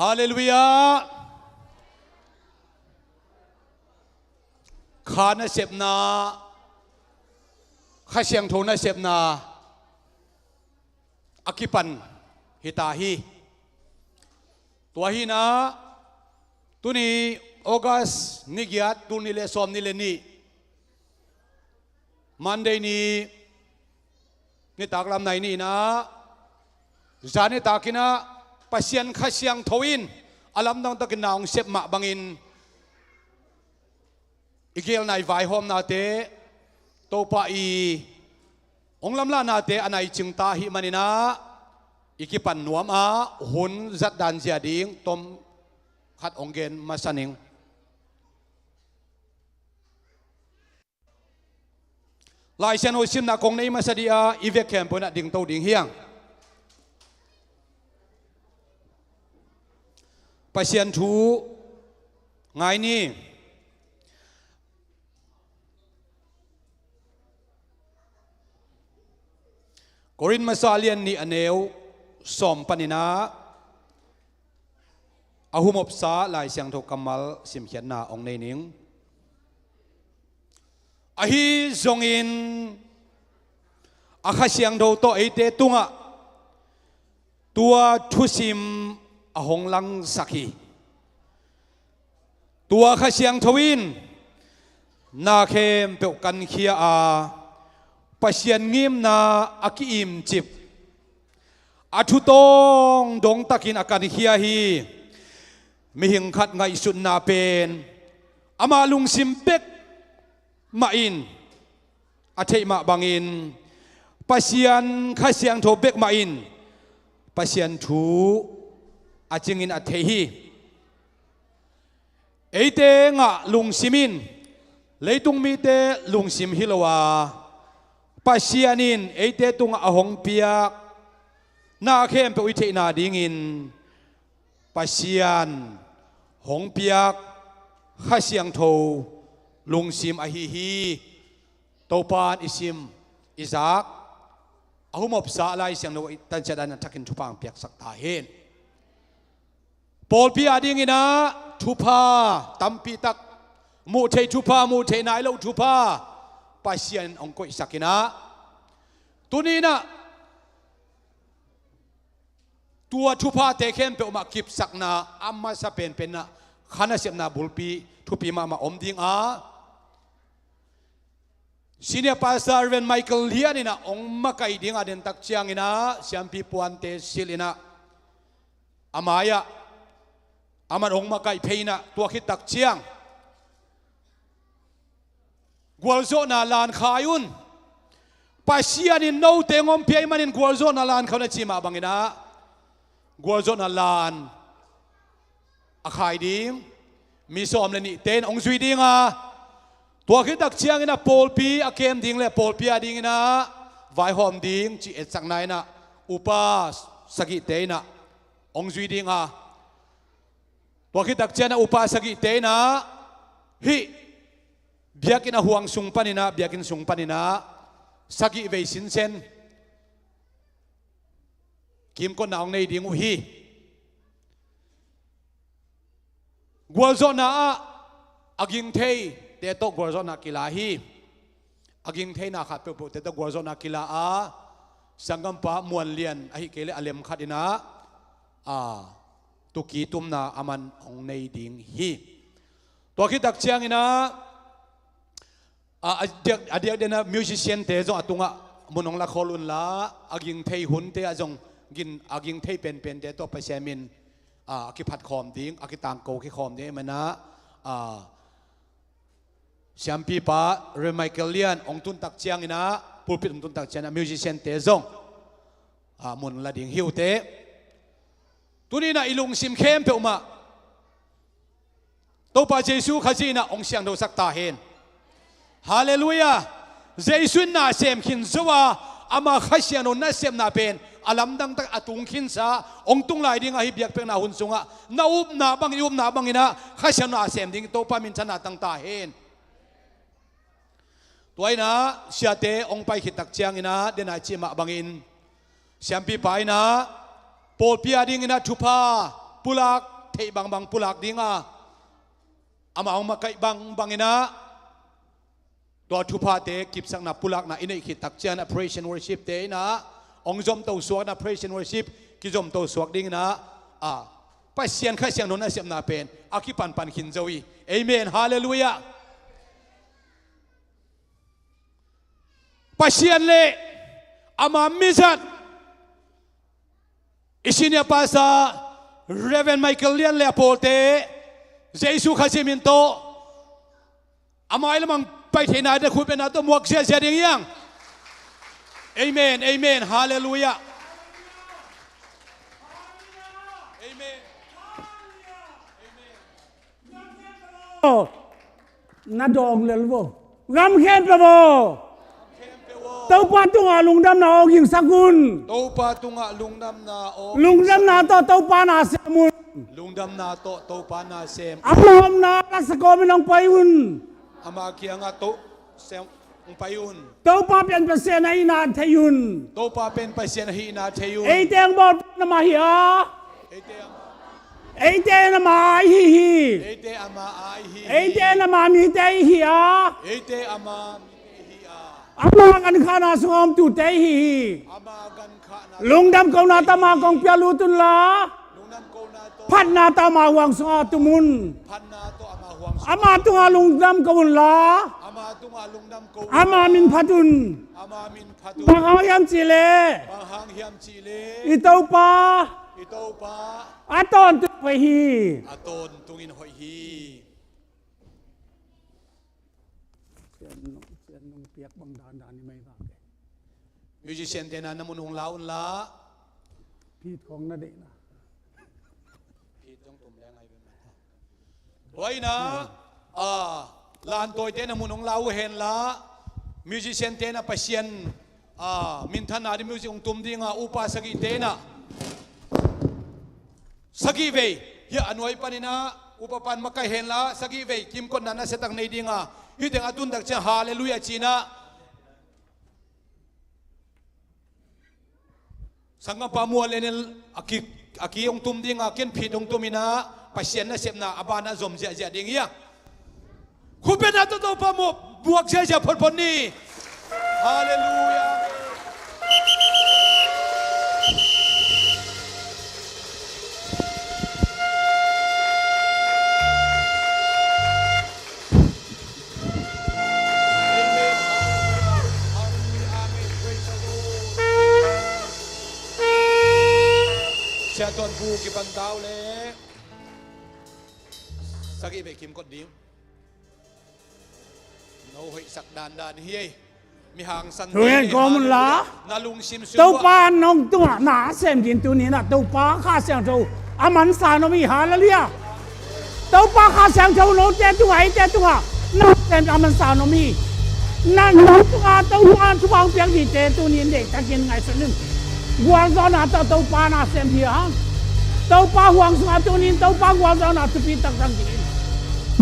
ฮาเลลูยาข้าน่ะเสพนาข้าเสียงโทน่ะเสพนาอากิปันฮิตาฮีตัวฮีนะตัวนี้ออกัสนิกยัดตัวนี้เลสอมนี่เลนี่มันเดนี่นี่ตากลำไหนนี่นะจานี่ตากินะปัสยันข้าเสียงทวินอลัมดังตะกินนาองเสพมาบังอินอีเกลนายไวหอมนาเตโตปาอีองลำลานาเตอันไหนจึงตาหิมันินะอีกิปันนวมอาหุนจัดดันเสียดิ้งตมขัดองเกนมาสนิงลายเชนโอชิมนักคงในมาสดีอาอีเวกแคมป์นัดดิ่งโตดิ่งเฮียงปัสยันทูไงนี่กรินมาซาเลียนนี่อเนวสอมปนินาอาหุมบสาลายเสียงทกกำมัลสิมเขียนนาองในนิงอาฮีจงอินอาข้าเสียงโดโตไอเตตุงะตัวทุสิมอาหงลังสักีตัวข้าเสียงทวินนาเคมเปกกันเคียอาปัสยันงิมนาอากิอิมจิบอาทุตงดงตะกินอาการเคียฮีมีหิงขัดไงสุดนาเป็นอามาลุงซิมเป็กมาอินอาเทมาบังอินปัสยันข้าเสียงโทเป็กมาอินปัสยันทูอาจิงินอาเทฮีเอเตงะลุงซิมินเลยตุงมีเตลุงซิมฮิลวาปัสยันินเอเตตุงอาหงเปียกนาเข้มไปวิเทนาดิ่งินปัสยันหงเปียกข้าเสียงโทลุงซิมอาฮีฮีโตปานอิซิมอิซักอาหุมบสาลายเสียงโนตันเจดันทักินทุปังเปียกสักตาเห็นปอลพิอาดิ่งินะทุพาตัมปีตักมูเททุพามูเทนายโลทุพาปัสยันองกุอิสักินะตัวนี้นะตัวทุพาเตเข้มเปอมากิบสักนาอามาสเปนเป็นนะขานาเสียนาบุลปีทุปีมาอมดิ้งอาซีเนียปาสตาร์เวนไมเคิลเฮียนี่นะองมาไกดิ้งอาเดนตักเชียงนี่นะเสียมปีปวนเตสิลินะอามายะอามันองมาไกเพยนะตัวคิดตักเชียงกัวโซนาลานขายุนปัสยานินโนเตงอมเพียมันอินกัวโซนาลานเขาเนจิมาบังอินะกัวโซนาลานอาขายดิมมีสอมเลนี่เตนองซุยดิงอ่ะตัวคิดตักเชียงอินะโพลปีอาเกมดิงเลยโพลปีอาดิงอินะไวหอมดิงจีเอ็ดสักนายนะอุปาสกิเตนะองซุยดิงอ่ะตัวคิดตักเชียงนะอุปาสกิเตนะฮิเบียกินห่วงสุงปนินะเบียกินสุงปนินะสกิเวสินเซนกิมก็นาวในดิ่งอุฮีกัวโซนาอากิงเทยเตโตกัวโซนากิลาฮีอากิงเทยนาขัดเปรเตโตกัวโซนากิลาอาสังกัมปะมวนเลียนอหิเกเลอเลมขัดินะตุกีตุมนาอามันองในดิ่งฮีตัวคิดตักเชียงนะเดียกเดนะมิวสิเชียนเตจงอตุงะมุนองละคอลุนละอากิงเทยหุนเตอจงกินอากิงเทยเป็นเตตัวไปเชมินอากิพัดคอมดิ้งอากิตังโกกิคอมดิ้งมันนะแชมปีปะเรไมเคิลเลียนองตุนตักเชียงนะปูปิดองตุนตักเชียงนะมิวสิเชียนเตจงมุนละดิ้งฮิวเตตัวนี้นะอิลุงซิมเข้มเปอมาตัวป้าเจสูขจีนะองเสียงดูสักตาเห็นฮาเลลูยาเจสุนนาเซมขินซัวอามาขเสียนนนาเซมนาเป็นอาลัมดังตักอตุงขินซาองตุงไหลดิ่งอาฮิบยักเป็นนาหุนซุงะนาอุบนาบังอุบนาบังอินะขเสียนนาเซมดิ่งตัวป้ามินชนะตั้งตาเห็นตัวนะเสียเตองไปขิดตักเชียงอินะเดนอาจิมาบังอินเสียมปีไปนะโปลปียดิ่งอินะทุพา pulak thei bang pulak dinga ama ong makai banginaตัวทุพาเตกิบสังนับปุลักนะอินเอขิตักเจนะ praise and worship เตนะองจอมตัวสวกนะ praise and worship กิจอมตัวสวกดิ้งนะไปเสียนข้าเสียงโน้นนะเสียมนาเป็นอาคิปันขินเจวีเอเมนฮาเลลูยาไปเสียนเล่อามามิจัดอิสินียภาษาเรเวนไมเคิลเลียนเล่โปเตเจสุข้าเจมินโตอามาอิลมังไปที่ไหนได้คุยเป็นอะไรตัวหมวกเสียอย่างยังเอเมนเอเมนฮาเลลูยาเอเมนนาดองเลยลูกงามเข้มไปบ่เต้าปาตุงอาลุงดำนาอกิงสกุลเต้าปาตุงอาลุงดำนาอลุงดำนาโตเต้าปานาเสมุนลุงดำนาโตเต้าปานาเสมอัมลอมนาลัสกอมินองไปอุนอามาเกียงอาโตเสมองไปอุนเต้าปาเป็นเปอร์เซ็นต์ในนาเทยุนเต้าปาเป็นเปอร์เซ็นต์ให้นาเทยุนเอเตงบอลนามาฮิอาเอเตนามาฮิฮิเอเตอามาไอฮิเอเตนามามีเตฮิอาเอเตอามาอามากันขานาสงอมตุเตฮิลุงดำกองนาตามากองเปียลูตุนลาพันนาตามาหวังสงอตุมุนอามาตุงอาลุงดำกบุนลาอามามินพัดุนบางหามจิเลอิตาปาอาตอนตุไปฮีอาตอนตุงินหอยฮีเปียกบางดานนี่ไม่บ้างมิวสิเซียนเตนันน้ำมันหงลาอุนละพีทของนาเดนะพีทต้องตุ่มแรงไงเป็นไว้นะลานตัวเตนันมันหงลาอุเห็นละมิวสิเซียนเตนันไปเซียนมินทันนาดิมิวสิองตุ่มดิ้งอุปาสกิเตนะสกิเวเฮียอนวยปานินะอุปปันมาไกเห็นละสกิเวกิมคนนั้นนะเสตังในดิ้งฮิตงอาตุนดักเจ้าฮาเลลูยาจีนะสังฆปามัวเลนอากีองตุมดิ้งอาเกนผิดองตุมินะไปเสียนนะเสพนาอบานะจมเจียดิ้งเฮียคุณเป็นอาตุตปามัวบวกเจียพลนี้ฮาเลลูยาเสียตอนบูกิบันดาวเลยสักอีเบกิมกดดิ้งโน้ยสักดานเฮียมีหางสันเฮ้ยกอมุลละนาลุงซิมซูเต้าปานน้องตัวหนาเส้นดินตัวนี้นะเต้าปาข้าเสียงเจ้าอามันสานมีหาละเลียเต้าปาข้าเสียงเจ้าโน้เจ้าตัวไอ้เจ้าตัวน่าเส้นอามันสานมีนั่นน้องตัวเต้าปานทุบางเปียกดีเจ้าตัวนี้เด็กตะกินไงสักนึงหวังตอนนั้นเต้าปานาเซมพีฮังเต้าปาหวังสมาตัวนี้เต้าปาหวังตอนนั้นทุบีตักตังกิน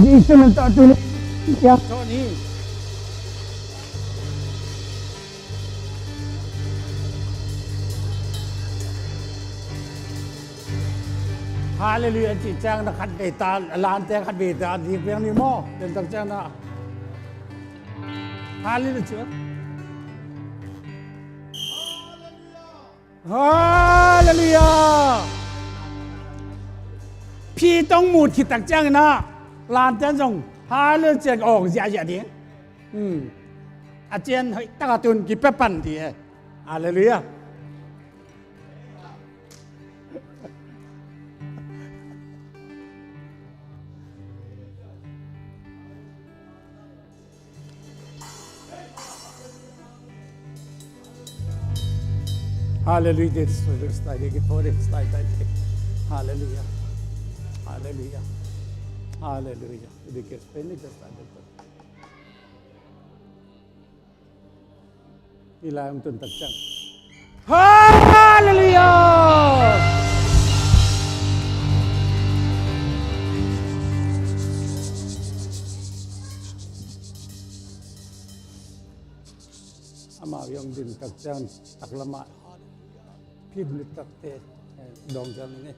นี่ฉันตัดตัวนี้ยังตัวนี้ฮาเลลูยาจิตแจ้งนะขัดเบตาลานแจ้งขัดเบตาดีเพียงนี้มั่วเป็นตักแจ้งนะฮาเลลูยาฮาเลลูยาพี่ต้องหมุดขิดตักแจ้งนะลานแจ้งจงฮาเลลูยาออกอย่าดีอาเจียนให้ตะกตุนกิเปปันดีฮาเลลูยาHallelujah. Hallelujah. Hallelujah. Hallelujah. Because penny just started. Ilang tun takjang. Hallelujah. Ama yung din takjang taklama. พิมพ์ตักเตะดองจังนี่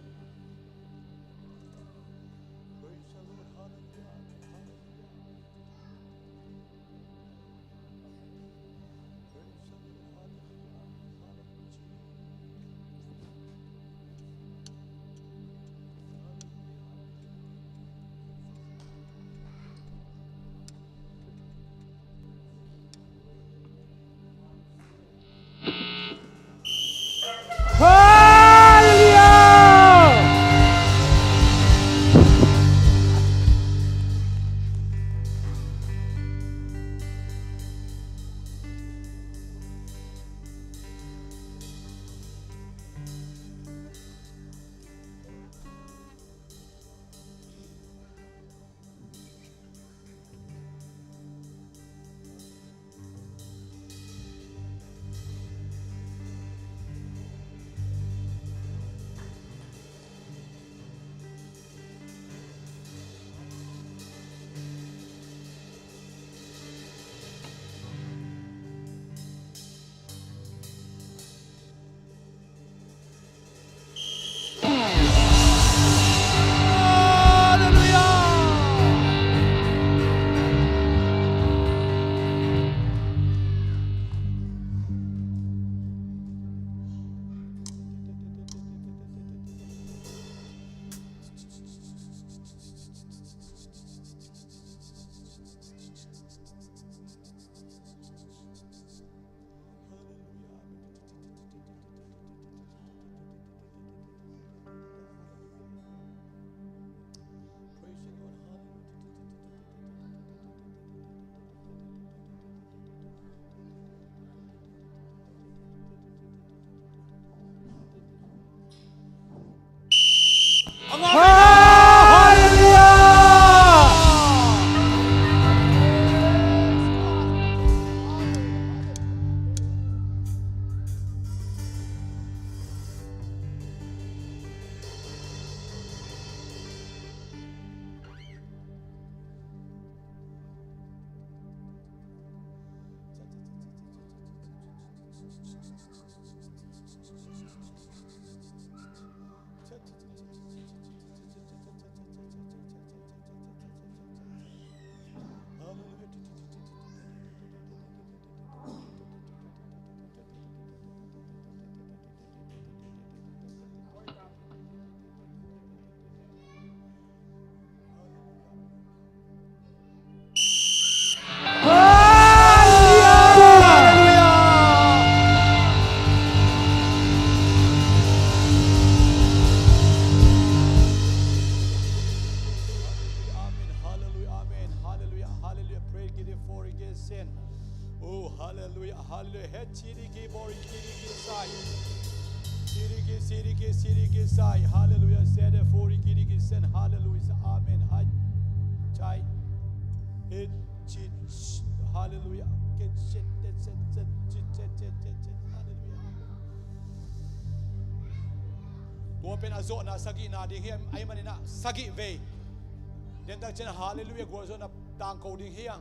Hallelujah. Tua pen azo na sagi na ding hiam ay manina sagi ve. Den tak chen hallelujah go zo na tang ko ding hiang.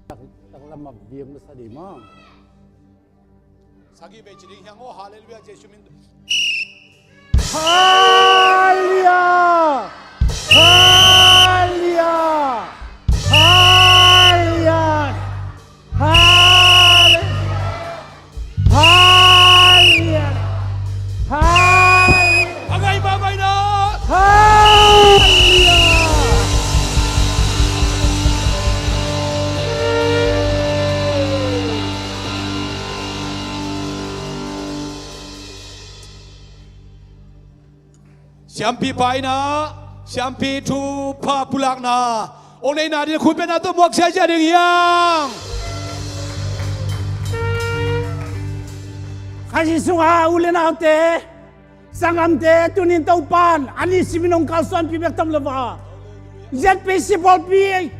Tak lama biang na sa di mo. Sagi ve chi ding hiang o hallelujah Jesu min. Hallelujah! Hallelujah! Hallelujah! Hallelujah! Hallelujah! Agay babay na. Hallelujah! Siampi pai na, siampi tu pa pulak na. Onay na din kupen na to muak saja ding hiang. Kasi sunga uli na te, sangam te tunin taupan, ani siminong kalsuan pibek tam lava. Zet pesipol pi,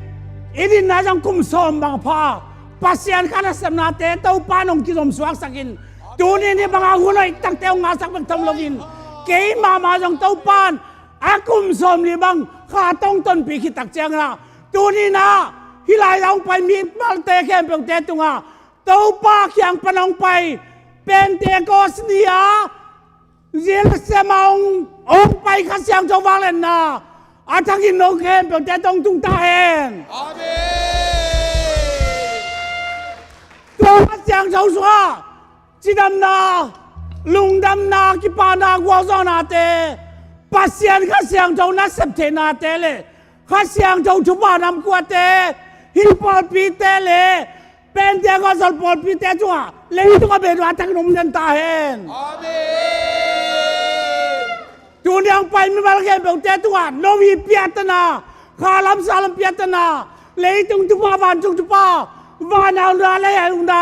ini najang kumsom bang pa, pasian kana sem na te taupan ong kisom suak sakin. Tunin ni mga hulay tak teong ngasak bek tam lavin. Kay mama jang taupan, akum som li bang katong ton pi kitak jang na. Tunin na, hilay lang pa mi mal te kem peng te tunga. Taupa kyang panong pai, Pentecost niya, Jerusalem ong pai kasyang jawalen na, atangin no kem peng te tong tung tahen. Amen. Tuang kasyang jaw suha, sidam na, lungdam na, kipa na, guwazo na te, pasyan kasyang jaw na septe na te le, kasyang jaw chupa nam kuwa te, hipol pi te le, Pentecost al pol pi te chua, le itu ka bedo atangin om den tahen. Amen. Tunyang pai mi balage beu te tua novi piatana kalam salam piatana leitung tupa van tung tupa van au na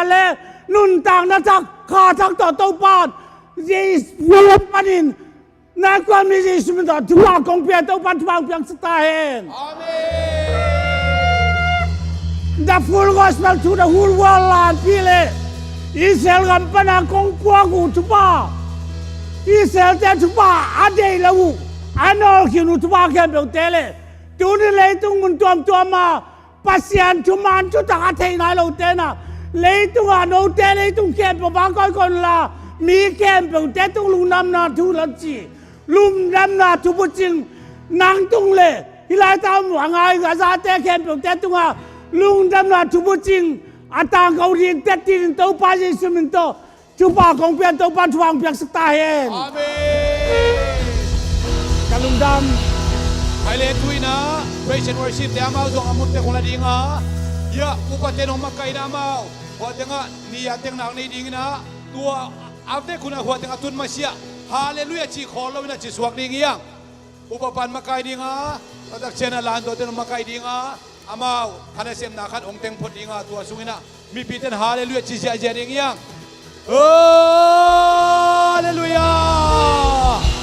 le nun tang na tak kha tak to to pan jis yom panin na kwam ni jis min to tupa kong pia to pan tupa piang setahen. Amen. The full gospel to the whole world land pile Israel gampana kong kuagu tupa Israel te tupa ade lau anol kinu tupa kembel tele tuni leitung mun tuam tuama pasian cuman tu tak ate na lau tena leitung ano te leitung kembel bangkoi kon la mi kembel te tung lunam na tu lanci lunam na tu pucing nang tung le hilai tam wangai gaza te kembel te tunga lunam na tu pucing atang kau rin te tin tau pa Yesu minto Chupa kong pian tau pan chuang piang setahen. Amen. Kalungdam. Haile tuina praise and worship te amau dong amut te kong ladinga. Ya upate nong makai na amau. Huwag nga niya teng nang ni dingina. Tua afte kuna huwag nga tun masya. Hallelujah chi kholo na chi suwak dingiyang. Upapan makai dinga. Tadak chena lando te nong makai dinga. Amau kanasem nakan ong teng pot dinga tua sungina. Mipiten hallelujah chi siya dingiyang. Hallelujah!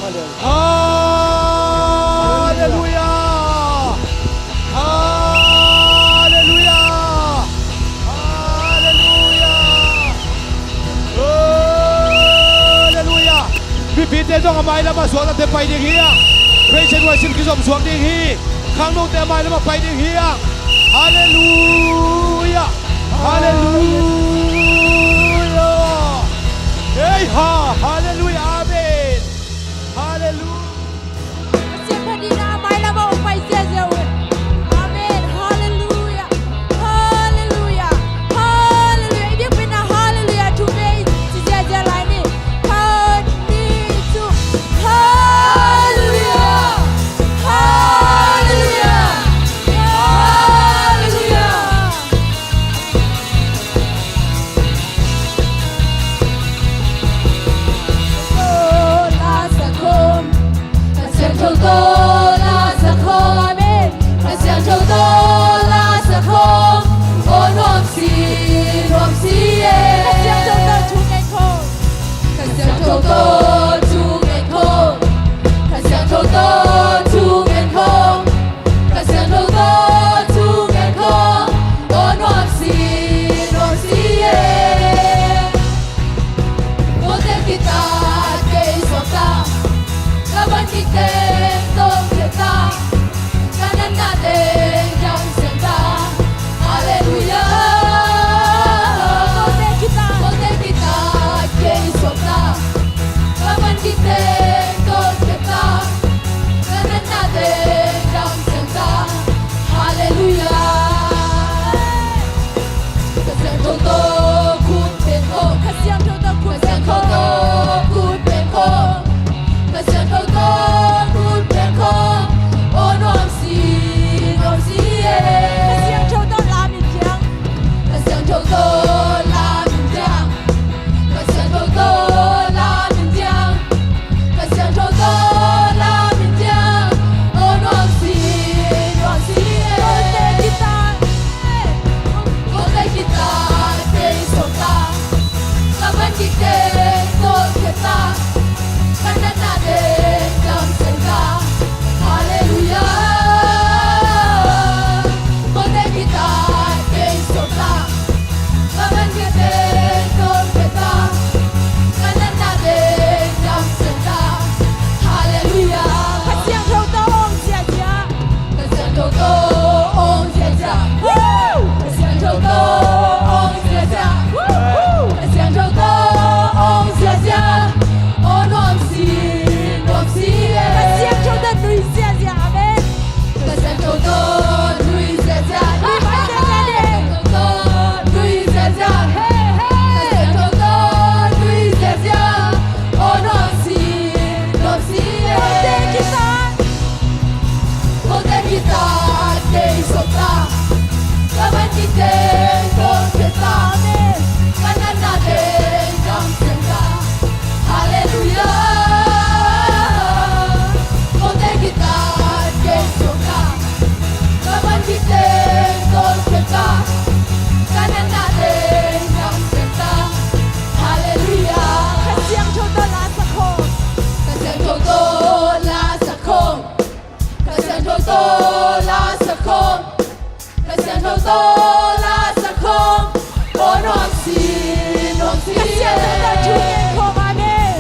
Hallelujah! Hallelujah! Hallelujah! Bibite dong amay na maswag natin pa iding hiya. Praise and worship kisom swag ding hi. Kang nung te amay na mapay ding hiya. Hallelujah! Hallelujah! mai ha hallelujah amen hallelujah เสียงแผ่นดินอาไม้ละมาออกไปเสียเสียวอาเมนฮาเลลูยาฮาเลลูยาฮาเลลูยาอีกเป็นฮาเลลูยาทุกเมื่อที่เสียเสียไลน์นี่ฮานิจูฮาเลลูยาฮาเลลูยาฮาเลลูยาโอ้ลาสะคมเสียงโตโตลาสะคมอาเมนเสียงโตโตลาสะคมโอ้รวมสีเย่เสียงโตโตทุกเงินคงเสียงโตโตทุกเงินคงเสียงโตโตทุกเงินคงเสียงโตโตทุกเงินคงโอ้รวมสีเย่โอ้เต็มกีตาร์เกยสวมตาKapan kita tok kita kanan nade jam senta haleluya kote kita ke sota kapan kita tok kita kanan nade jam senta haleluya kasihan toto kun penko kasihan toto kun penko kasihan toto kun penko oh nom si ye kasihan toto la min jiang kasihan toto la min jiang kasihan toto la min jiang kasihan toto la min jiang oh nom si ye kote kita ke sota kapan kita tok kita kanan nade jam senta haleluya kote kita ke sota kapan kita tok kita kanan nade jam senta haleluya kasihan toto ong sia sia kasihan toto ong sia sia kasihan toto ong sia sia kasihan toto ong sia sia oh nom si ye kasihan toto nui sia sia amen kasihan toto nui sia sia ni mai sia sia ni toto nui sia sia kasihan toto nui sia sia oh nom si ye kote kita ke sota kapan kita tok kita kanan nade jam senta haleluya kote kita ke sota kapan kita tok kita kanan nade jam senta haleluya kasihan toto la sakong kasihan toto la sakong kasihan toto la sakong kasihan toto la sakong oh nom si kasihan toto chugen kong amen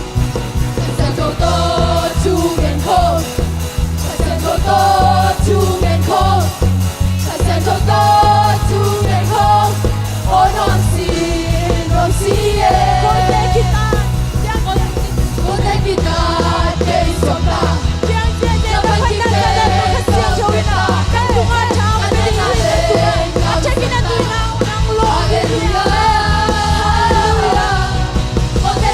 kasihan toto chugen kong kasihan toto chugen kong kasihan toto chugen kong oh nom si ye kote kita ke sota kapan kita kasihan kita kantungan jam aja kita tuina unang lo haleluya kote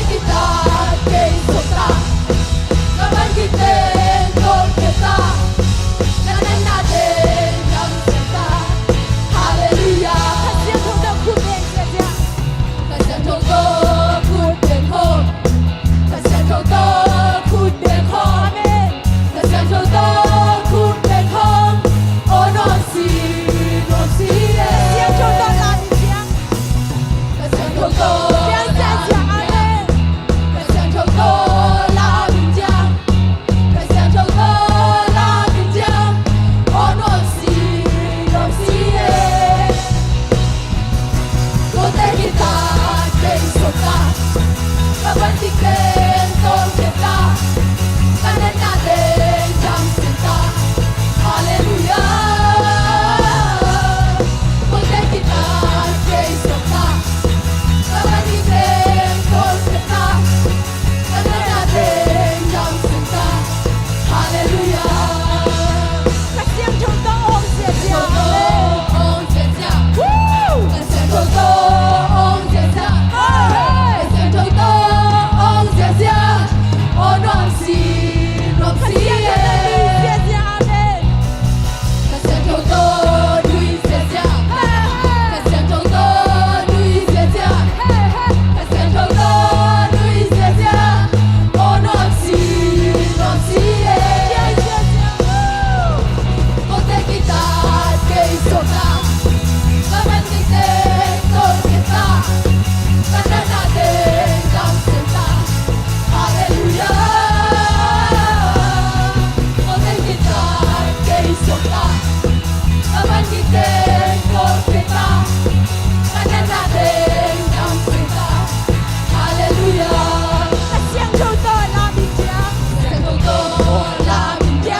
拉明亮，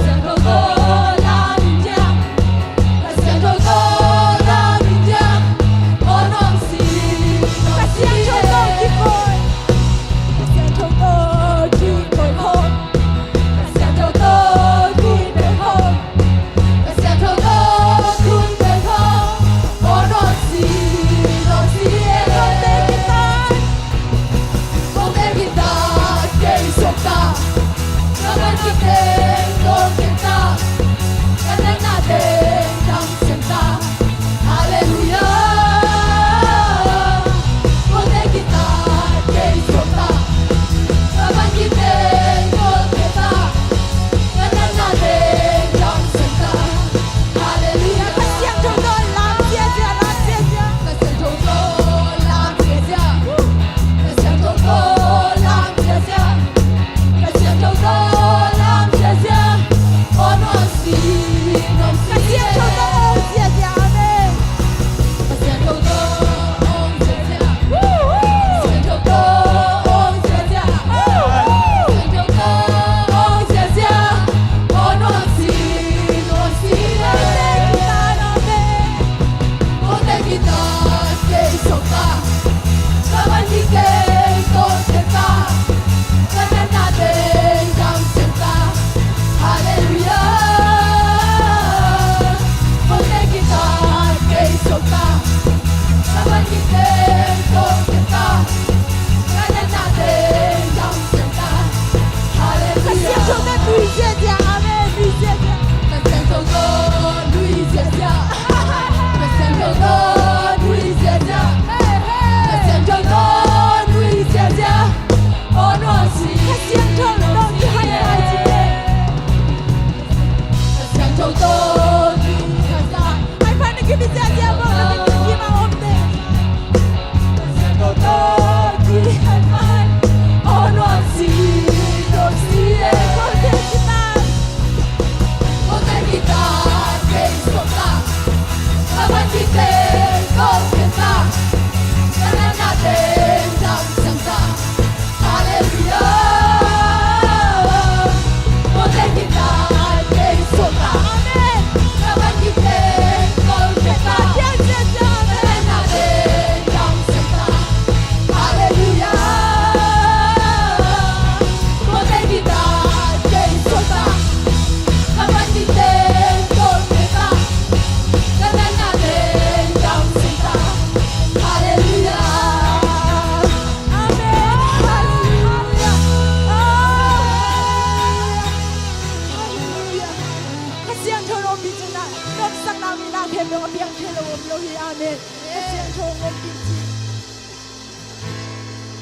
向头多拉明亮，向头多拉明亮，我能信，我信向头多去背后，向头多去背后，向头多去背后，我能信，能信。Con te guitar, que hizo ta, no me quiten con que ta, que te nade, tan senta, aleluya. Con te guitar, que hizo ta, no me quiten con que ta, que te nade, tan senta, aleluya. Que siento todo la fiesta, que siento todo la fiesta. Que siento todo la ansia, que siento todo la ansia, oh no así, no así. Que siento todo ansia, amén. Que siento todo ansia, siento todo ansia, siento todo ansia, oh no así, no así. Ponte quitar, que hizo pa. Cavallique contenta, cantate contenta, aleluya. Ponte quitar que sopa, cavallique contenta, cantate contenta, aleluya. Que siento de Luisiana, amén, Luisiana. Que siento con Luisiana, que siento con Luisiana. Que siento con Luisiana, oh no así. Que siento no Luisiana, que siento con Luisiana. Ay, para que me sea diablo, no me quites más hombre. Que siento con Luisiana, oh no así, no así. Ponte quitar, que hizo ta, cavallique contenta.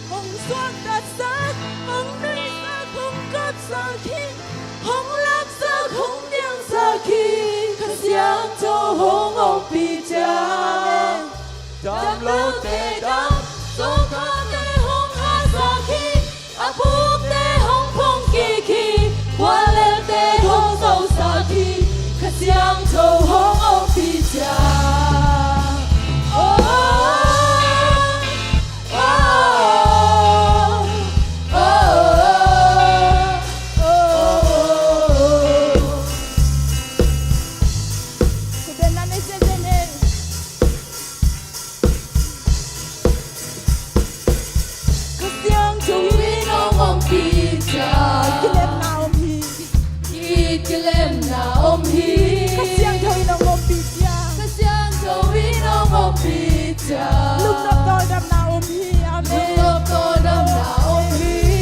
Hồng xoan đã sát, hồng nuôi xa không cất xa khi, hồng lắm xa không nhang xa khi, khát giang cho hồng ông bị cha. Đam lâu tê đam, số khát tê hồng hạ xa khi, áp hút tê hồng phong kỳ khi, qua lên tê hồng sâu xa khi, khát giang cho hồng ông bị cha. Lúc đó tôi đâm nào ôm hi, amen. Lúc đó tôi đâm nào ôm hi.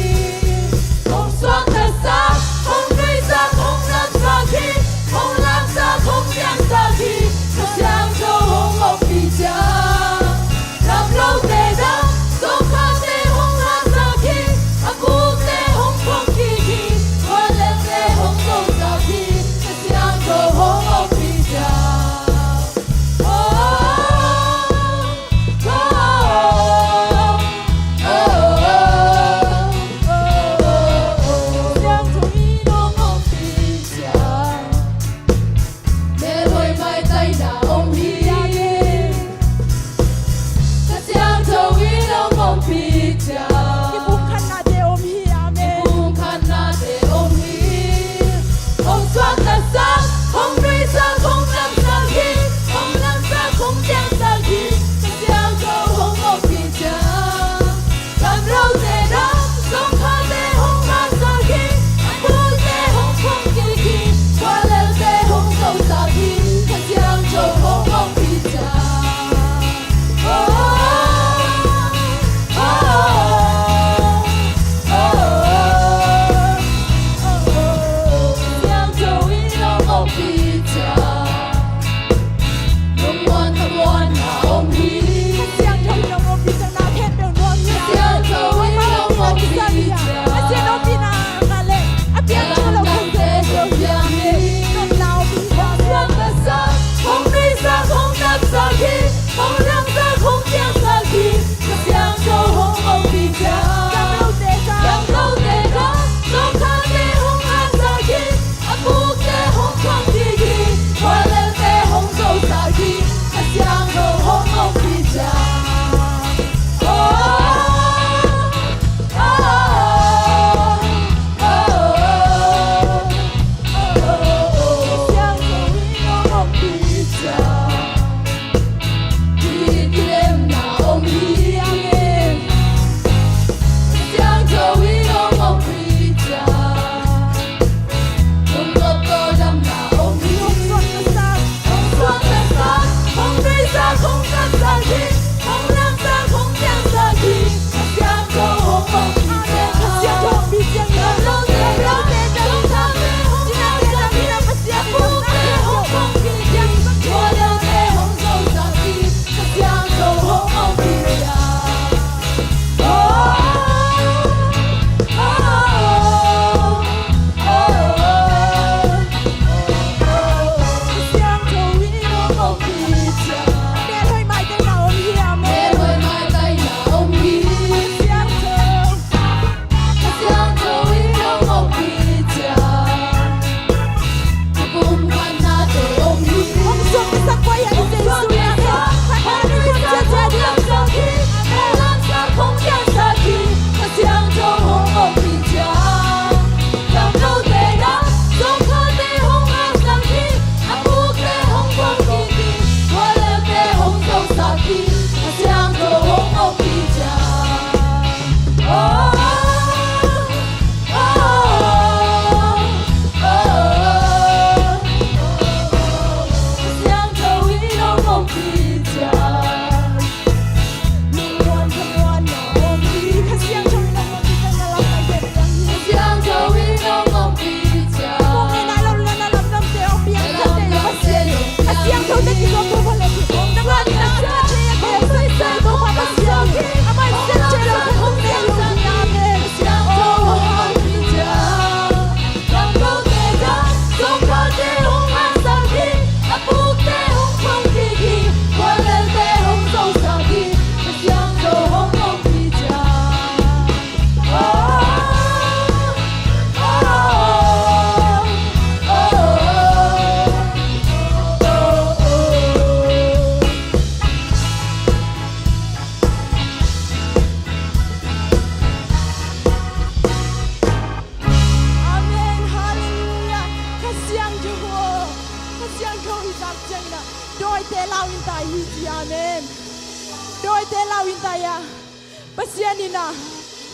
Hồng xoan thật xa, hồng nuôi xa không làm xa khi, hồng làm xa không nhang xa khi, thật giang cho hồng ông bị cha. Làm lâu tê đam, số khát tê hồng làm xa khi, ác cú tê hồng phong kỳ khi, hoa lên tê hồng sâu xa khi, thật giang cho hồng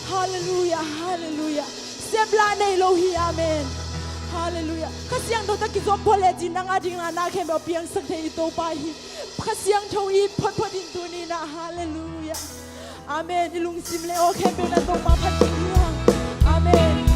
Hallelujah, hallelujah. Sebla nei lo hi amen. Hallelujah. Kasiang do ta ki zom pole din nang ading na khem ba piang sak thei to pa hi. Kasiang tho i phot phot din tu ni na hallelujah. Amen. Ilung sim le o khem be na to pa phat ni ha. Amen.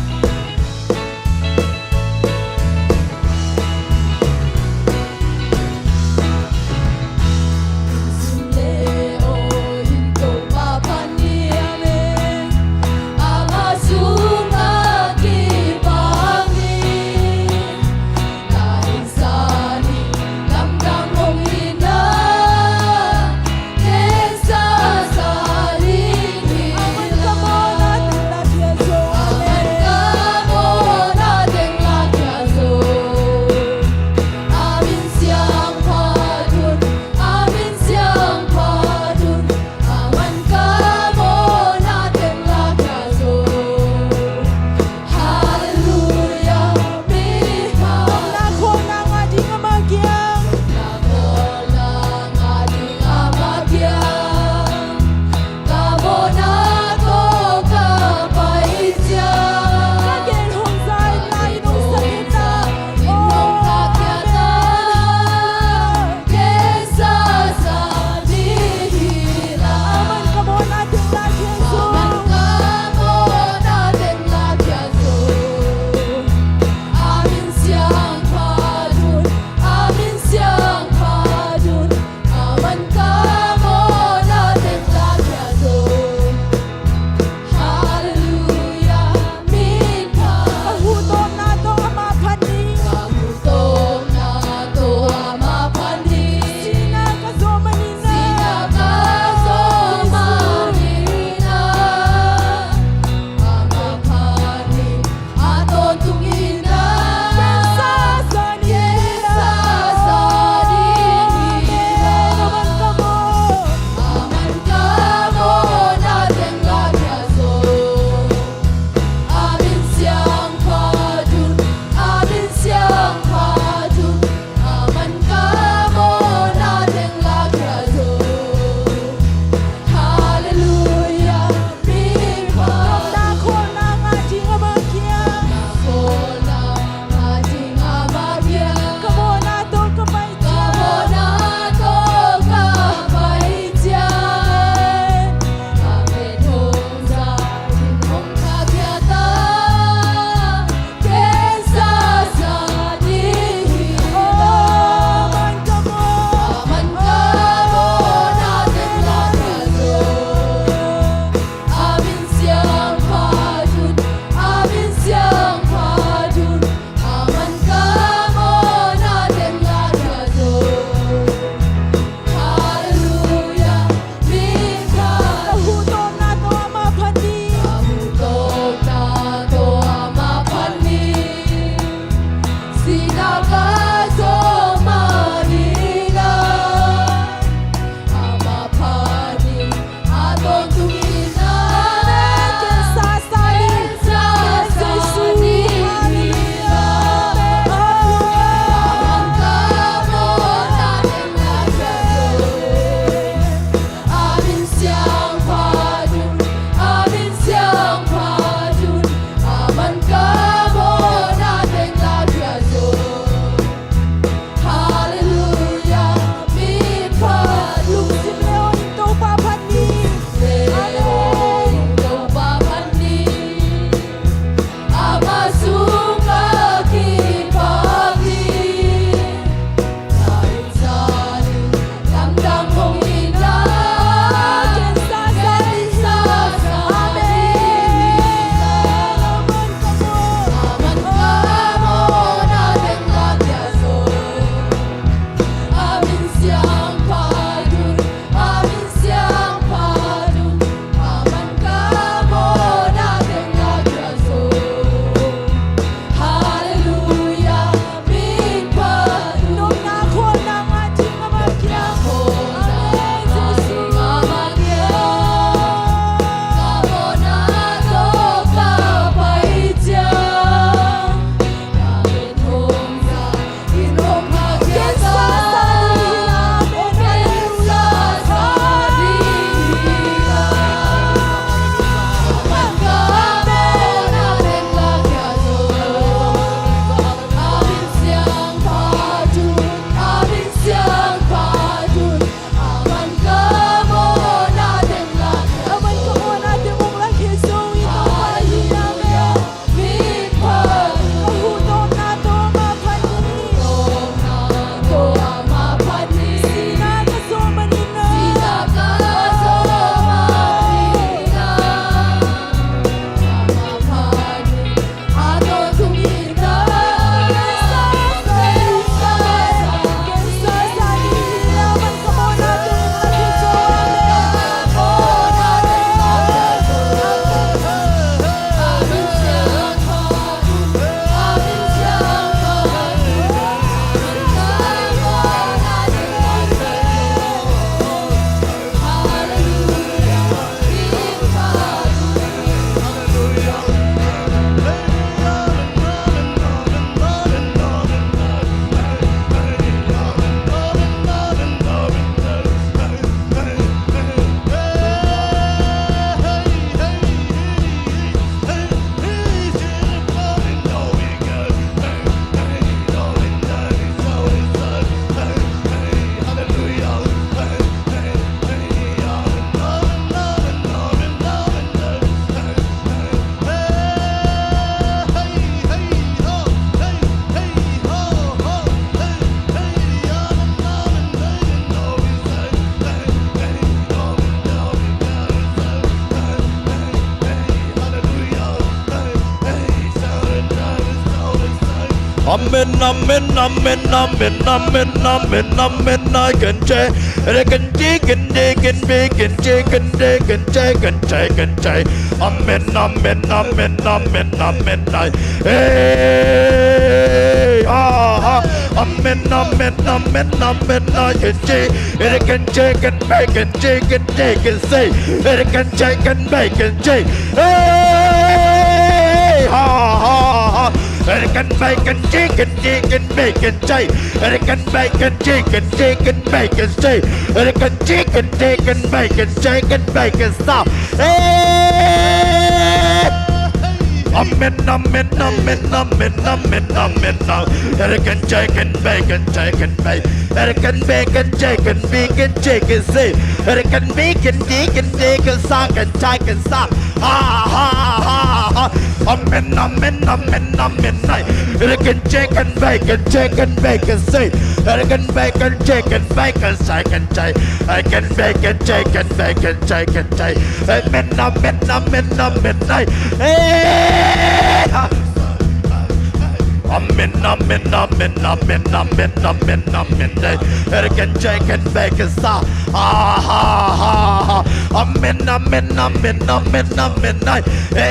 Amen, amen, amen, amen, amen, amen, amen, I can say, I can take and take and bake and take and take and take and take and take. Amen, amen, amen, amen, amen, I. Hey, amen, amen, amen, amen, I can say, I can take and bake and take and take and say, I can take and bake and take. Hey, I can bake and take and take and bake and say, I can bake and take and take and bake and say, I can take and take and bake and take and bake and stop. Hey! Amen, amen, amen, amen, amen, amen. I can take and bake and take and bake. I can bake and take and bake and take and say, I can bake and take and take and suck and take and stop. Amen, amen, amen, amen. I can take and bake and take and bake and say, I can bake and take and bake and take and take. I can bake and take and bake and take and take. Amen, amen, amen, amen. Amen, amen, amen, amen, amen, amen, amen. I can take and bake and stop. Amen, amen, amen, amen, amen. I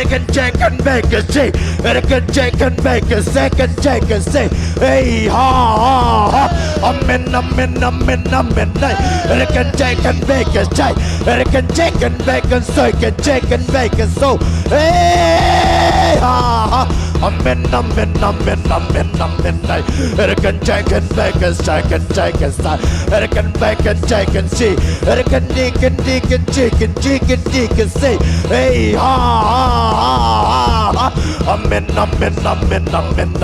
can take and bake and say, I can take and bake and second take and say, hey, amen, amen, amen, amen. I can take and bake and say, I can take and bake and so I can take and bake and so, hey, amen, amen, amen, amen, amen. I can take and bake and take and take and start. I can bake and take and see. I can dig and dig and dig and dig and dig and say, hey, amen, amen, amen, amen.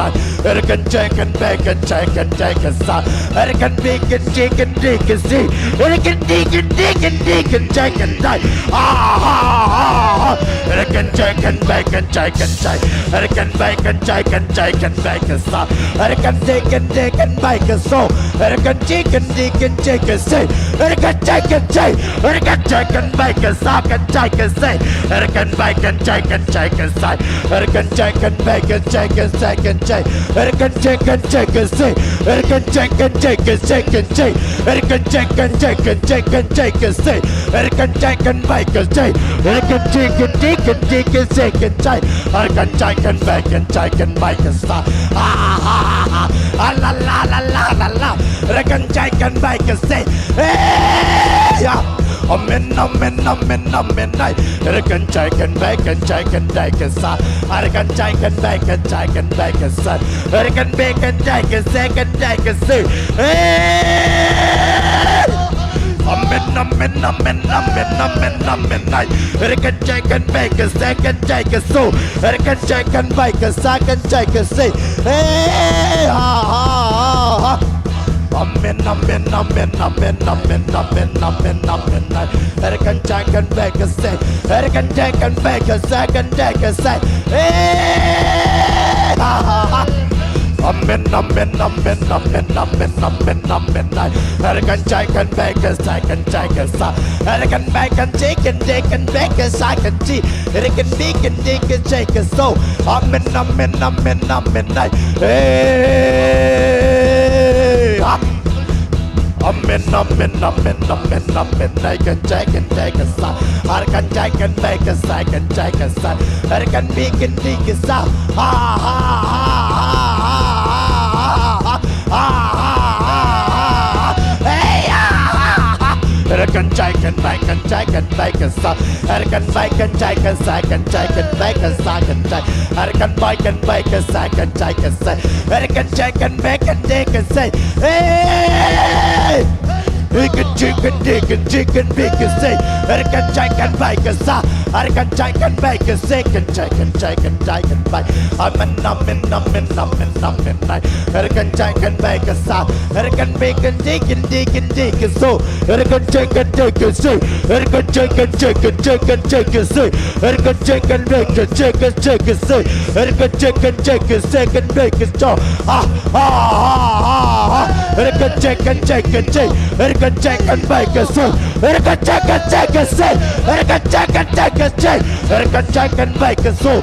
I can take and bake and take and take and start. I can dig and dig and dig and see. I can dig and dig and dig and take and die. I can take and bake and take and take. I can bake and take and take and bake and start. I can dig and dig and bake and so. I can dig and dig and dig and say. I can take and take. I can take and bake and start and take and say. I can bake and take and take and say. I can take and bake and take and take and take. I can take and take and say. I can take and take and take and take. I can take and take and take and take and say. I can take and bake and take. I can take and dig and dig and take and take. I can take and bake and take and bake and start. La la la la la la. I can take and bake and say. Hey, amen, amen, amen, amen. I can take and bake and take and take and start. I can take and bake and take and bake and start. I can bake and take and take and take and say. Hey! Amen, amen, amen, amen, amen, amen. I can take and bake a second take a so. I can take and bake a second take a say. Hey, amen, amen, amen, amen, amen, amen, amen, amen. I can take and bake a say. I can take and bake a second take a say. Hey, amen, amen, amen, amen, amen, amen, amen. I can take and bake a second take a say. I can bake and take and take and bake a second tea. I can bake and take and take a so. Amen, amen, amen, amen. Hey, amen, amen, amen, amen, amen. I can take and take a son. I can take and make a second take a son. I can make and take a son. I can take and make and take and make a son. I can make and take a second take and make a second take. I can make and make a second take a say. I can take and make and take and say. Hey! I can take and dig and dig and make a say. I can take and make a son. I can take and make a second take and take and take and make. Amen, amen, amen, amen, amen. I can take and make a son. I can make and dig and dig and dig and so. I can take and take and say. I can take and take and take and take and say. I can take and make and take and take and say. I can take and take and take and make and so. I can take and take and take. I can take and make a so. I can take and take and say. I can take and take and take. I can take and make a so.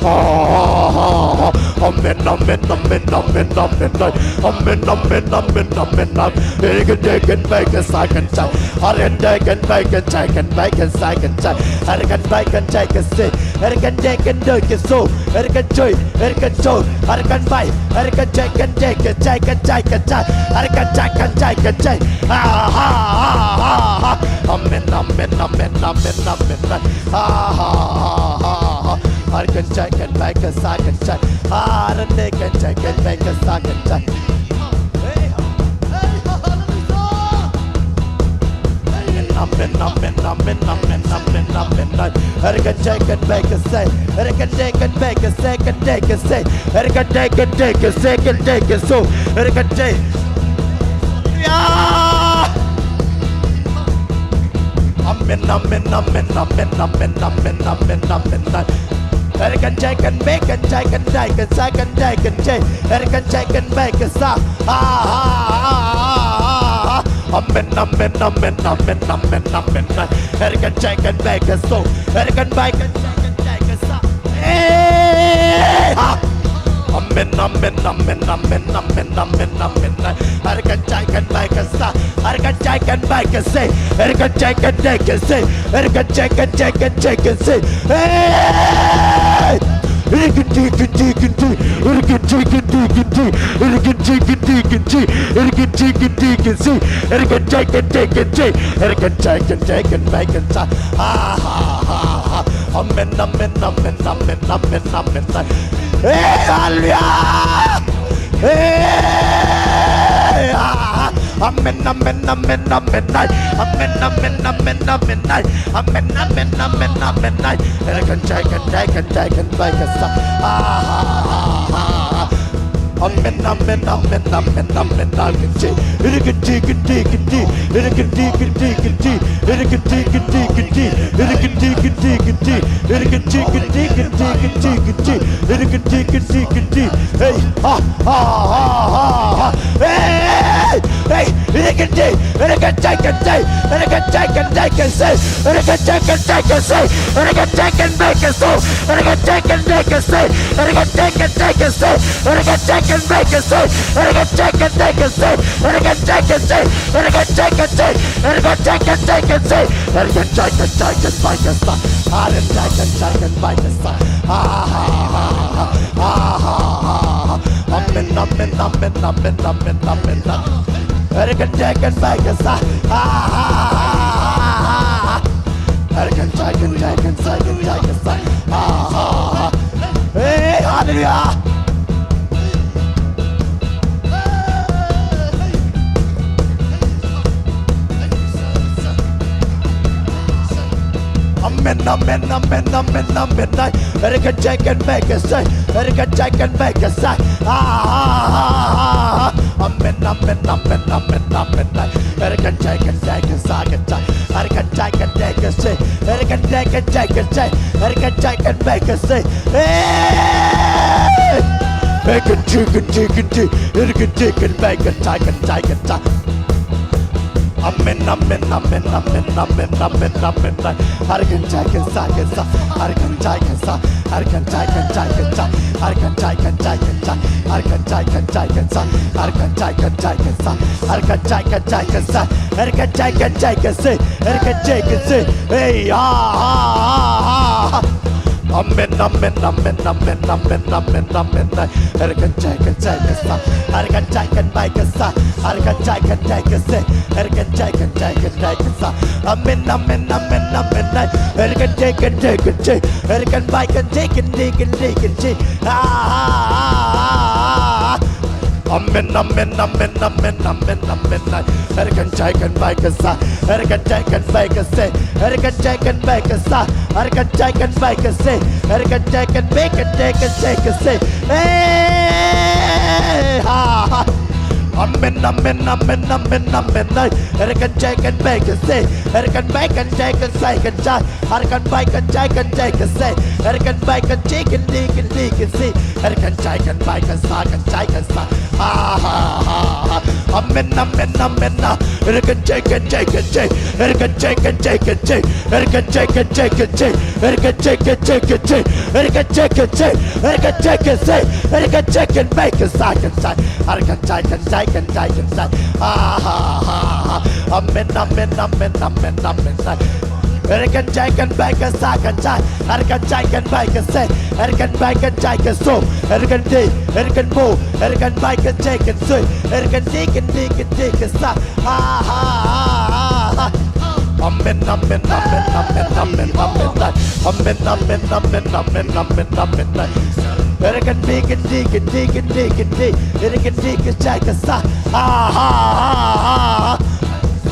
Amen, amen, amen, amen, amen, amen, amen, amen, amen, amen. It can take and make a second time. I can take and make a take and make a second time. I can make and take a sit. I can take and do it so. I can join, I can show. I can buy, I can take and take a take a take a take. I can take and take a take. Amen, amen, amen, amen, amen. I can take and make a second time. I can take and make a second time. Amen, amen, amen, amen, amen, amen. I can take and make a say. I can take and make a second, take a say. I can take and take a second, take a so. I can take. Yeah. Amen, amen, amen, amen, amen, amen, amen, amen. I can take and make and take and take and second take and take. I can take and make a song. Amen, amen, amen, amen, amen, amen. I can take and make a song. I can make and take and take a song. Amen, amen, amen, amen, amen, amen, amen. I can take and make a song. I can take and make a say. I can take and take a say. I can take and take and take a say. Hey! I can take and take and take. I can take and take and take. I can take and take and take. I can take and take and say. I can take and take and take. I can take and take and make a song. Amen, amen, amen, amen, amen, amen. Hey, hallelujah! Hey, amen, amen, amen, amen, amen, amen, amen, amen, amen, amen, amen, amen. I can take and take and take and make a song. Amen, amen, amen, amen, amen, amen. It can take and take and take. It can take and take and take. It can take and take and take. It can take and take and take. It can take and take and take and take and take. It can take and take and take. Hey, hey, hey, it can take. It can take and take. It can take and take and say. It can take and take and say. It can take and make a so. It can take and make a say. It can take and take and say. It can take and make a say. It can take and take and say. It can take and say. It can take and say. It can take and take and say. It can take and take and make a say. I can take and take and make a say. Amen, amen, amen, amen, amen, amen. I can take and make a say. I can take and take and say and take a say. Hey, hallelujah. Amen, amen, amen, amen, amen. I can take and make a say. I can take and make a say. Amen, amen, amen, amen, amen. I can take and take a say. I can take and take a say. I can take and take a say. I can take and make a say. I can take and take and take. I can take and make a take and take and take. Amen, amen, amen, amen, amen, amen, amen. I can take and take and take. I can take and take. I can take and take and take. I can take and take and take. I can take and take and take. I can take and take and take. I can take and take and take. I can take and take and take. I can take and take. Hey, amen, amen, amen, amen, amen, amen, amen. I can take and take a song. I can take and make a song. I can take and take a sing. I can take and take and take a song. Amen, amen, amen, amen. I can take and take and take. I can make and take and take and take and take. Amen, amen, amen, amen, amen, amen. I can take and make a song. I can take and make a sing. I can take and make a song. I can take and make a sing. I can take and make and take and take a sing. Hey, ha. Amen, amen, amen, amen, amen. I can take and make a say. I can make and take and say and die. I can make and take and take a say. I can make and take and dig and dig and see. I can take and make a song and take a song. Amen, amen, amen. it can take and take and take, it can take and take and take, it can take and take and take, it can take and take and take, it can take and take, it can take and take, it can take and make a second side, it can take and take and take and take, amen. It can take and make a second time. It can take and make a say. It can make and take a soul. It can dig. It can move. It can make and take and swing. It can dig and dig and dig and stop. Amen. It can dig and dig and dig and dig and dig. It can dig and take a stop.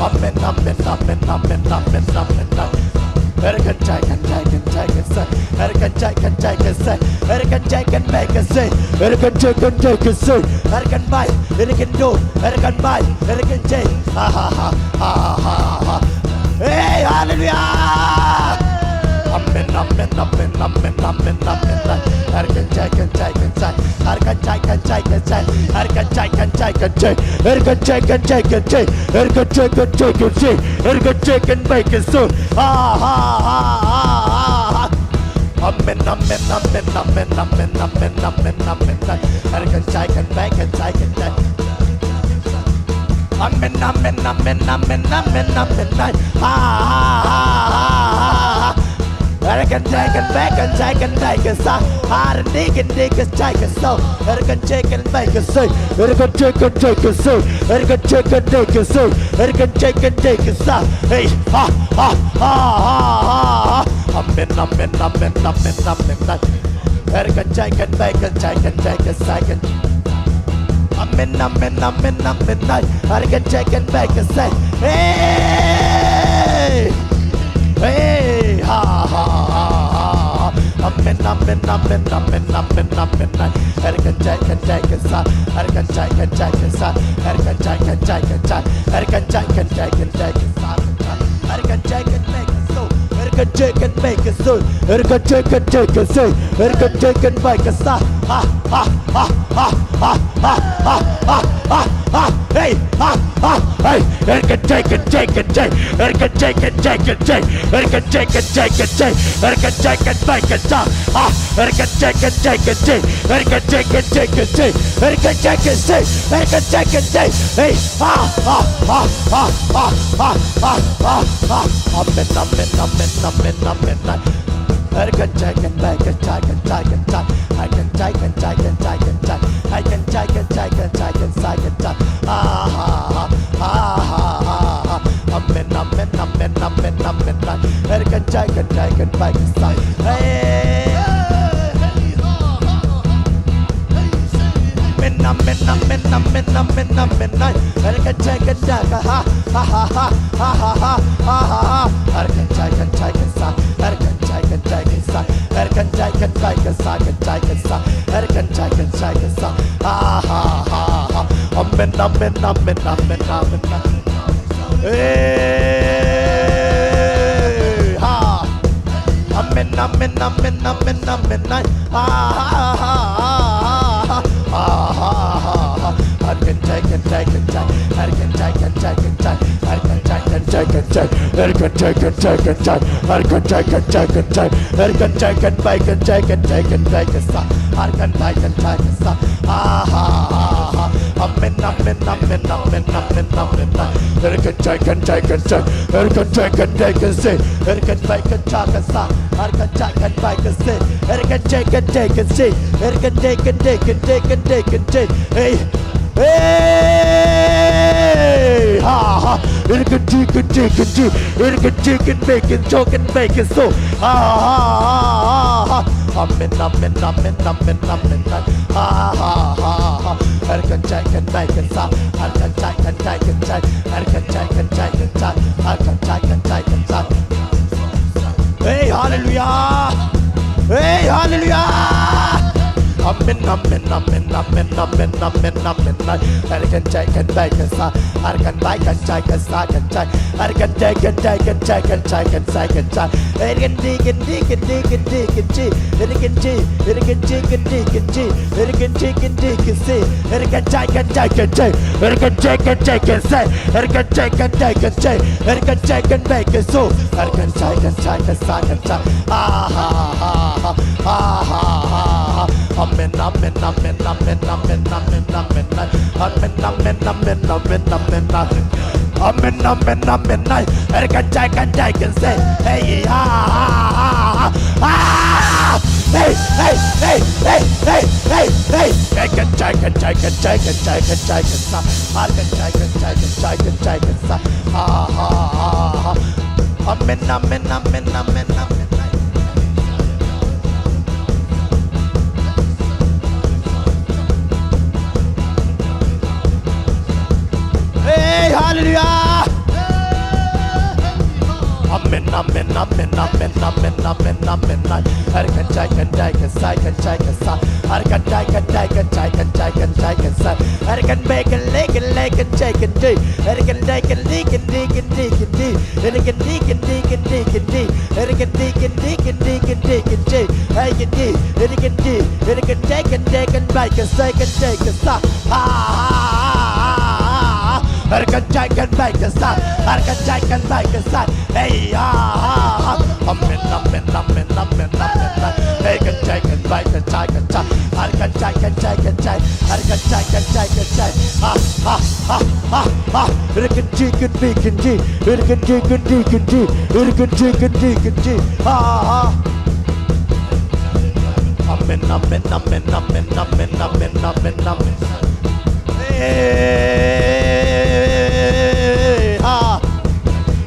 Amen. It can take and take and take and say. It can take and take and say. It can take and make a say. It can take and take and say. It can bite. It can do. It can bite. It can take. Hey, hallelujah! Amen. It can take and take and say. It can take and take and say. It can take and take and say. It can take and take and say. It can take and take and say. It can take and make it soon. Amen. It can take and make it take and take. Amen. I can take and back and take and take a song. I can dig and dig and take a soul. I can take and make a say. I can take and take a soul. I can take and take a soul. I can take and take a song. Hey, amen. I can take and make and take and take a second. Amen. I can take and make a say. Hey. Hey, ha ha ha. Amen. I can take and take a son. I can take and take a son. I can take and take a son. I can take and take and take a son. I can take and make a soul. I can take and make a soul. I can take and take a soul. I can take and make a son. Hey, hey, it can take and take and take, it can take and take and take, it can take and take and take, it can take and make a song. It can take and take and take, it can take and take and take, it can take and take, it can take and take. Hey, amen. I can take and make and take and take and take. I can take and take and take and take. I can take and take and take and take and take. Amen. I can take and take and make and take. Hey. Amen. I can take and take. Ha ha ha ha ha ha ha. I can take and take and take. I can take and take and take. I can take and take and take and take and take. I can take and take and take. Ha ha ha. Amen. Hey ha. Amen. Ha ha ha. I can take and take and take. I can take and take and take. I can take and take and take. I can take and take and take. I can take and take and take. I can take and make and take and take and take a song. I can take and take a song. Amen. I can take and take and take. I can take and take and say. I can make and take a song. I can take and make a say. I can take and take and say. I can take and take and take and take and take. Hey. Hey, ha ha! It can take and take and take. It can take and make and talk and make it so. Ha ha ha! Amen. Ha ha ha! I can take and make it so. I can take and take and take. I can take and take and take. I can take and take and take. Hey, hallelujah! Hey, hallelujah! Amen, amen, amen, amen, amen, amen, amen. I can take and bake a sa. I can bake and take a sa. I can take and take and take and take and take and take. I can dig and dig and dig and dig and dig. I can dig, I can dig and dig and dig. I can dig and dig and see. I can take and take and take. I can take and take and say. I can take and take and say. I can take and bake a so. I can take and take a sa. Ah ha ha ha ha ha. Amen, amen, amen, amen, amen, amen, amen, amen, amen, amen, amen, amen, amen, amen, amen. I can take and take and say, hey, ah, ah, hey, hey, hey, hey, hey, hey, hey. I can take and take and take and take and take and say, I can take and take and take and take and say, ah, ah, ah, amen, amen, amen, amen, amen. Hey, hallelujah! Amen, amen, amen, amen, amen, amen, amen. I can take and take a side and take a side. I can take and take and take and take and take a side. I can make a leg and leg and take and do. I can take and dig and dig and dig and dig. I can dig and dig and dig and dig. I can dig and dig and dig and dig and dig. I can dig, I can dig, I can take and take and make a side and take a side. I can take and make a side. I can take and make a side. Hey, amen, amen, amen, amen, amen. I can take and make a take and take. I can take and take and take. I can take and take and take. I can take and make and take. I can take and take and take. I can take and take and take. Amen, amen, amen, amen, amen, amen, amen, amen.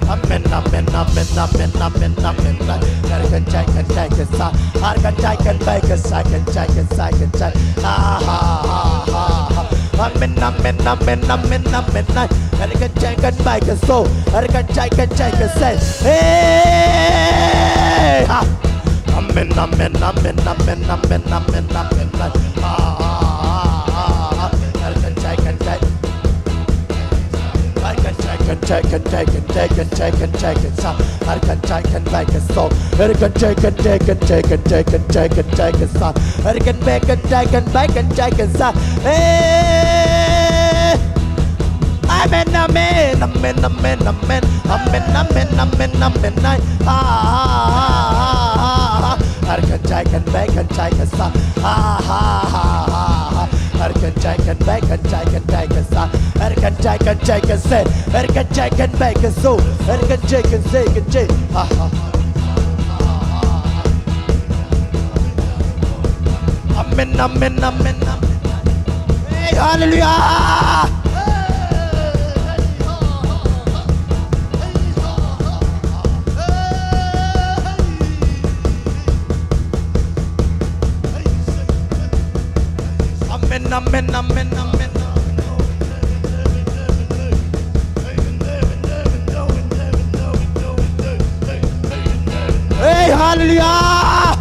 Amen, amen, amen, amen, amen, amen. I can take and take a side. I can take and make a second, take a second, take. Amen, amen, amen, amen, amen. I can take and make a soul. I can take and take a say. Hey, amen, amen, amen, amen, amen, amen, amen. I can take and take. I can take and take and take and take and take and take it. I can take and make a song. I can take and take and take and take and take and take a song. I can make and take and make and take a song. Hey, amen, amen, amen, amen, amen, amen, amen, amen, amen. I can take and make and take a song. I can take and make and take and take a song. I can take and take a say. I can take and make a soul. I can take and say and take. Amen, amen, amen, amen. Hey, hallelujah! Amen, amen, amen. Hey, hallelujah!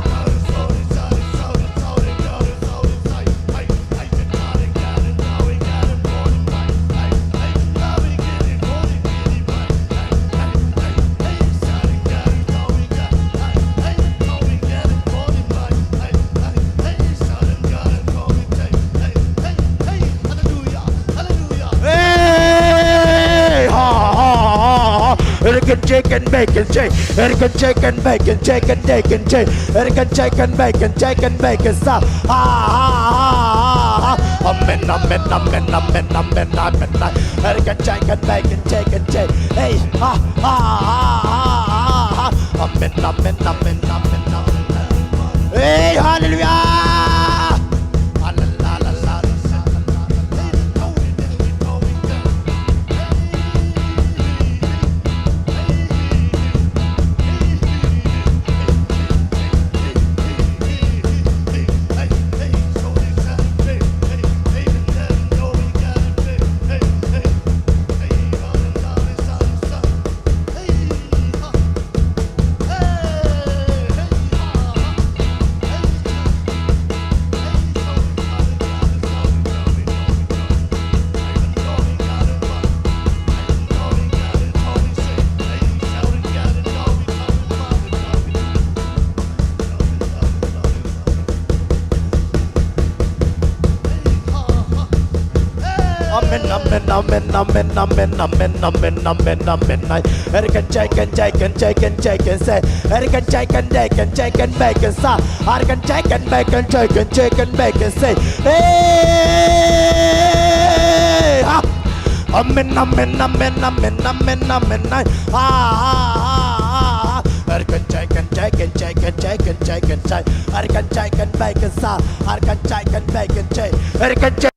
It can take and bake and shake. It can take and bake and shake and take and shake. It can take and bake and take and bake and stop. Amen, amen, amen, amen, amen, amen. It can take and bake and take and shake. Hey, amen, amen, amen, amen, amen. Hey, hallelujah. amen, amen, amen, amen, amen, amen, amen, amen, amen. Can say, can say, can say, can say, can say. Can say, can say, can say, can make can say. Can say, can make, can say, can say, can make can say. Hey, amen, amen, amen, amen, amen, amen. Can say, can say, can say, can say, can say, can say. Can say, can make can say. Can say, can make can say. Can say.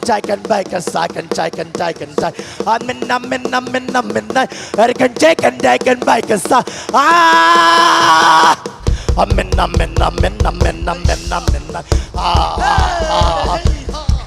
jai can bake a sack and jai can jai can jai. Amen, amen, amen, amen. I can jake and jai can bake a sack. Ah! Amen, amen, amen, amen, amen, amen. Ah!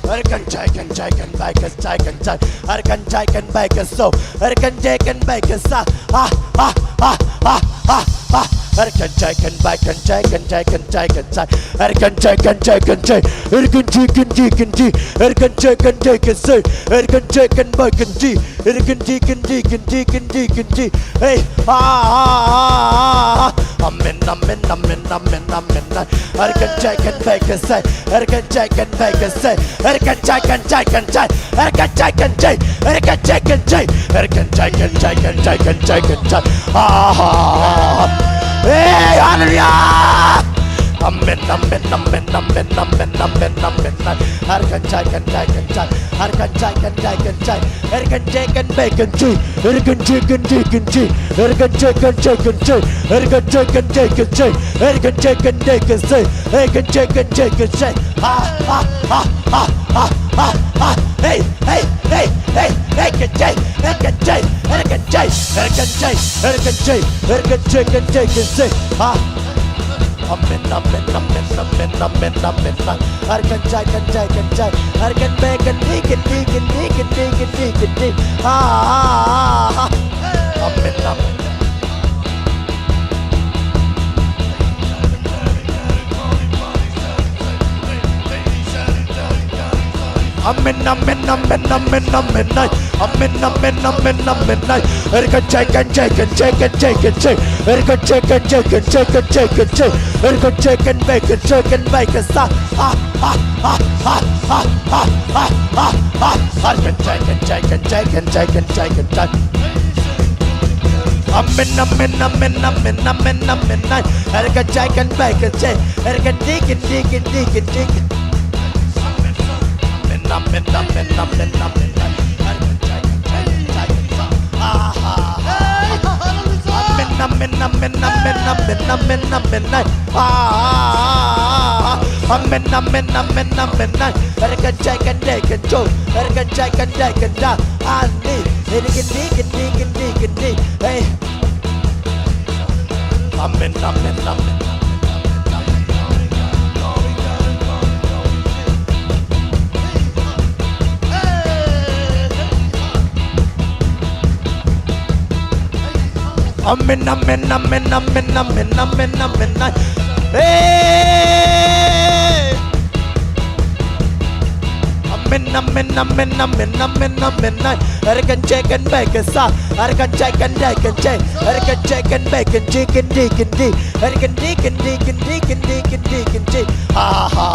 I can jake and bake a jake and jai. I can jake and bake a so. I can jake and bake a sack. Ah! Ah! Ah! Ah! Ah! Ah! I can take and bake and take and take and take and take. I can take and take and take. I can take and take and take. I can take and take and say. I can take and bake and tea. I can take and take and take and take and tea. Hey, ah, amen, amen, amen, amen, amen. I can take and bake and say. I can take and bake and say. I can take and take and take. I can take and take. I can take and take. I can take and take and take and take and take. Ah. Hey, hallelujah! Amen, amen, amen, amen, amen, amen, amen. I can take and take and take. I can take and take and take. I can take and bake and tea. I can take and take and tea. I can take and take and take. I can take and take and take. I can take and take and say. I can take and take and say. Ah, ah, ah, ah, ah, ah, ah. Hey, hey, hey, hey, I can take, I can take, I can take, I can take, I can take, I can take and take and say. Ah. Amen, amen, amen, amen, amen, amen. I can take and take and take. I can make and dig and dig and dig and dig and dig and dig. Ah, amen, amen. Amen, amen, amen, amen, amen. Amen, amen, amen, amen. I can take and take and take and take and take. I can take and take and take and take and take. I can take and make and take and make a sound. Ah, ah, ah, ah, ah, ah, ah, ah, ah. I can take and take and take and take and take and take. Amen, amen, amen, amen, amen, amen. I can take and make and take. I can dig and dig and dig and dig. Amen, amen, amen, amen. Amen, amen, amen, amen, amen, amen, amen. Ah, amen, amen, amen, amen. I can take and take and go. I can take and take and down. I need. I can dig and dig and dig and dig. Hey. Amen, amen, amen. Amen, amen, amen, amen, amen, amen, amen. Hey! Amen, amen, amen, amen, amen, amen. I can check and bake a song. I can check and take and check. I can check and bake and dig and dig and dig. I can dig and dig and dig and dig and dig and dig. Ah ha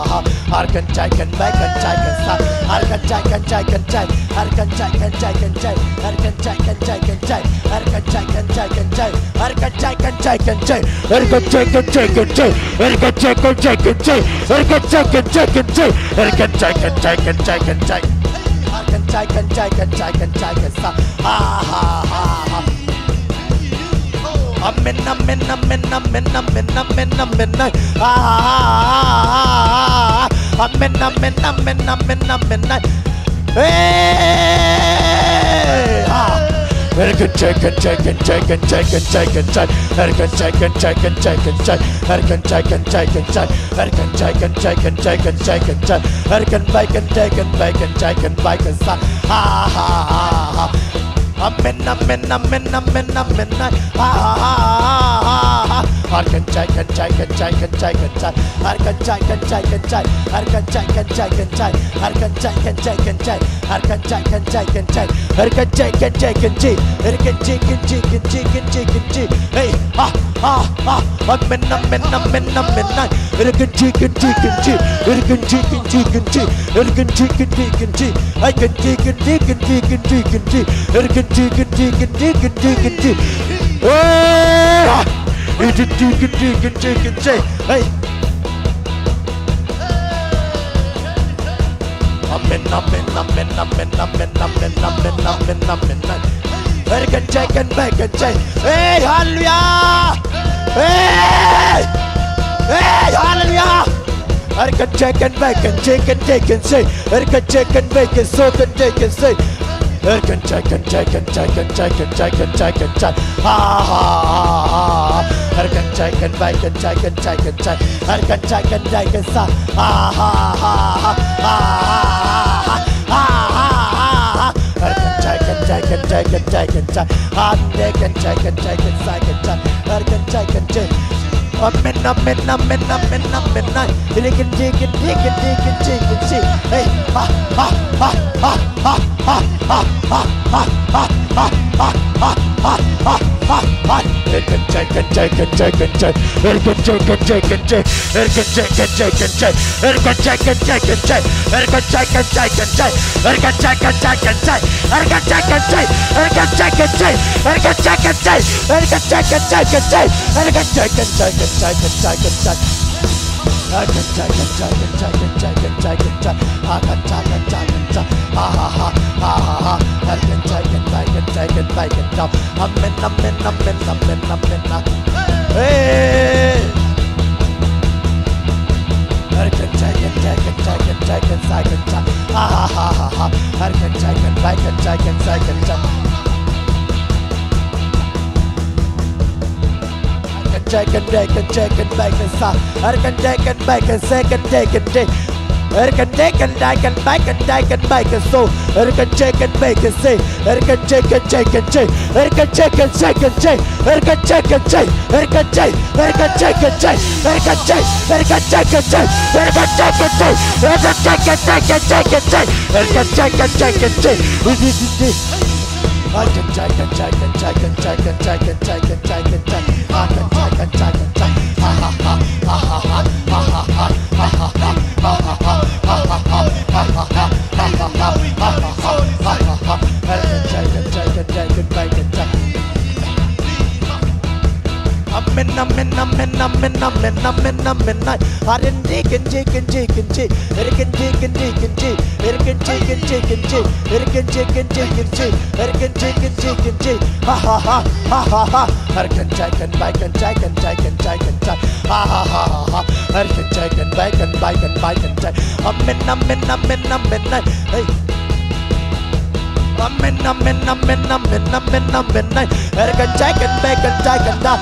ha. I can check and bake and check and song. I can check and check and check. I can check and check and check. I can check and check and check. I can check and check and check. I can check and check and check. I can check and check and check. I can check and check and check. I can check and check and check. I can check and check and check and check. I can check and check and check and check and stop. Ha ha ha. Amen, amen, amen, amen, amen, amen, amen. Ah, amen, amen, amen, amen, amen. Hey, ah. I can check and check and check and check and check and check. I can check and check and check and check. I can check and check and check. I can check and check and check and check and check. I can bake and take and bake and check and bake and stop. Ha ha ha. Amen, amen, amen, amen, amen. Ah, I can check and check and check and check and check. I can check and check and check. I can check and check and check. I can check and check and check. I can check and check and check. I can check and check and check. I can check and check and check and check and check. Hey, ah, ah, ah. Amen, amen, amen, amen. I can check and check and check. I can check and check and check. I can check and check and check. I can check and check and check and check and check. I can check and check and check and check and check. Hey, I can check and check and check and check. Hey. Amen, amen, amen, amen, amen, amen, amen, amen, amen. I can check and bake and check. Hey, hallelujah! Hey! Hey, hallelujah! I I can check and back and take and take and say. I can check and make it so can take and say. I can check and check and check and check and check and check and check. Ha ha ha. I can check and back and check and check and check. I can check and check and say. Ha ha ha ha ha ha ha. I can check and check and check and check and check. I can check and check and check and check. I can check and check. Amen. They can take it. Hey, ha ha ha ha ha ha ha ha ha ha ha ha ha ha ha ha. They can check and check and check and check. They can check and check and check. They can check and check and check. They can check and check and check. They can check and check and check. They can check and check and check. They can check and check. They can check and check. They can check and check. They can check and check and check. They can check and check and check and check and check. I can check and check and check and check and check and check. I can check and check and check. Ha ha ha ha ha. I can check and check and check and check and check. Amen. Hey. I can check and check and check and check and check and check. Ha ha ha ha. I can check and check and check and check and check. Check and take and check and bake and sa. I can take and bake and second take and take. I can take and I can bake and take and bake and so. I can check and bake and say. I can check and check and check. I can check and check and check. I can check and check. I can check. I can check and check. I can check. I can check and check. I can check and check. I can check and check and check and check. I can check and check and check. I can check and check and check and check and check and check and check and check. I can check and check and check. Ha ha ha ha ha ha ha ha ha ha ha ha ha ha ha ha ha ha. I can check and check and check and check and check. Amen. I didn't take and check and check and check. I can check and check and check. I can check and check and check. I can check and check and check. I can check and check and check. Ha ha ha ha ha ha. I can check and bike and check and check and check and check. Ha ha ha ha. I can check and bike and bike and bike and check. Amen. Hey. Amen. I can check and bake and check and check.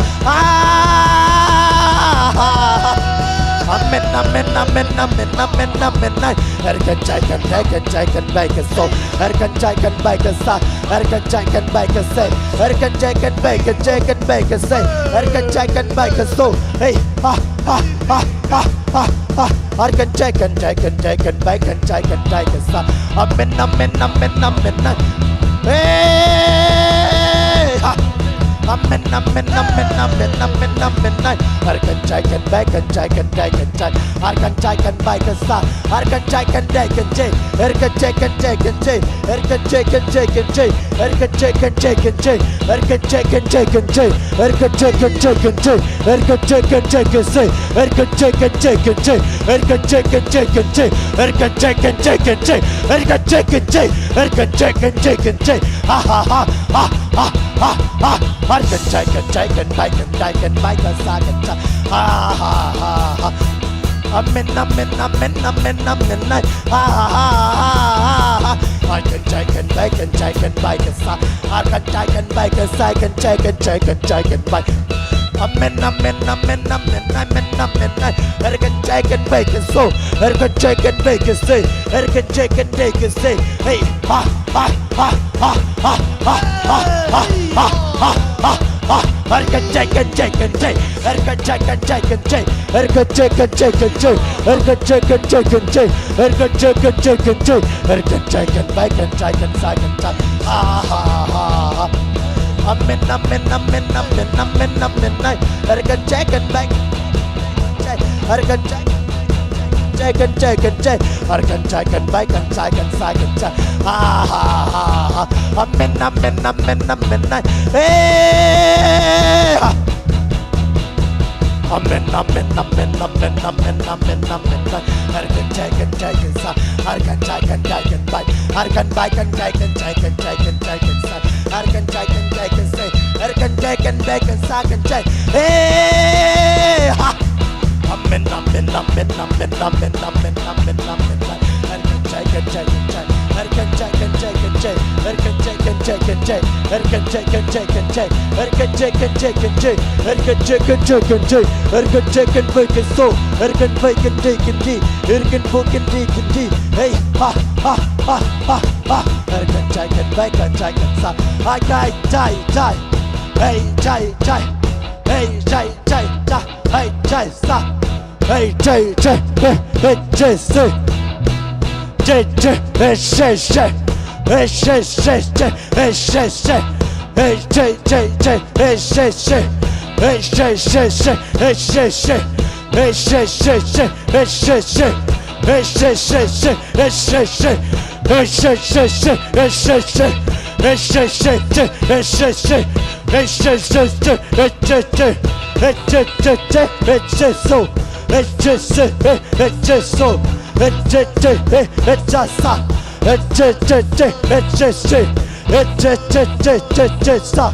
Amen. I can check and take and check and bake and so. I can check and bake and say. I can check and bake and say. I can check and bake and check and bake and say. I can check and bake and so. Hey, ha ha ha ha ha ha. I can check and take and check and bake and check and take and say. Amen. Hey, ha. Amen. I can check and bake and check and take and check. I can check and bake and say. I can check and take and check. I can check and take and check. I can check and check and check. I can check and check and check. I can check and check and check. I can check and check and check. I can check and check and say. I can check and check and check. I can check and check and check. I can check and check and check. I can check and check. I can check and check and check. Ha ha ha ha ha ha ha. I can check and check and bake and take and bake and say and check. Ha ha ha ha. Amen. Ha ha ha ha. I can check and bake and check and bake and say. I can check and bake and say and check and check and check and bake. Amen. I can check and bake and so. I can check and bake and say. I can check and bake and say. Hey, ha ha ha ha ha ha ha ha ha ha. I can check and check and check. I can check and check and check. I can check and check and check. I can check and check and check. I can check and check and check. I can check and bake and check and check and check. Ha ha ha. Amen. I can check and bake. I can check and check and check. I can check and bake and check and check and check. Ha ha ha. Amen. Hey. Amen. I can check and check and say. I can check and check and bake. I can bake and check and check and check and check and say. I can check and check and say. I can check and bake and say and check. Hey, ha. Amen, amen, amen, amen, amen, amen, amen, amen. Hey, ha, ha, ha, ha, ha. Hey, jai, jai. Hey, jai, jai, jai. Hey, jai, sa. Hey, jai, jai. Hey, jai, say. Jai, jai. Hey, shay, shay. Hey, shay, shay, shay. Hey, shay, shay. Hey, jai, jai, jai. Hey, shay, shay. Hey, shay, shay, shay. Hey, shay, shay. Hey, shay, shay, shay. Hey, shay, shay. Hey, shay, shay, shay. Hey, shay, shay. Hey, shay, shay, shay. Hey, shay, shay. Hey, shay, shay, shay. Hey, shay, shay. Hey, shay, shay, shay. Hey, shay, shay. Hey, shay, shay, shay. Hey, shay, so. Hey, shay, shay. Hey, shay, so. Hey, shay, shay. Hey, shay, sa. Hey, shay, shay, shay. Hey, shay, shay. Hey, shay, shay, shay. Hey, shay, sa.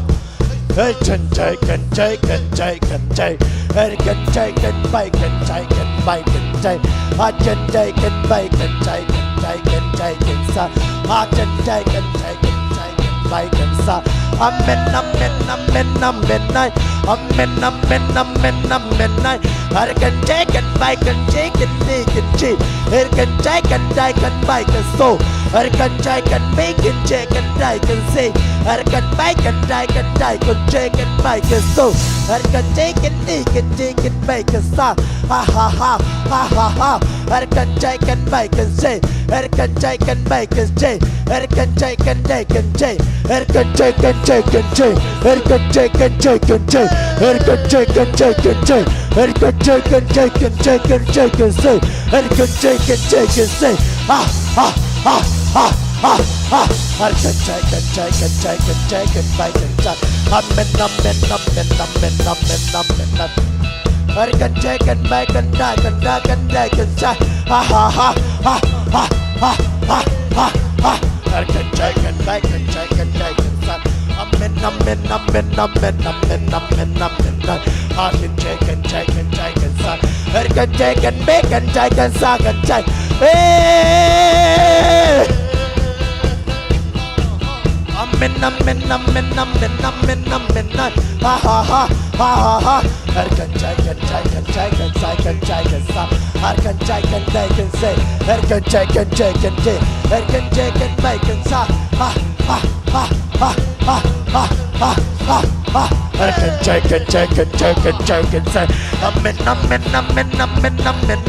Hey, can take, can take, can take, can take. Hey, can take, can bake, can take, can bake, can take. I can take, can bake, can take, can take, can take, can sa. I can take, can take, can take, can bake, can sa. Amen, amen, amen, amen, night. Amen, amen, amen, amen, night. I can take, can bake, can take, can take, can cheat. It can take, can die, can bake, can so. I can take, can make, can check, can die, can say. I can bake, can die, can die, can check, can bake, can so. I can take, can take, can take, can bake, can sa. Ha ha ha, ha ha ha. I can take, can bake, can say. I can take, can bake, can say. I can take, can take, can say. I can take, can take, can say. I can take, can take, can say. I can take, can take, can say. I can take, can take, can take, can say, can say. I can take, can take, can say. Ha ha ha ha ha ha. I can take, can take, can take, can take, can bake, can say. Amen, amen, amen, amen, amen, amen. I can take, can bake, can die, can die, can die, can say. Ha ha ha ha ha ha ha ha ha. I can take, can bake, can take, can die, can say. Amen, amen, amen, amen, amen, amen, amen. I can take, can take, can take, can say. I can take, can bake, can take, can say, can take. Hey. Amen, amen, amen, amen, amen, amen. Ha ha ha ha ha ha. I can take, can take, can take, can say, can take, can say. I can take, can take, can say. I can take, can take, can take. I can take, can make, can say. Ha ha ha ha ha ha ha ha ha. I can take, can take, can take, can take, can say. Amen, amen, amen, amen, amen.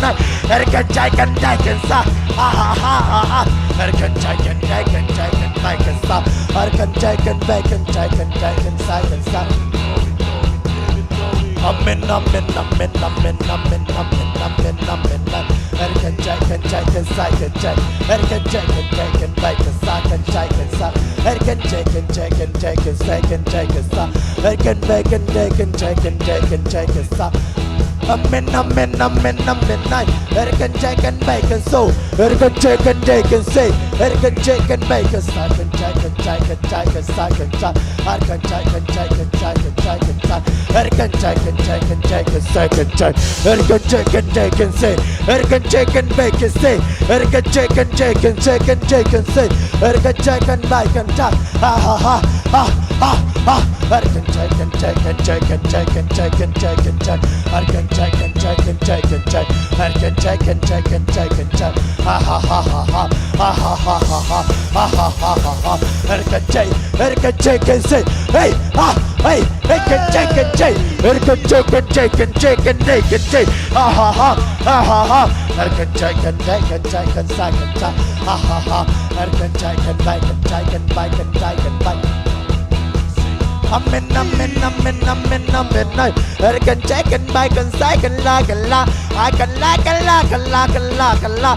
I can take, can take, can say. Ha ha ha ha ha. I can take, can take, can take, can make, can say. I can take, can make, can take, can take, can say, can say. Amen, amen, amen, amen, amen, amen, amen, amen. I can take, can take, can say, can take. I can take, can take, can make, can say, can take, can say. I can take, can take, can take, can say, can take, can say. I can make, can take, can take, can take, can take, can say. Amen, amen, amen, amen. I can take, can make, can so. I can take, can take, can say. I can take, can make, can say, can take, can take, can take, can say, can say. I can take, can take, can take, can take, can say. I can take, can take, can take, can say, can take. I can take, can take, can say. I can take, can make, can say. I can take, can take, can say, can take, can say. I can take, can make, can take. Ha ha ha ha ha ha. I can take, can take, can take, can take, can take, can take, can take. I can take, can take, can take, can take. I can take, can take, can take, can take. Ha ha ha ha ha ha ha ha ha ha ha ha ha ha. I can take, can say. Hey ha hey. I can take, can take. I can take, can take, can take, can take, can take. Ha ha ha ha ha ha. I can take, can take, can take, can say, can take. Ha ha ha. I can take, can make, can take, can bake, can take, can bake. Amen, amen, amen, amen, amen. I can take, can bake, can say, can la, can la. I can la, can la, can la, can la, can la.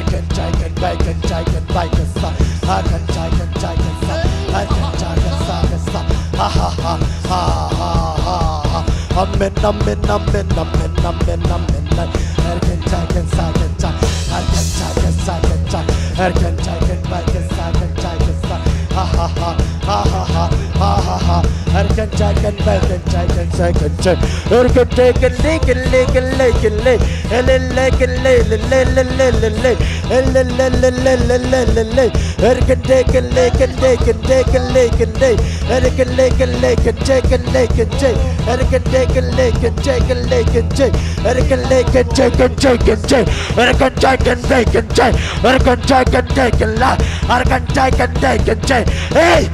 can take and bake and take and bake a son. I can take and take and son. I can take and take and son. Ha ha ha ha ha ha ha. Amen, amen, amen, amen, amen, amen. I can take and take and take. I can take and take and take. I can take and bake and take and take and son. Ha ha ha ha ha ha ha ha ha. I can take and bake and take and take and take. I can take and lick and lick and lick and lick and lick and lick and lick and lick and lick. I can take and lick and lick and take and lick and lick. I can lick and lick and take and lick and take. I can take and lick and take and lick and take. I can lick and take and take and take. I can take and bake and take. I can take and take and lie. I can take and take and take. Hey,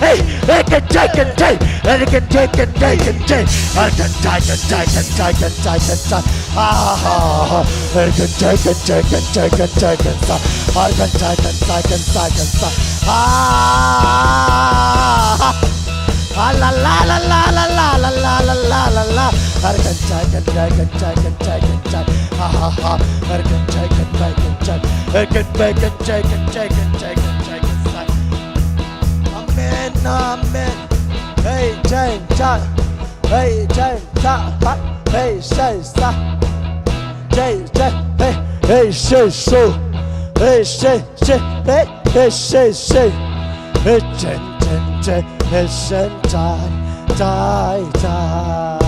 hey, I can take and take. I can take and take and take. I can take and take and take and take and take. I can take and take and take and take and take. I can take and take and take and take. La la la la la la la la la la la la. I can take and take and take and take and take. I can take and take and take. I can bake and take and take and take and take and take. Amen, amen. Hey, Jane, Jane. Hey, Jane, Jane. Hey, say, say. Jane, Jane. Hey, hey, say, so. Hey, say, say. Hey, hey, say, say. Hey, Jane, Jane, Jane. Hey, say, die, die, die.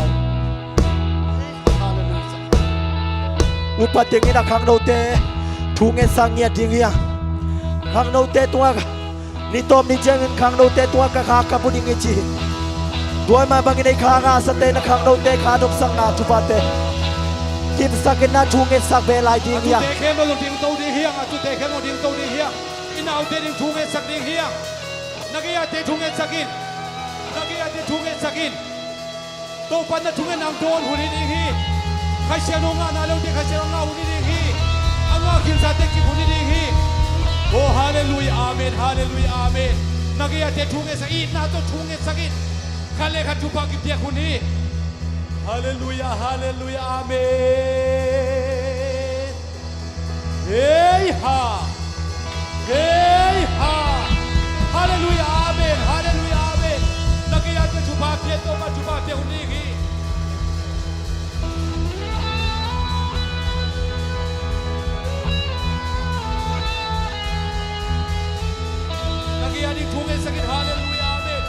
Upatingin akang note. Tungin sangnya dingya. Kang note tuaga. Ni tom ni jangan kang note tuaga kakak puning iji. Dua ma bangin ay kanga sa te na kang note kadok sang na tupate. Kim sakin na tungin sak belay dingya. Atu teke mo ding tau ding hiang, atu teke mo ding tau ding hiang. Inaw te ding tungin sak ding hiang. Nagiya te tungin sakin. Nagiya te tungin sakin. To pan na tungin ang don huli ding hi. Kasi ano nga nalaw di kasi ano nga huli ding hi. Ang mga kilsate ki huli ding hi. Oh hallelujah amen hallelujah amen. Nagiya te tungin sakin na to tungin sakin. Kale ka tupak dia huni. Hallelujah hallelujah amen. Hey ha. Hey ha. Hallelujah amen hallelujah amen. Nagiya te tupak dia to ma tupak dia huni hi. Nagiya di tungin sakin hallelujah amen.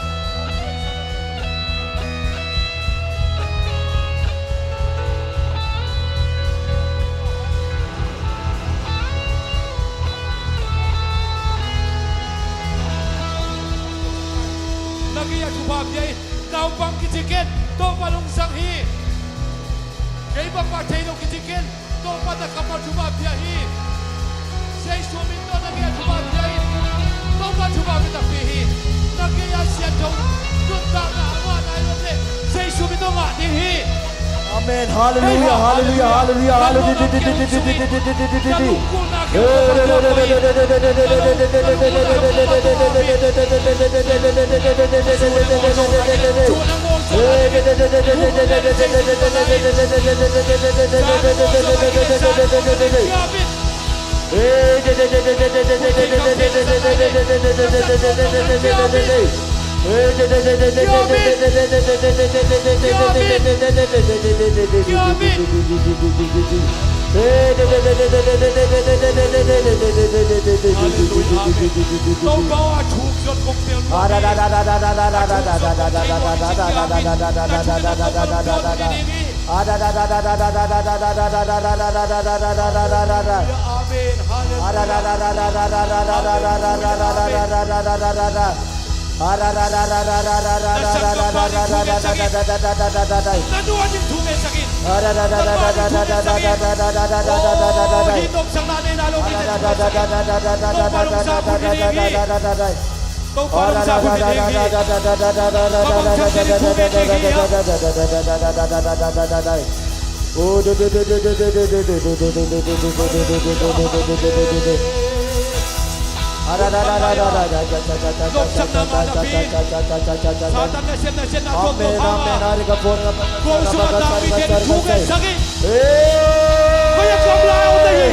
Nagiya tupak dia nau bang kitiken to palung sang hi. Kay ba pa tayo kitiken to pada kapal tupak dia hi. Say sumin to nagiya tupak dia hi. To pa tupak kita hi. Nagiya siya to tunta na awa na ilote. Say sumin to nga din hi. Amen. Hallelujah. Hallelujah. Hallelujah. Hallelujah.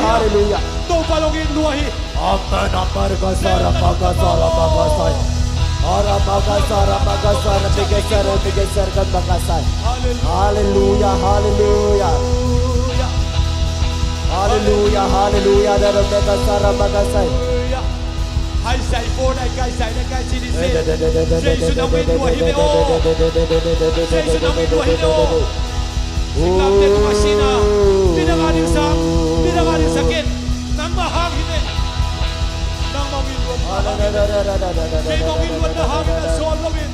Hallelujah. to palongin luahi. Amen, Amargasara, Magasara, Magasai. Aramagasara, Magasara, Bigesara, Bigesara, Magasai. Hallelujah, hallelujah. Hallelujah, hallelujah. Dara Magasara, Magasai. Hai sai for này cái sai này cái chi đi xe. Jesu nang win luahi me o. Jesu nang win luahi me o. Singlam te kumasina. Dinangaling sang, dinangaling sakit. Nang mahangin eh. Nang mawin luahi. Kay mawin luahi na hangin na sol mawin.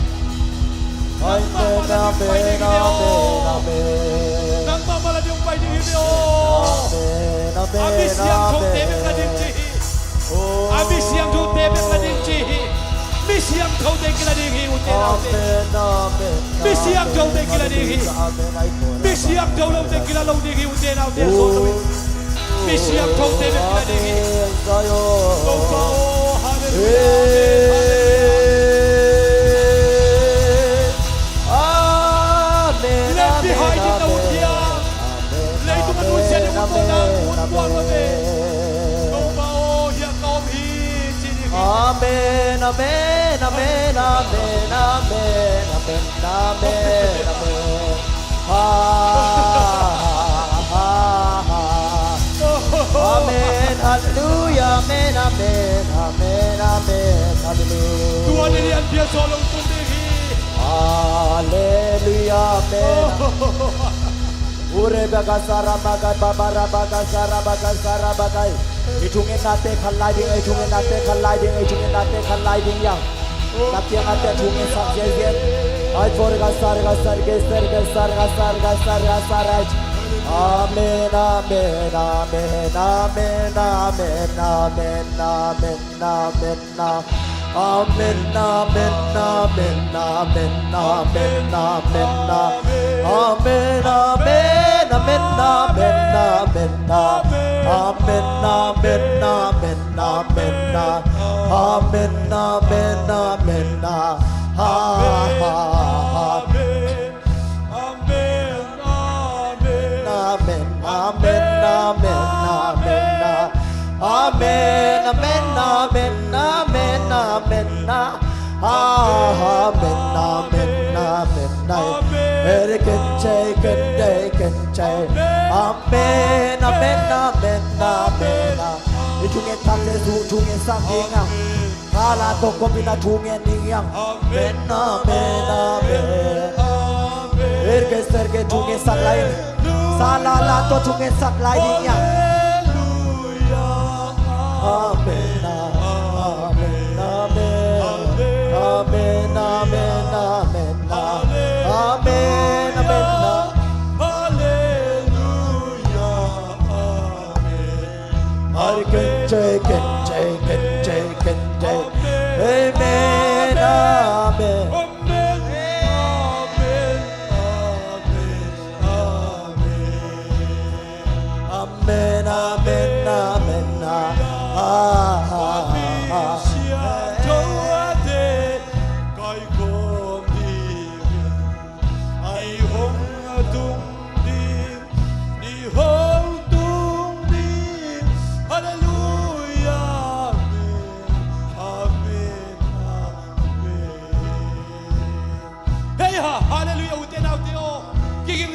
Nang mamalan yung pwede gini o. Nang mamalan yung pwede gini o. Amis yang kong tebek na din chihi. Amis yang kong tebek na din chihi. Miss yang kong tebek na din chihi. Miss yang kong tebek na din chihi. Miss yang kong tebek na din chihi. Miss yang kong tebek na din chihi. Left behind in the wood here. Lay to the wood, send the wood down. Wood one of it. Go bao here, come here. Amen, amen, amen, amen, amen, amen, amen, amen. Amen, hallelujah, amen, amen, amen, amen, hallelujah. Tuhan ini yang biasa orang sendiri. Hallelujah, amen. Ure bagasara bagai babara bagasara bagasara bagai. Itungin nate kalai ding, itungin nate kalai ding, itungin nate kalai ding yang. Nakiang nate tungin sakjejen. Ay for gasar gasar geser gasar gasar gasar gasar. Amen, amen, amen, amen, amen, amen, amen, amen, amen. Amen, amen, amen, amen, amen, amen, amen, amen, amen, amen, amen, amen, amen, amen, Itungin tate tungin sakingang kala to kombina tungin diyang amen amen amen erge serge tungin saklay sala la to tungin saklay diyang amen amen amen amen amen amen amen amen Kenjay, Kenjay, Kenjay, Kenjay. Amen, amen. Amen, amen, amen,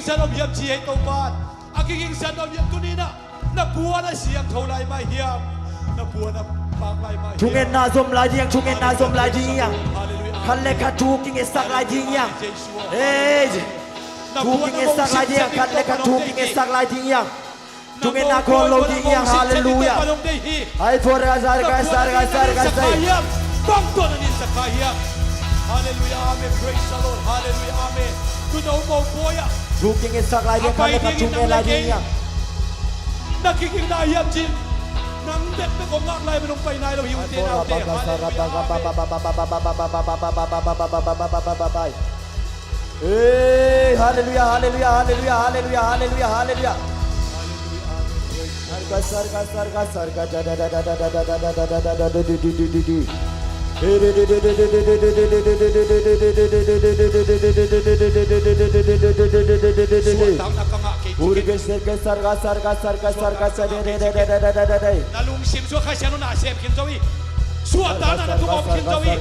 Sanom yam chi hay tàu ban, aking sanom yam tunina, na buwan na siyang thulay mai hiam, na buwan na panglay mai. Tungen na zom lai ding, tungen na zom lai ding yang. Kalle ka tuking esak lai ding yang. Eh, tuking esak lai ding, kalle ka tuking esak lai ding yang. Tungen na kolo ding yang, hallelujah. Ay for gasar gasar gasar gasar. Bang to na nin sa kahiyam. Hallelujah, amen. Praise the Lord. Hallelujah, amen. Tunaw mo boya. Tuking esak lai ding, kalle ka tuking lai ding yang. Nakikinayam jin. Nang dek na kong ngaklay mo nung painay lo hiwin din out there. Hey, hallelujah, hallelujah, hallelujah, hallelujah, hallelujah, hallelujah. Gasar gasar gasar Urge na lung sim so khai sian na sem kin zowi suat ta na tu om kin zowi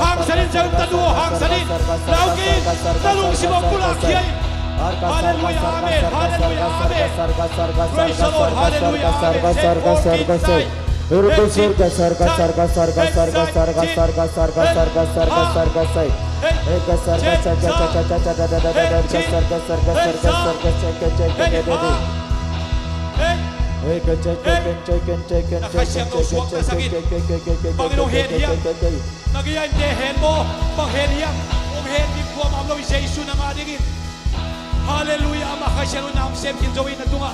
hang sanin jam ta du hang sanin lau ki na lung sim pula kiai hallelujah amen hallelujah amen praise the Lord hallelujah amen Panginoong hen hiyang Nagyayin de hen mo Pang hen hiyang Om hen di po mamlaw sa isu na madingin Hallelujah Makasya nam sem kinjawin na tunga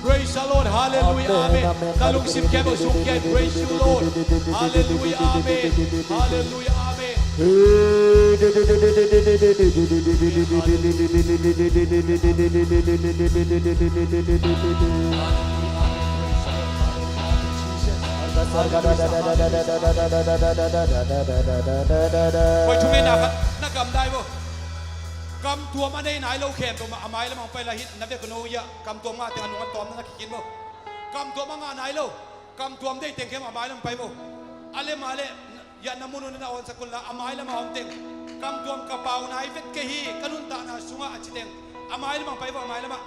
Praise the Lord Hallelujah Amen Talong sim kebo sukyay Praise you Lord Hallelujah Amen Hallelujah Amen Koi chung na kam dai bo kam tua ma nei nai lo khem to ma amai la mang pai la hit na ve kono ya kam tua ma te anu ngan tom na kikin bo kam tua ma nga nai lo kam tuam dei teng khem amai la pai bo ale male ya namunu na on sakul la amai la ma om teng kam tuam ka pau nai vet ke hi kanun ta na sunga achiteng amai la mang pai bo amai la ma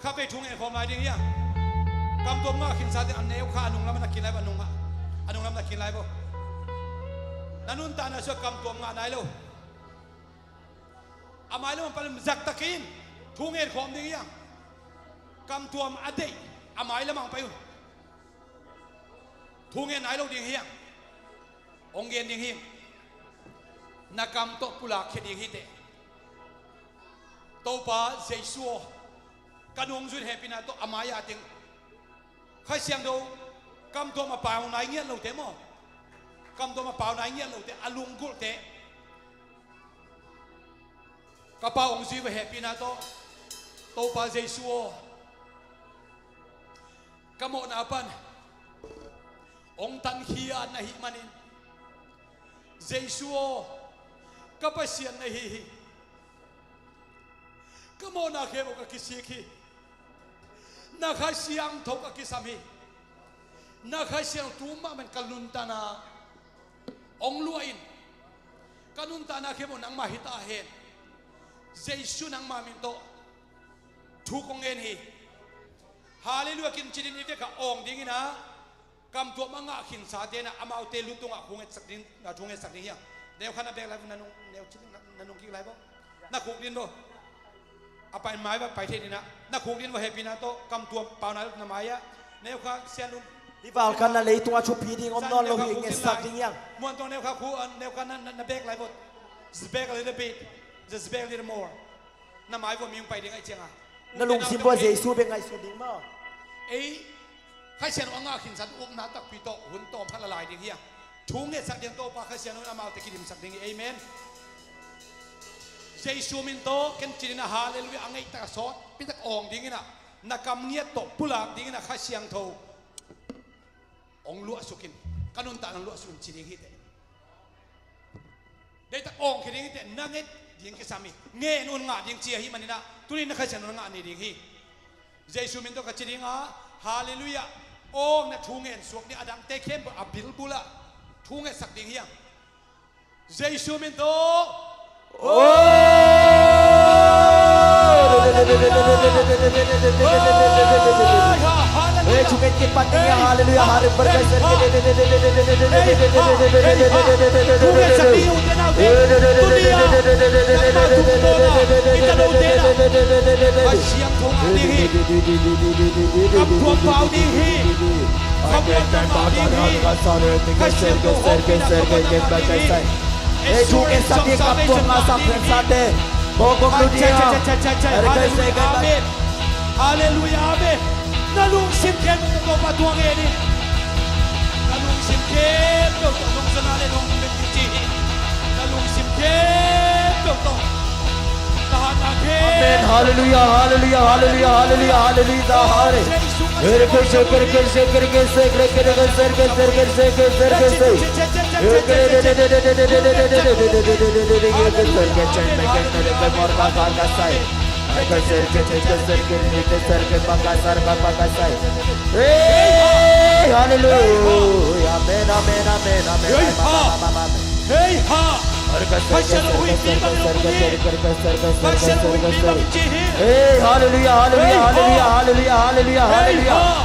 kha pe thung e khom lai ding ya kam tuam ma khin sa te an neu kha anung la ma na kin lai ba anung la ma na kin lai bo nanun ta na so kam tuam nga nai lo amai lo palim zak takin thungen khom ding yang kam tuam adei amai la mang payu thungen nai lo ding hiang ong gen ding him na kam to pula khe ding hi te to pa jesuo kanung jun happy na to amaya ting khai siang do kam to ma pau nai ngian lo te mo kam to ma pau nai ngian lo te alung gul te kapau ong jiwa happy na to pa jesuo kamo na pan ong tan hian na hi manin jesuo kapasian na hi kamo na khemo ka kisiki na khasiang thok ka kisami na khasiang tuma men kalunta na ong luain kanunta na khemo nang mahita hen Jesu nang mamin to thukong en hi hallelujah kin chidin ite ka ong ding ina kam to manga khin sa te na amau te lutunga khunget sakdin na thunget sakdin ya deu khana bek lai nanung neu chidin nanung ki lai bo na khuk din bo apai mai ba pai the dina na khuk din bo happy na to kam to pau na na maya neu kha sianun Ival kan na lei tunga chupi ding om non lo hi nge sak ding yang mon to neu kha khu neu kha na bek lai bo bek a little bit just beg a little more na mai vo miung pai ding ai chenga na lung sim bo jesu be ngai su ding mo ei khai sian anga khin san uk na tak pi to hun tom phala lai ding hiya thung nge sak ding to pa khai sian na mau te kidim sak ding amen jesu min to ken chirina hallelujah angai ta sot pi tak ong ding ina na kam ngia to pulak ding ina khai siang tho ong lu asukin kanun ta nang lu asun chiding hi te dei tak ong khiding te nanget ding ke sami nge nun nga ding chia hi manina tunin na khachen nga ni ding hi jesu min to ka chidinga hallelujah ong na thungen suak ni adang te khem abil bula thunge sak ding hiang jesu min to Chumet ke pandinga hallelujah har berkat Hallelujah, amen. Nalung simkem to patuang ini. Nalung simkem to nung sanale nung betiti. Nalung simkem to tahanake. Amen. Hallelujah, hallelujah, hallelujah, hallelujah, hallelujah. Hare. Hey, hallelujah. Amen, amen, amen, amen. Hey ha. Passion hui bibang lumuni. Passion hui bibang jihi. Hey, hallelujah, hallelujah, hallelujah, hallelujah, hallelujah, hallelujah.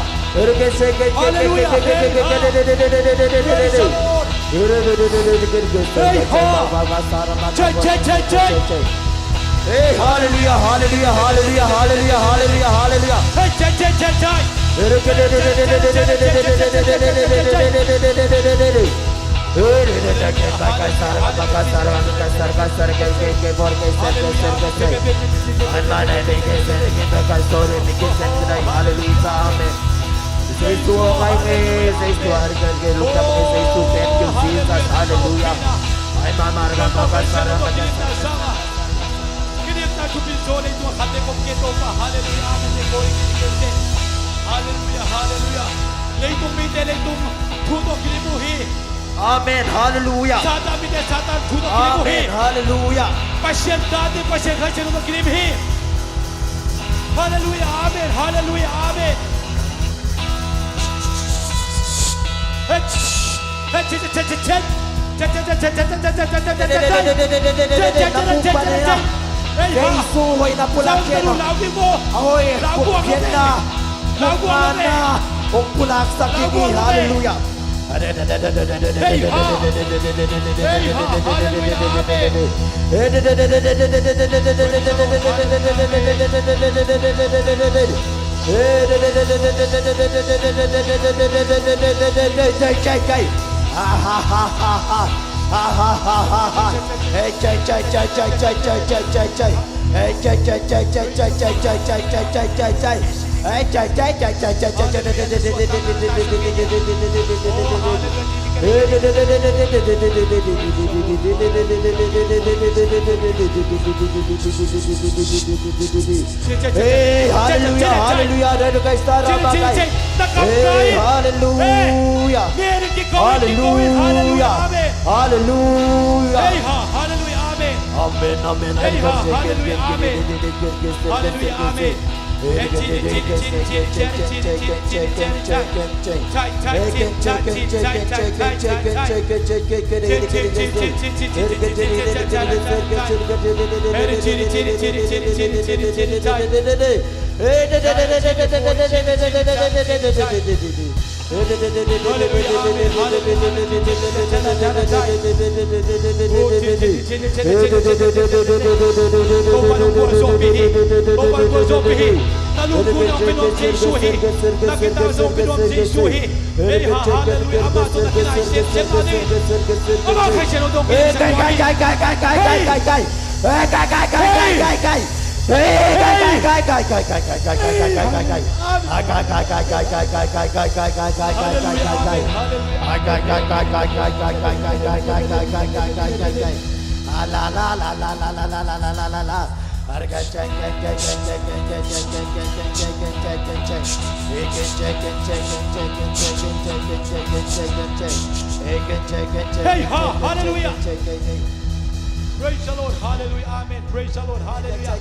Hey, hallelujah, hallelujah, hallelujah, hallelujah, hallelujah, hallelujah. Hey, chai chai chai chai. Amen, hallelujah. Amen, hallelujah. Passion dati, passion kasi nung kinibhi. Hallelujah, amen, hallelujah, amen. Hoy na pulang keno. Ahoy, kupyen na. Kupman na. Kung pulak sa kini, hallelujah. Hey, hallelujah, hallelujah. Ready guys, start up guys. Hey, hallelujah. Hallelujah. Hallelujah. Hey, hallelujah, amen. Amen, amen. Hey, hallelujah, amen. Hallelujah, amen. Hey, hallelujah. Praise the Lord, hallelujah, amen. Praise the Lord, hallelujah.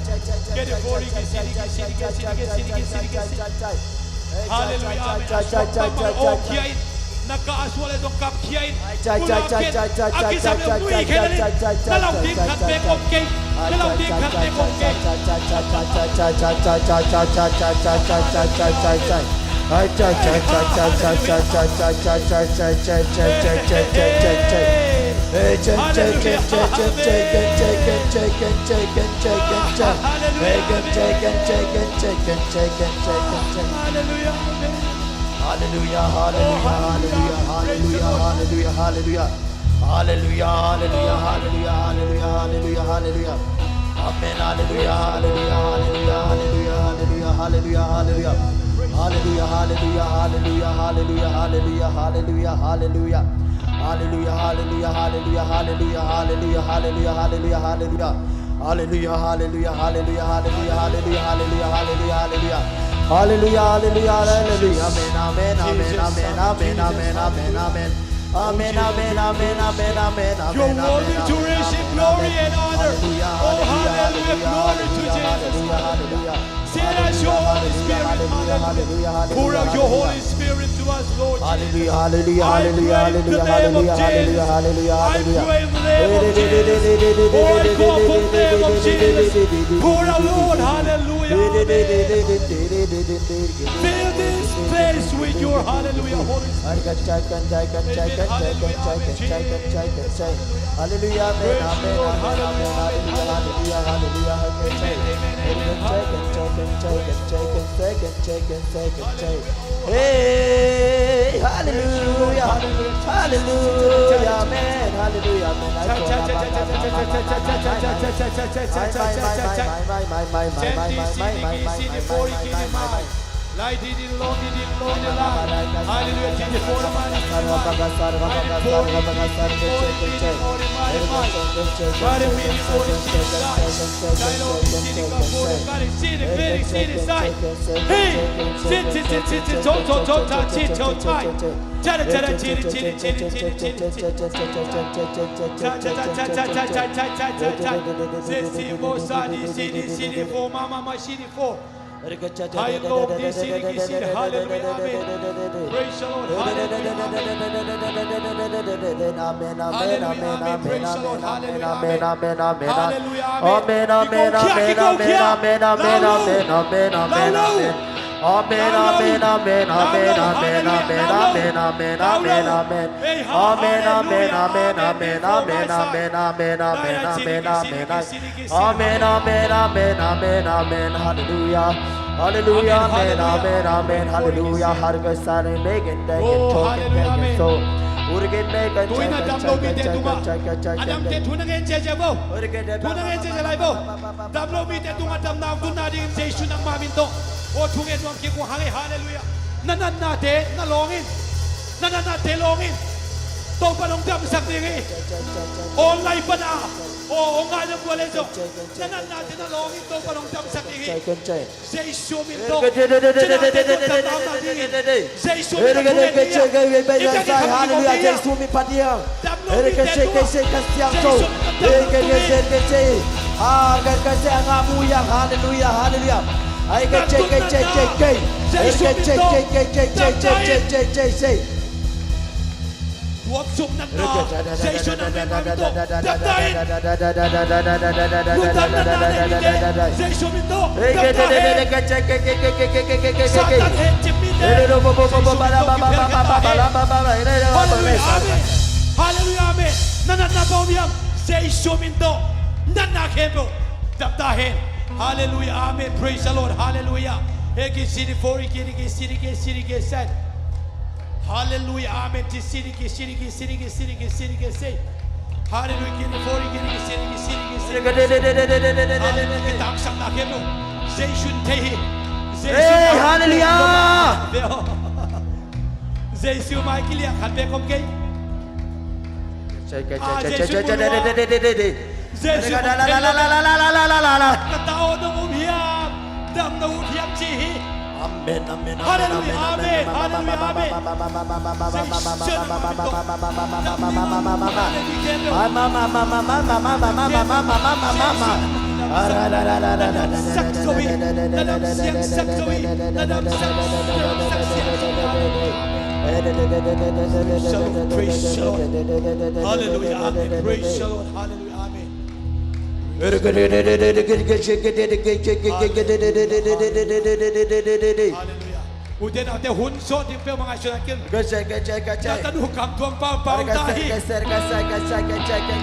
Get it for you, hallelujah, amen. Nakaaswala itong kapkiyain. Ulapit. Aki sabi ng buhay kailanit. Nalaw din katbek of cake. Nalaw din katbek of cake. Hallelujah, hallelujah, hallelujah, hallelujah, hallelujah, hallelujah, hallelujah, hallelujah, hallelujah, hallelujah, hallelujah, hallelujah. Amen, hallelujah, hallelujah, hallelujah, hallelujah, hallelujah, hallelujah, hallelujah, hallelujah, hallelujah, hallelujah, hallelujah, hallelujah, hallelujah. Hallelujah, hallelujah, hallelujah, hallelujah, hallelujah, hallelujah, hallelujah, hallelujah. Hallelujah, hallelujah, hallelujah, hallelujah, hallelujah, hallelujah, hallelujah, hallelujah. Hallelujah, hallelujah, hallelujah. Amen, amen, amen, amen, amen, amen, amen, amen. Amen, amen, amen, amen, amen, amen. You're worthy to receive glory and honor. Oh, hallelujah, glory to Jesus. hallelujah, Pour out your hallelujah. Holy Spirit to us, Lord Jesus. Hallelujah, hallelujah, I hallelujah, pray in the hallelujah, name of hallelujah, Jesus. hallelujah, I hallelujah. pray in the name of Jesus. Oh, I call for the name of Jesus. Pour out, Lord, hallelujah. Fill this place with your hallelujah, Holy Spirit. Hallelujah, amen, amen, amen, amen, hallelujah, hallelujah, hey, hallelujah, hallelujah, amen, hallelujah, amen. Light it in long, it in long, the light. Hallelujah, to the four of my I love this city, hallelujah, amen. Praise the Lord, hallelujah, amen. Hallelujah, amen. Praise the Lord, hallelujah, amen. Hallelujah, amen. Amen, amen, amen, amen, amen, amen, amen, amen. Amen, amen, amen, amen, amen, amen, amen, amen, amen, amen. Amen, amen, amen, amen, amen, amen, amen, amen, amen, amen. Amen, amen, amen, amen, amen, hallelujah. Hallelujah, amen, amen, amen, hallelujah. Harga sare megan dagen token dagen so. Urgen megan Tuina damlo bite tunga. Adam te tunangen jeje bo. Tunangen jeje lai bo. Damlo bite tunga damnam tunadi jesu nang maminto. O tungen wang kiku hangi hallelujah. Nanan nate nalongin. Nanan nate longin. Tong panong dam sakdiri. Online pa na. O nga na buwalezo. Nanan nate nalongin tong panong dam sakdiri. Jesu minto. Jesu Waktu nana, Jesu nana minto. Daptain. Jesu minto. Satan hejimite. Hallelujah, amen. Nana nabawiam. Jesu minto. Nana kebo. Daptain. Hallelujah, amen. Praise the Lord. Hallelujah. Eki siri fori kiri said. Hallelujah, amen. Siri say. Hallelujah, kiri fori kiri siri. Kita aksam na kebo. Jesu tehi. Hey, hallelujah. Jesu mai kilia khatbe kom kei. Jesu katao no ubiam. Dam no ubiam chihi. Amen, amen, Hallelujah, amen. Hallelujah, amen. Praise the Lord. Hallelujah, amen. Praise the Lord. Hallelujah, amen. Hallelujah. Uden ate hun so di pe mga syanakin. Natanu kam tuang pau tahi.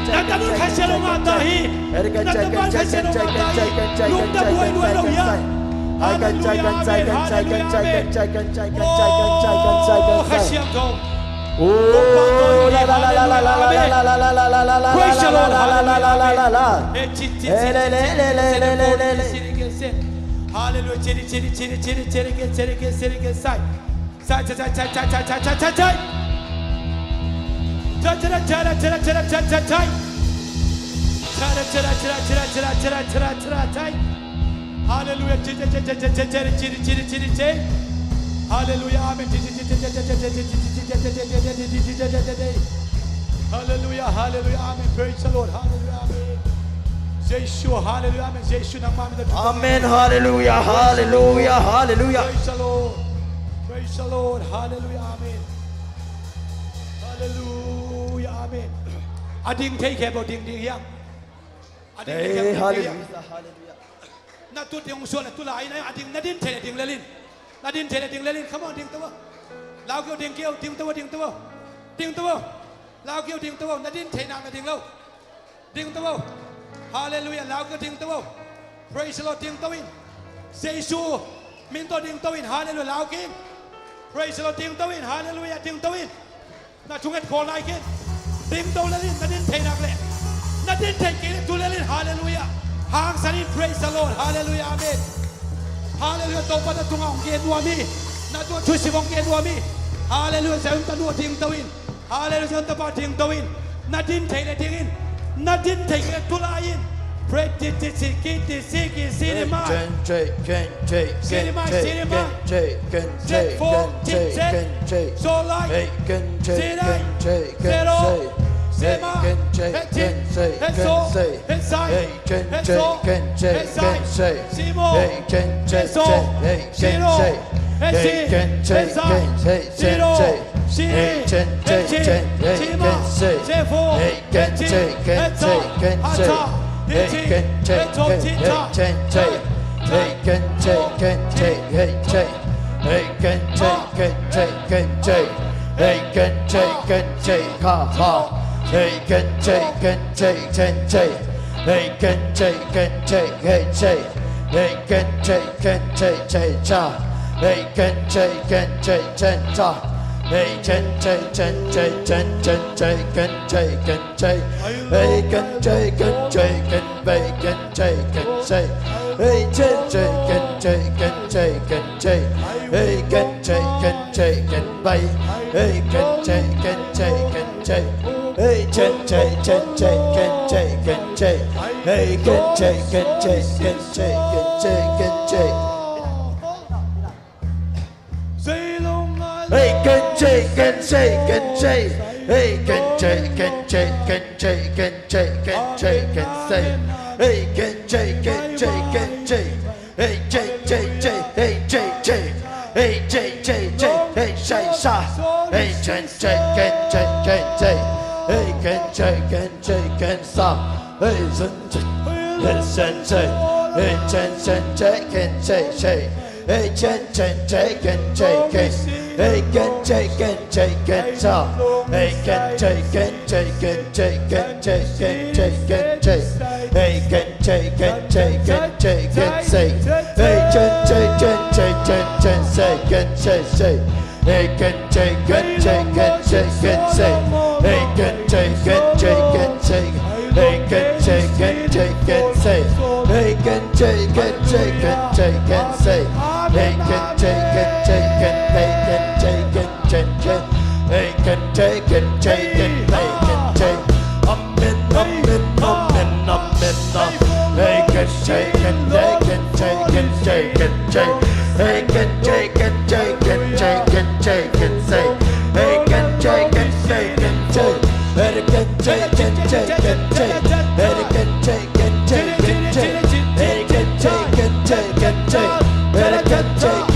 Natanu kaselo matahi. Natanu kaselo matahi. Lumda buhay luay ya. Hallelujah, amen. Hallelujah, amen. Oh, kasyam ko. Oh, la la la la la la la la la la la la la. Praise the Lord, hallelujah. Hallelujah. Hallelujah, amen. Hallelujah, hallelujah, amen. Praise the Lord, hallelujah, amen. 예수 할렐루야 아멘 예수 낭만이 Amen. Hallelujah. Hallelujah. Hallelujah. Praise the Lord Praise the Lord Hallelujah amen Hallelujah amen Ading take care about ding yang Ading take care Hey, about ding yang hallelujah. Na tu tiang suan tu lai na ading nadin tele ding lelin nadin tele ding lelin come on ding tawa lao kêu ding kêu ding tawa lao kêu ding tawa nadin tele na ding lo ding tawa hallelujah lao kêu ding tawa praise the Lord ding tawin Jesu min to ding tawin hallelujah lao king praise the Lord ding tawin hallelujah ding tawin na chung et call lai kin ding taw lelin nadin tele na le nadin tele kin tu lelin hallelujah Hang sanin praise the Lord hallelujah amen hallelujah to pa na tunga ong gen wami na to chui si ong gen wami hallelujah sa unta no ting tawin hallelujah sa unta pa ting tawin na din thai le tingin na din thai le tulain pray ti cinema so like zero Sema, hetin, hetso, hetsai, hetso, hetsai, simo, hetso, shiro, hetsi, hetsai, shiro, shiri, hetin, sima, sefo, hetin, hetso, hata, hetin, hetso, tita, Hey, can take and take and take. Hey, can take and take, hey, take. Hey, can take and take, take, cha. Hey, can take and take, take, cha. Hey, can take and take, take and take and take. Hey, can take and take and bake and take and take. Hey, take and take and take and take. Hey, can take and take and bake. Hey, can take and take and take. Hey, take, take, take, take, and take, and take. Hey, can take, and take, and take, and take, and take. Hey, can take, and take, and take. Hey, can take, and take, and take, and take, and take, and say. Hey, can take, and take, and take. Hey, take, take, take, hey, take, take. Hey, take, take, take, hey, say, sa. Hey, take, take, and take, and take. Hey, can take and take and stop. Hey, send take. Hey, take and take. Hey, take and take. Hey, can take and take and stop. Hey, can take and take and take and take and take and take. Hey, can take and take and take and say. Hey, take and take and take and say. Hey, can take and take and take and say. Hey, can take and take and take. Hey, can take and take and say. Hey, can take and take and take and say. Hey, can take and take and make and take and take. Hey, can take and take and make and take. Amen, amen, amen, amen. Hey, can take and take and take and take and take. Hey, can take and take and take and take and say. Hey, can take and take and take. Hey, can take and take and take. Hey, can take and take and take. Hey, can take and take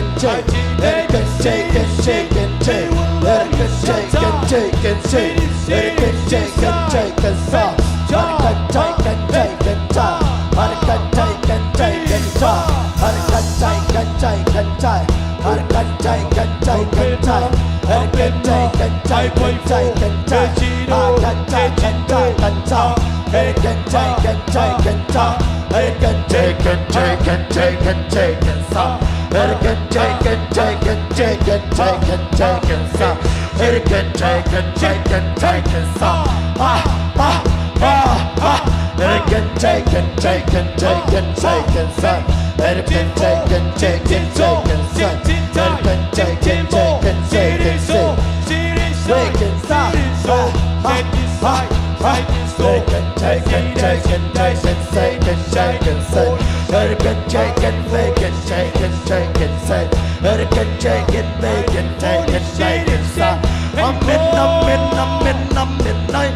and take. Hey, can take and take and take. Hey, can take and take and take. Hey, can take and take and take. Hey, can take and take and take. Hey, can take and take and stop. Hey, can take and take and stop. Hey, can take and take and stop. Hey, can take and take and take. Hey, can take and take and take. Hey, can take and take and take and take. Hey, can take and take and take. Hey, can take and take and take. Hey, can take and take and take and take and stop. Hey, can take and take and take and take and take and stop. Hey, can take and take and take and stop. Hey, can take and take and take and take and stop. Hey, can take and take and take and stop. Hey, can take and take and take and stop. Hey, can stop. They can take and take and take and take and take and say. They can take and make and take and take and say. They can take and make and take and take and say. Amen, amen, amen, amen.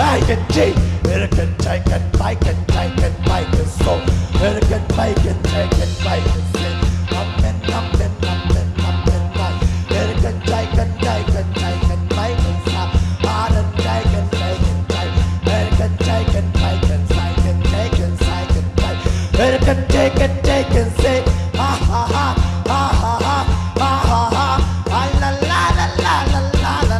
I can take it can take it bike and take it bike and so it can bike and take it bike and say up and up and up and up and up it can take it take it take it bike and stop hard and take it take it take it can take it bike and take it take it take it bike it can take and say ha ha ha ha ha ha ha ha ha la la la la la la la la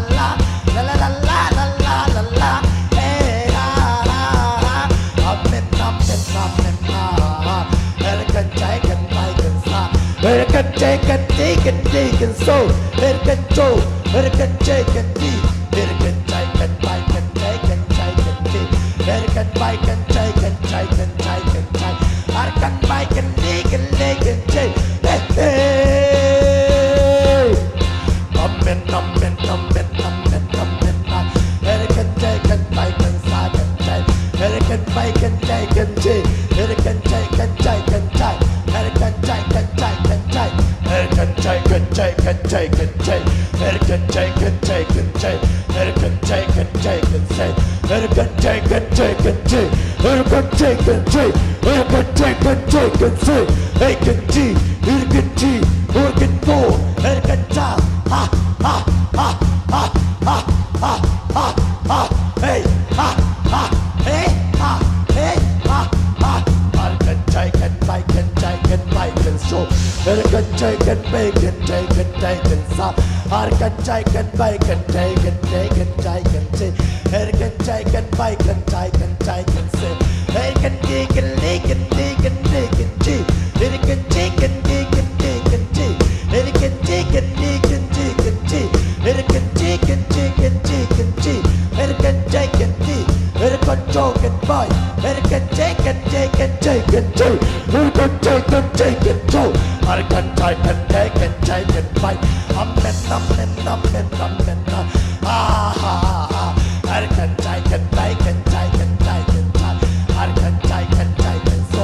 la la la la la la la hey ha ha ha up and up and up and up it can take and bike and stop it can take and so it can go it can take and deep it can take and bike and take and take and deep it can bike and take and take and take and take I can bike and dig and take hey hey amen amen amen amen amen it can take and bike and side and take it can bike and take and take it can take and take and take it can take and take and take it can take and take and take and take it can take and take and take it can take and take and take it can take and take and take it can take and take it can take and take and take it can tea it can tea it can pour it can tap ha ha ha ha ha ha ha ha hey ha ha hey ha hey ha ha I can take and bike and take and bike and so it can take and bake and take and stop I can take and bike and take and take and take and take it can take and bike and take and take and say it can dig and dig and dig and dig and dig it can dig and dig and dig and dig it can dig and dig and dig and dig it can dig and dig and dig and dig it can take and dig it can choke and bite it can take and take and take and take it can take and take and choke I can take and take and take and bite amen amen amen amen ah I can take and bake and take and take and take I can take and take and so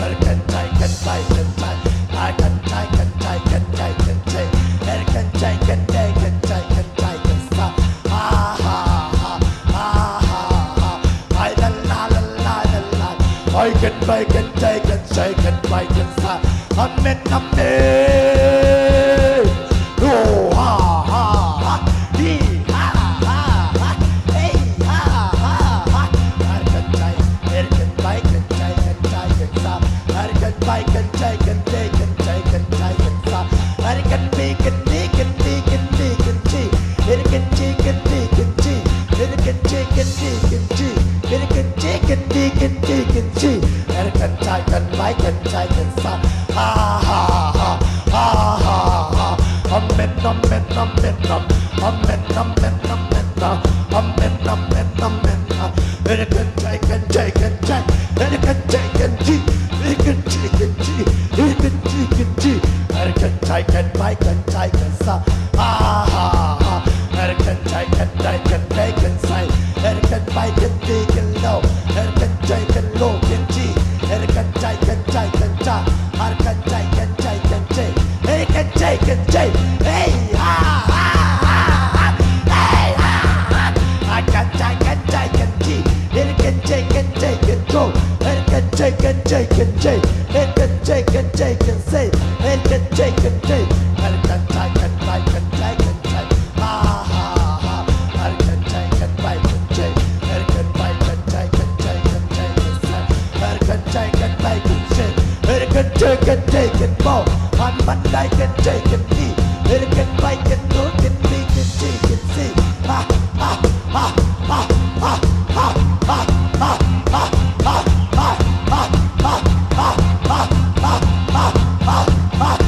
I can take and bake and take I can take and take and take and take I can take and take and take and take and stop I la la la la la I can bake and take and shake and bake and stop amen amen oh ha ha ha dee ha ha ha hey ha ha ha I can take it can bike and take and take and stop I can bike and take and take and take and take and stop I can make and dig and dig and dig and dig it can dig and dig and dig it can dig and dig and dig it can dig and dig and dig and dig it can take and bike and take and stop ha ha ha ha ha ha amen amen amen amen amen amen amen amen amen it can take and take and take it can take and dig it can dig and dig it can dig and dig it can take and bike and take and stop ha ha ha it can take and take and take and say it can bike and dig and low it can take and low and dig it can take and take and take it can take and take and take it can take and take hey ha ha ha hey ha ha I can take and take and dig it can take and take and go it can take and take and take it can take and take and say it can take and take it can take and bike and take and take ha ha ha it can take and bike and take it can bike and take and take and take and say it can take and bike and take it can take and take and go on Monday can take and eat it can bike and look and make and take and see ha ha ha ha ha ha ha ha ha ha ha ha ha ha ha ha ha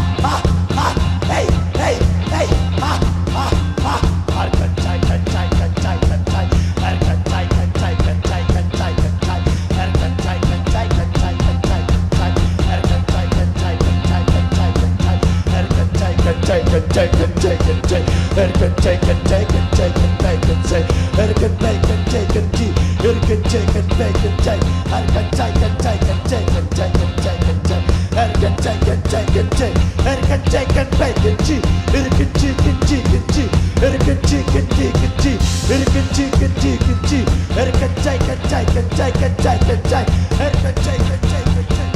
ha hey hey hey ha ha ha I can take and take and take and take I can take and take and take and take and take I can take and take and take and take and take I can take and take and take and take and take I can take and take and take and take and take I can take and take and take and take and take I can make and take and take it can take and make and take I can take and take and take and take and take and take Erken çayken çayken çay. Erken çayken bacon çi. Erken chicken chicken çi. Erken chicken chicken çi. Erken chicken chicken çi. Erken çayken çayken çayken çayken çay. Erken çayken çayken çay.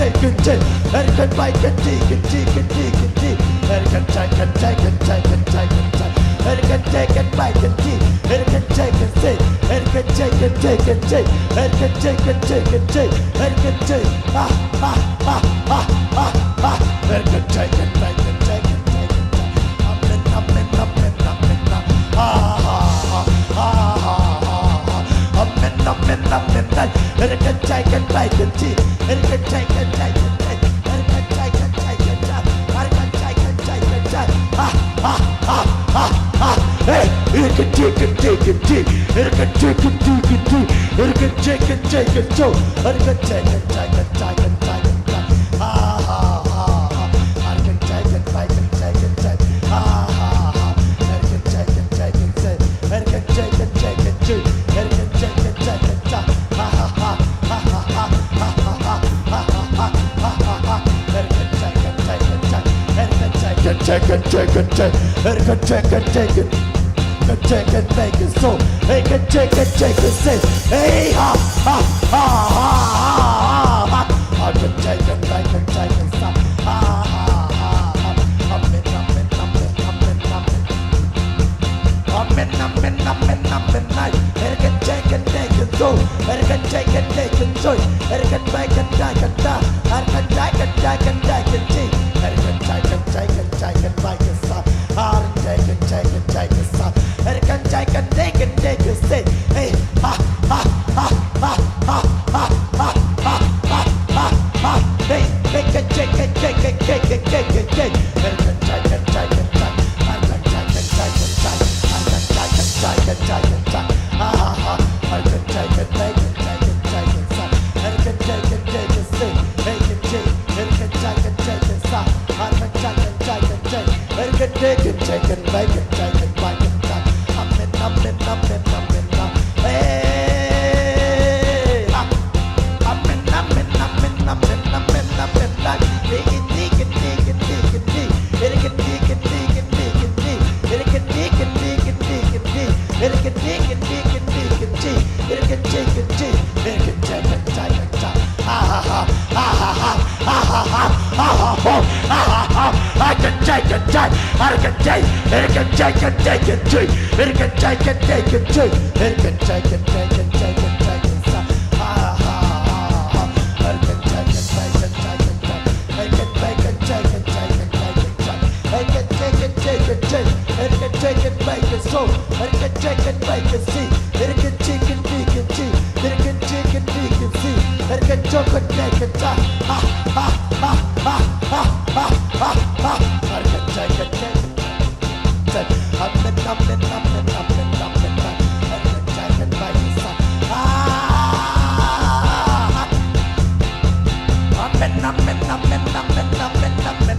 Erken çay. Erken bacon chicken chicken chicken çi. Erken çayken çayken çayken çayken çay. Erken çayken bacon çi. Erken çayken say. Erken çayken çayken çay. Erken çayken çayken çay. Erken çay. Ah ah ah ah ah ah. Erken çayken bacon çayken çayken çay. Amen amen amen amen. Ah ah ah ah ah. Amen amen amen. Erken çayken bacon çi. Erken çayken çayken çay. Erken çayken çayken çay. Erken çayken çayken çay. Ah ah ah ah ah. Hey, erken çayken çayken çay. Erken çayken çayken çay. Erken çayken çayken çay. Erken çayken çayken çayken çayken çay. Ah ah ah ah. Erken çayken bacon çayken çay. Ah ah ah. Erken çayken çayken çay. Erken çayken çayken çay. Erken çayken çayken çay. Ah ah ah ah ah ah ah ah ah ah. Erken çayken çayken çay. Erken çayken çayken çayken çay. Erken çayken çayken. Chicken bacon so, hey, chicken say, hey ha ha ha ha ha. I can chicken bacon so, ha ha ha ha. Amen amen amen amen amen. Amen amen amen amen. Erken chicken bacon so, erken chicken bacon so, erken bacon da. Erken chicken tea. Erken chicken bacon so, erken chicken so. Erken çayken take say, hey ha ha ha ha ha ha ha ha ha ha ha. Hey, erken çayken erken çayken çay. Erken çayken çay. Erken çayken çayken çay. Ha ha ha. Erken çayken çayken say. Erken çayken say. Erken çayken çayken say. Erken çayken çayken çay. Erken çayken bacon çayken bacon. Amen, amen, amen, amen. Hey, amen, amen, amen, amen, amen, amen. Diggin, diggin, diggin, diggin, diggin. Diggin, diggin, diggin, diggin, diggin. Diggin, diggin, diggin, diggin, diggin. Diggin, diggin, diggin, diggin, diggin. Diggin, diggin, diggin. Diggin, diggin, diggin, diggin. Ha ha ha ha ha ha ha ha ha ha ha ha. I can take it, I can take it, I can take it, take it, take it, I can take it, take it, take it, I can take it, take it, take it, take it, ha ha ha. I can take it, take it, take it, I can take it, take it, take it, take it, I can take it, take it, take it, I can take it, make it so, I can take it, make it see, I can take it, make it see, I can take it, make it see, I can take it, take it, ha ha ha ha ha ha ha ha. I can take it, take it, take it. Amen, amen, amen, amen, amen. I can take it, make it so. Ah. Amen, amen, amen, amen, amen, amen.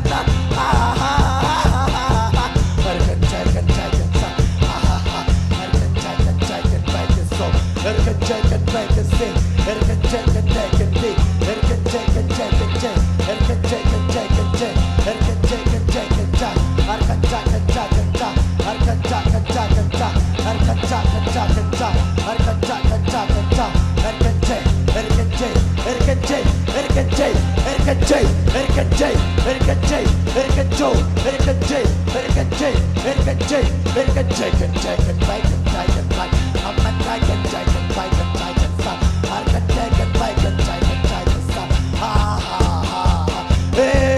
Ah. I can take it, take it, so. Ah. I can take it, take it, make it so. I can take it, make it sing. I can take it, take it, big. I can take it, take it, take. I can take it, take it, take. I can take it, take it, take. I can take it, take it, take. I can take it, take it, take. I can take it, take it, take. I can take it, take it, take. I can take, I can take, I can take, I can take, I can take, I can take, I can take, I can do, I can take, I can take, I can take, I can take it, take it, make it, take it, like I'm a take it, take it, make it, take it, stop. I can take it, make it, take it, take it, stop. Ha ha ha. Hey.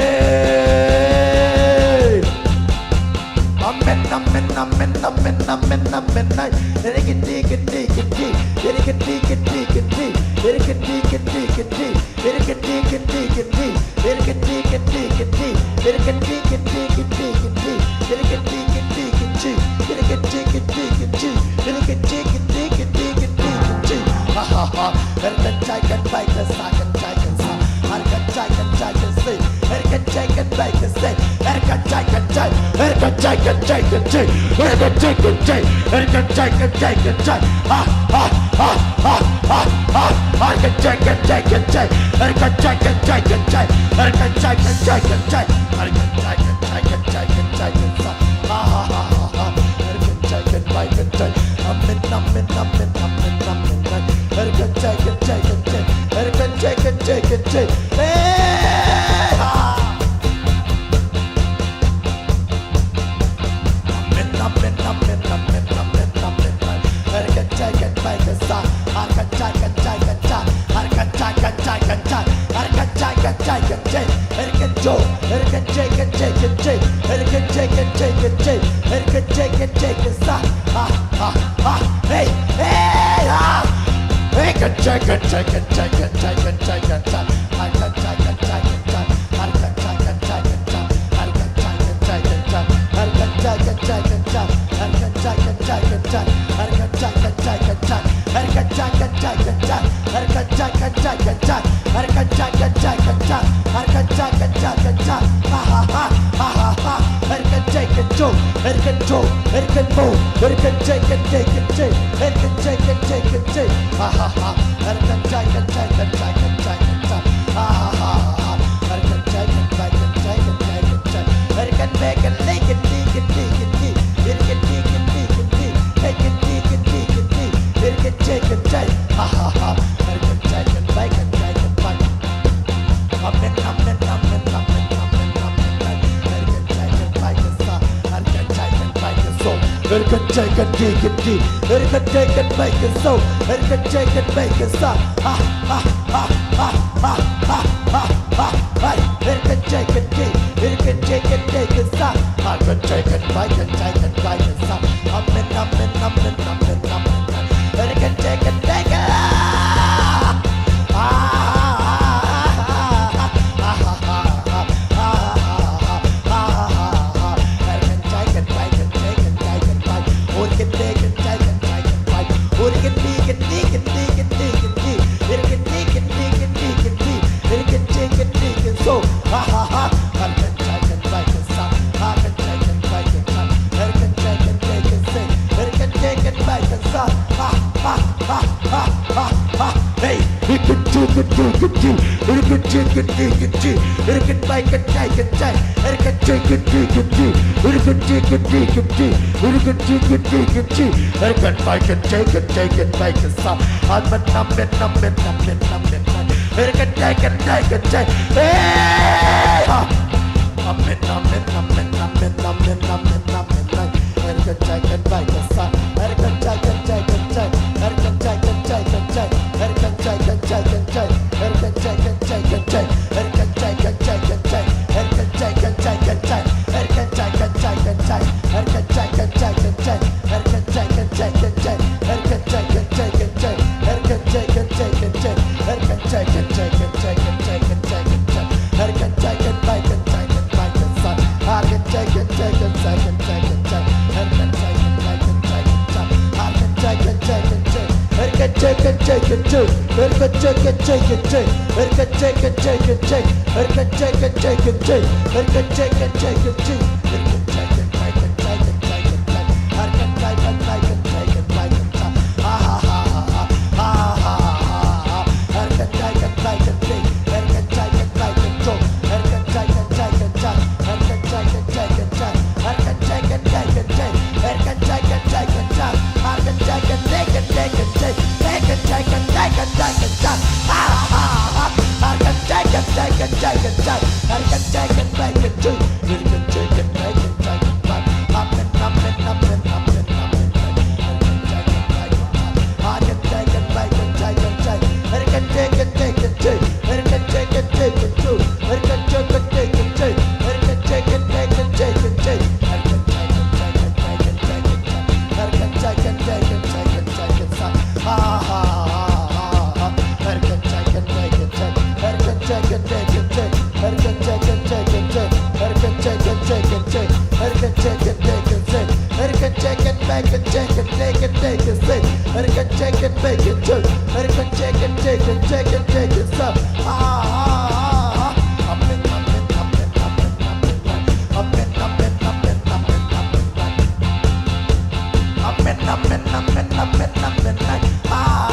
Amen, amen, amen, amen, amen, amen. It can dig it, dig it, dig. It can dig it, dig it, dig. It can dig it, dig it, dig. It can dig it, dig it, dig. It can dig it, dig it, dig. It can dig it, dig it, dig it, dig. It can dig it, dig it, dig. It can dig it, dig it, dig. It can dig it, dig it, dig it, dig, dig. Ha ha ha. It can take it, make it, I can take it, so. I can take it, take it, see. It can take it, make it, see. It can take it, take. It can take it, take it, take. It can take it, take. It can take it, take it, take. Ha ha. Ah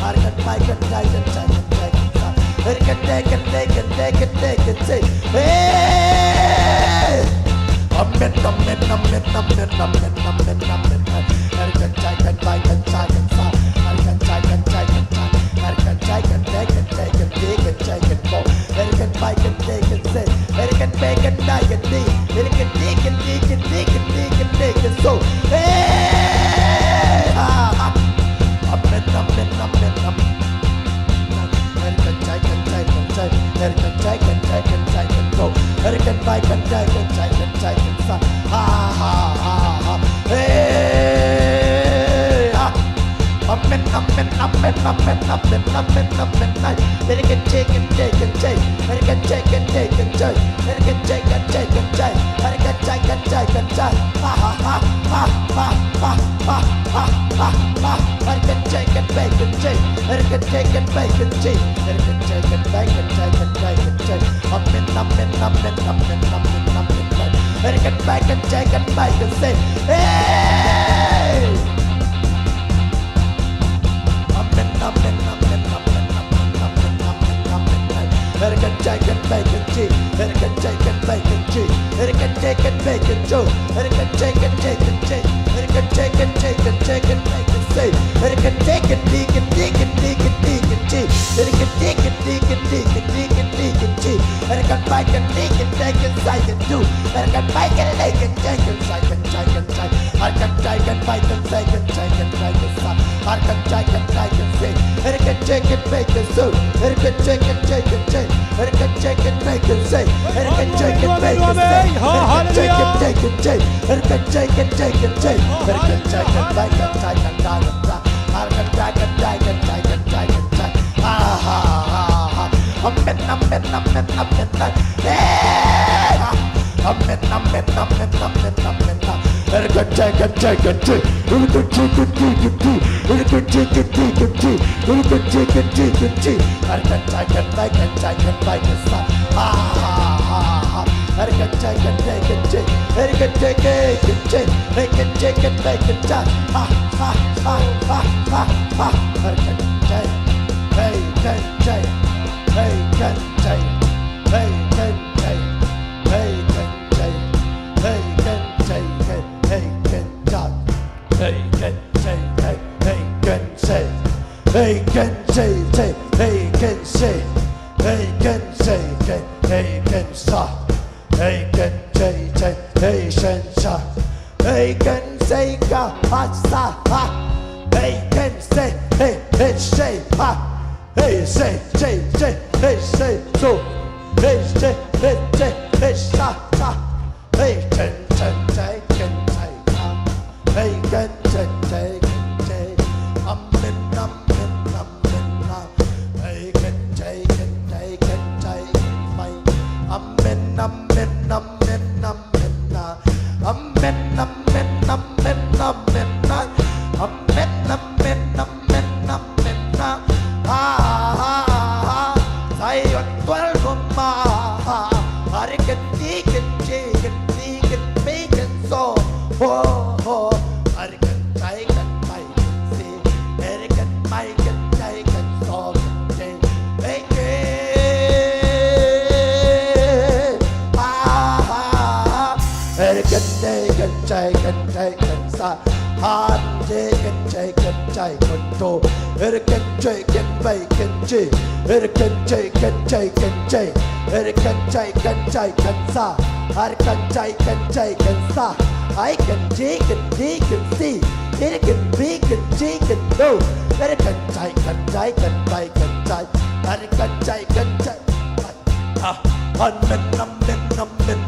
Har kan bai kan jai kan jai kan jai kan sa. Har kan day kan day kan day kan day kan say. Hey. Amen amen amen amen amen amen amen. Har kan jai kan bai kan jai kan sa. Har kan jai kan jai kan jai. Har kan jai kan day kan day kan day kan jai kan go. Har kan bai kan day kan say. Har kan bai kan day kan day. Har kan day kan day kan day kan day kan day kan so. Hey. Amen amen amen amen. Har kan jai kan jai kan jai. Har kan jai kan jai kan jai kan go. Har kan bai kan jai kan jai kan jai kan sa. Ha ha ha ha. Hey. Amen amen amen amen amen amen amen. Har kan jai kan jai kan jai. Har kan jai kan jai kan jai. Har kan jai kan jai kan jai. Har kan jai kan jai kan jai. Ha ha ha ha ha ha ha ha ha ha. Har kan jai kan bai kan jai. Har kan jai kan bai kan jai. Har kan jai kan bai kan jai kan jai kan jai. Amen amen amen amen amen amen. Har kan bai kan jai kan bai kan say. Hey. Amen amen amen amen amen amen amen amen. Har kan jai kan bai kan jai. Har kan jai kan bai kan jai. Har kan jai kan bai kan jai. Har kan jai kan jai kan jai. Har kan jai kan jai kan jai kan bai kan say. Har kan jai kan di kan di kan di kan di kan jai. Har kan di kan di kan di kan di kan di kan jai. Har kan bai kan di kan jai kan sai kan do. Har kan bai kan di kan jai kan sai kan jai kan jai. Har kan jai kan bai kan sai kan jai kan jai kan sa. Har kan jai kan jai kan say. Har kan jai kan bai kan so. Har kan jai kan jai kan jai. Har kan jai kan bai kan say. Har kan jai kan bai kan say. Har kan jai kan jai kan jai. Har kan jai kan jai kan jai. Har kan jai kan bai kan jai kan jai kan sa. Har kan jai kan jai kan jai kan jai kan jai. Ha ha ha ha. Amen amen amen amen. Hey. Amen amen amen amen amen. Har kan jai kan jai kan jai. Har kan jai kan jai kan jai. Har kan jai kan jai kan jai. Har kan jai kan jai kan jai. Har kan jai kan bai kan jai kan bai kan sa. Ha ha ha ha. Har kan jai kan jai kan jai. Har kan jai kan jai. Har kan jai kan bai kan jai. Ha ha ha ha ha ha. Har kan jai. Hey kan jai. Hey kan jai. Hey kan jai. Hey kan jai. Hey kan jai. Hey kan jai. Hey kan jai. Hey kan jai. Hey kan jai. Hey kan say. Hey kan say. Hey kan sa. Hey kan jai. Hey shen sa. Hey kan say ka ha sa ha. Hey kan say. Hey say ha. Hey say. Hey say so. Hey say. Hey sa sa. Hey chen jai kan jai ha. Hey kan jai kan jai. Amen amen amen. Hey kan jai kan jai kan jai mai. Amen amen amen amen. Amen amen amen amen. Amen amen amen amen. Ha ha ha. Sai ot tual rumma. Har kan di kan jai kan di kan bai kan so. Ho ho. Har kan jai kan bai si. Har kan bai kan jai kan so kan jai. Hey ke. Ha ha. Har kan jai kan jai kan jai kan sa. Har jai kan jai kan jai kan to. Har kan jai kan bai kan jai. Har kan jai kan jai kan jai. Har kan jai kan jai kan sa. Har kan jai kan jai kan sa. I can jai kan di kan si. Har kan bi kan jai kan do. Har kan jai kan bai kan jai. Har kan jai kan jai. Amen amen amen.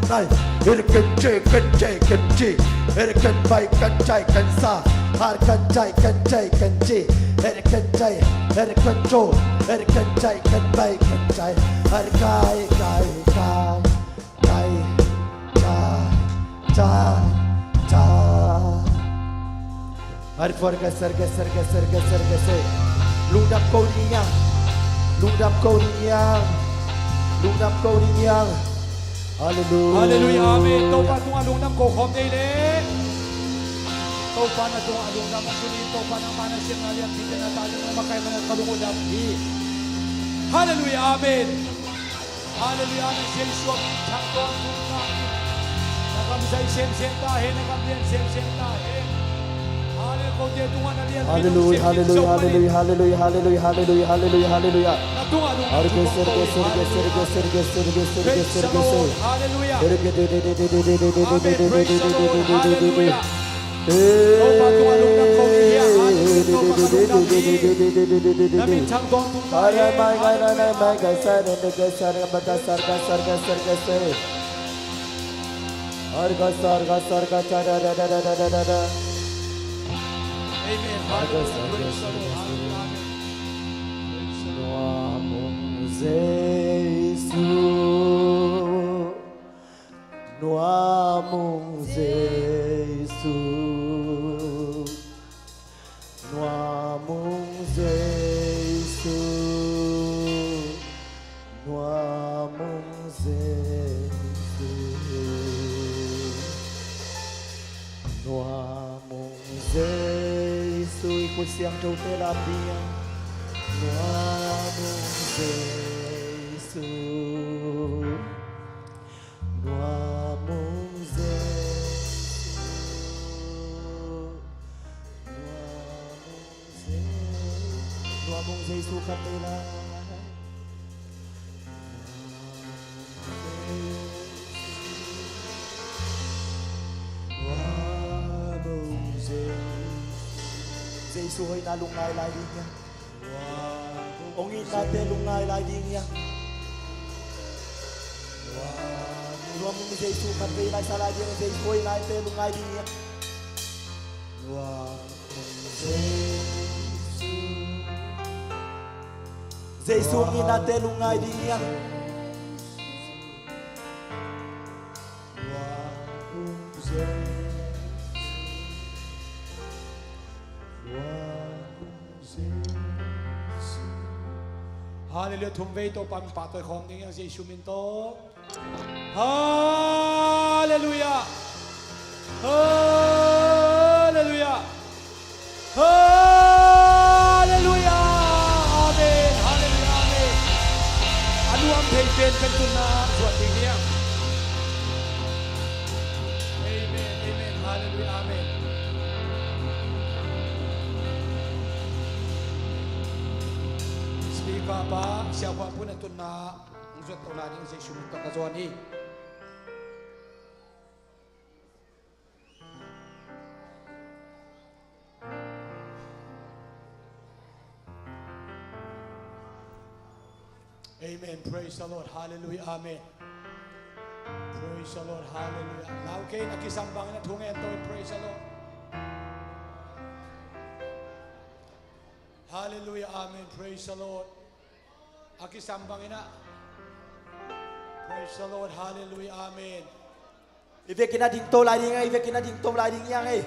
Har kan jai kan jai kan jai. Har kan bai kan jai kan sa. Har kan jai kan jai kan jai. Erkan cai, erkan jo, erkan cai, kan bai kan cai, erkai kai kai kai cai cai. Hari for geser geser geser geser geser. Ludap kau niang, ludap kau niang, ludap kau niang. Hallelujah. Hallelujah. Amen. Tau pa tung alung nam ko khom dei le. Tau pa na tung alung nam ko ni tau pa na mana siang alian kita na tayo na makai mana kalungo dam hi. Hallelujah. Amen. Hallelujah. Amen. Siang suam chang tuan tung na. Nakam say sem ta he nakam lian sem ta he. Hallelujah, hallelujah, hallelujah, hallelujah, hallelujah, hallelujah, hallelujah, hallelujah. Hari geser geser geser geser geser geser geser geser. Hallelujah. Amen. Ikut siang jauh telapian Nuamu Yesus Nuamu Yesus Nuamu Yesus katela Giêsu ơi ta lung ngai lại đi nha. Ông nghĩ ta tên lung ngai lại đi nha. Luang mung Giêsu kan về lại sa lại đi Giêsu ơi lại tên lung ngai đi nha. Luang Giêsu nghĩ ta tên lung ngai đi nha. Hallelujah. Thum vei to pan pa toi khom ding yang Jesu min to. Hallelujah. Hallelujah. Hallelujah. Amen. Hallelujah. Amen. Anu am thei pen kan tu na suat ding yang. Amen. Amen. Hallelujah. Amen. Papa, siapa pun itu nak uzut ulah ni Yesus minta kazuan ni. Amen. Praise the Lord. Hallelujah. Amen. Praise the Lord. Hallelujah. Now kay nakisambang na thungen to. Praise the Lord. Hallelujah. Amen. Praise the Lord. Aki sambang ina. Praise the Lord. Hallelujah. Amen. Ivekina ding to lai ding ai, ivekina ding to lai ding yang ai.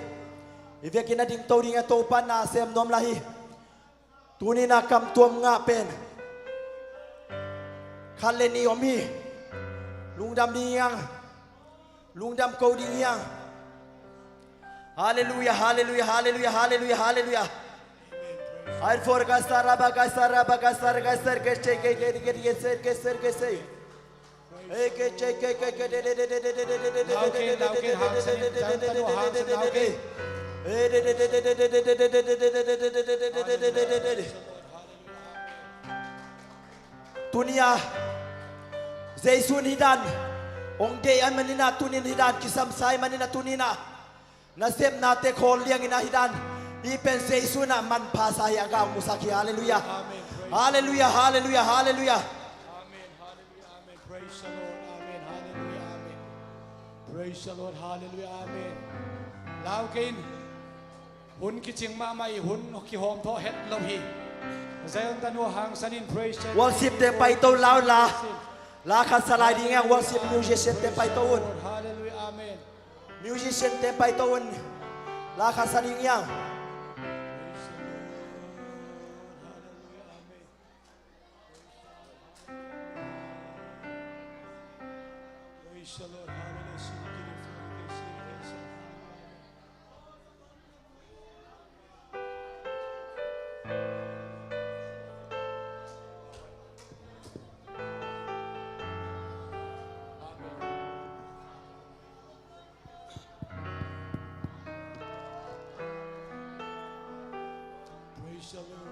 Ivekina ding to ding to pan na sem nom lahi. Tuni na kam tuam nga pen. Khaleni omi. Lungdam ding yang. Lungdam ko ding yang. Hallelujah, hallelujah, hallelujah, hallelujah, hallelujah. I for gasara bagasara bagasara gasar ke che ke ser ke ser ke se. Hey ke che ke Tunia Zaisun hidan ong de an manina tunin hidan kisam sai manina tunina nasem nate khol liang ina hidan Ipen Zeisuna man pasaya ga musaki. Hallelujah. Hallelujah. Hallelujah. Hallelujah. Amen. Hallelujah. Amen. Praise the Lord. Amen. Hallelujah. Amen. Praise the Lord. Hallelujah. Amen. Laukin. หุ่นกิจิงมาไม่หุ่นกิหอมทอเฮ็ดเราฮีใจอันตันหัวหางสันิน praise วอลสิบเต็มไปตัวลาวลาคัสลายดีงาวอลสิบมิวสิชเต็มไปตัวอุ่น ฮาเลลูยาอาเมน มิวสิชเต็มไปตัวอุ่นลาคัสดีงา Praise the Lord, hallelujah. Praise the Lord.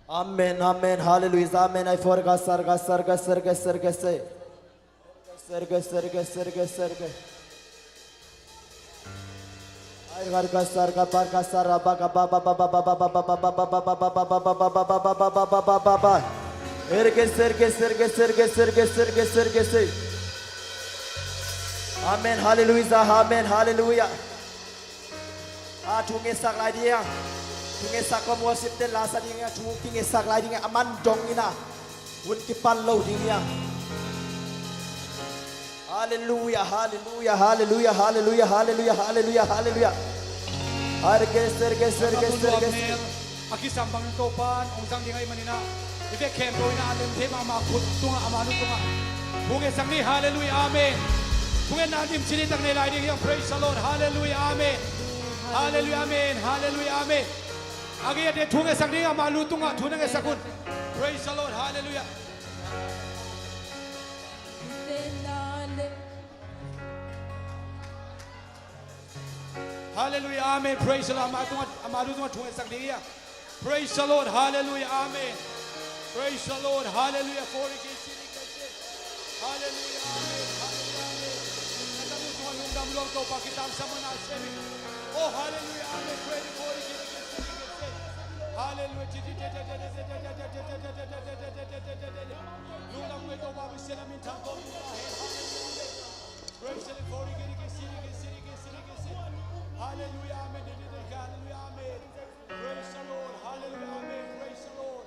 Amen, amen, hallelujah, amen. I forgot, sarga. I forgot, sarga, parka, sarga, baka, baba. Serge. Amen, hallelujah, amen, hallelujah. Tunge saklai dia. Tunge sakom worship den lasa dia. Tunge saklai dia aman dong ina. Wun kipan low dia. Hallelujah, hallelujah, hallelujah, hallelujah, hallelujah, hallelujah, hallelujah. Serge. Aki sambang topan, ungsang di ngay manina. Ibe kempo ina alem tema makut tunga amanu tunga. Bunge sangni hallelujah, amen. Bunge nadim sinitang nilay di praise the Lord, hallelujah, amen. Hallelujah, amen, hallelujah, amen. Agi ade tunge sangni amalu tunga tunang esakun. Praise the Lord, hallelujah. Hallelujah, amen. Praise the Lord. Amalu tunga tunga sangni. Praise the Lord, hallelujah, amen. Praise the Lord, hallelujah. Hallelujah, amen. Oh, hallelujah, amen. Pray for it. Hallelujah. Praise the Lord. Hallelujah, amen. Hallelujah, amen. Praise the Lord. Hallelujah, amen. Praise the Lord.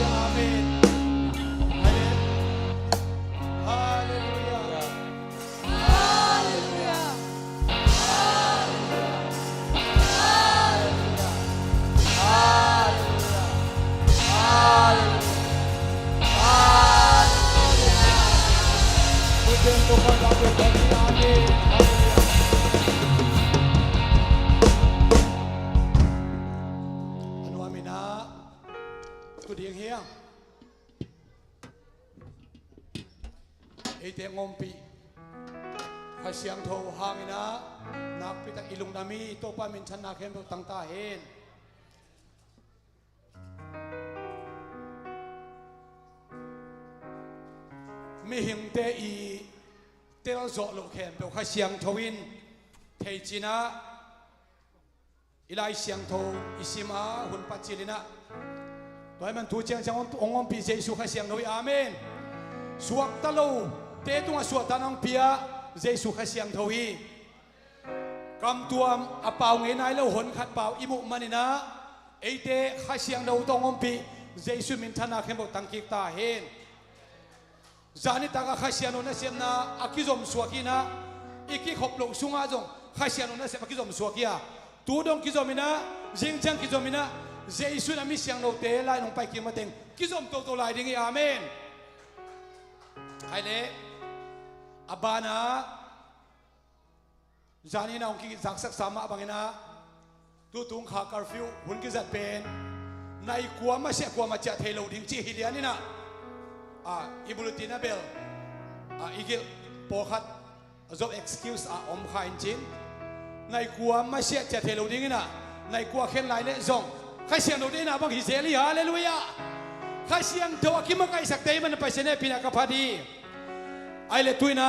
Amen. Hallelujah. Hallelujah. Putin Tuhan kami bagi amin. Haleluya. Anu amina. Kudiang hiang. Ite ngompi. Hasyang tho hangina. Nakpitang ilong nami ito pa minsan nakem tang tahin. Mi hing te i tel zo lo khem pe kha siang thowin thei china ilai siang tho isima hun pachilina toy man tu chiang chang ongom pi jesu kha siang noi amen suak talo te tunga suak tanang pia jesu kha siang thowi kam tuam apau nge nai lo hon khat pau imu manina eite kha siang do tongom pi jesu min thana khem bo tangki ta hen Zani taga khasiano na siam na akizom suakina iki khoplong sunga jong khasiano na siam akizom suakia tudong kizomina jingchang kizomina jesu na mi siang no te lai nong pai ki mateng kizom to lai dingi amen haile abana zani na ongki zaksak sama bangina tu tung kha curfew hun ki zat pen nai kwa ma se kwa ma cha thelo ding chi hiliani na ibulutina bel igil pokhat job excuse om khain chin nai kwa ma sia cha thelo ding na nai kwa khen lai le zong khai siang no de na bang hi zeli hallelujah khai siang tho akima kai sak te man pa sene pina ka phadi ai le tuina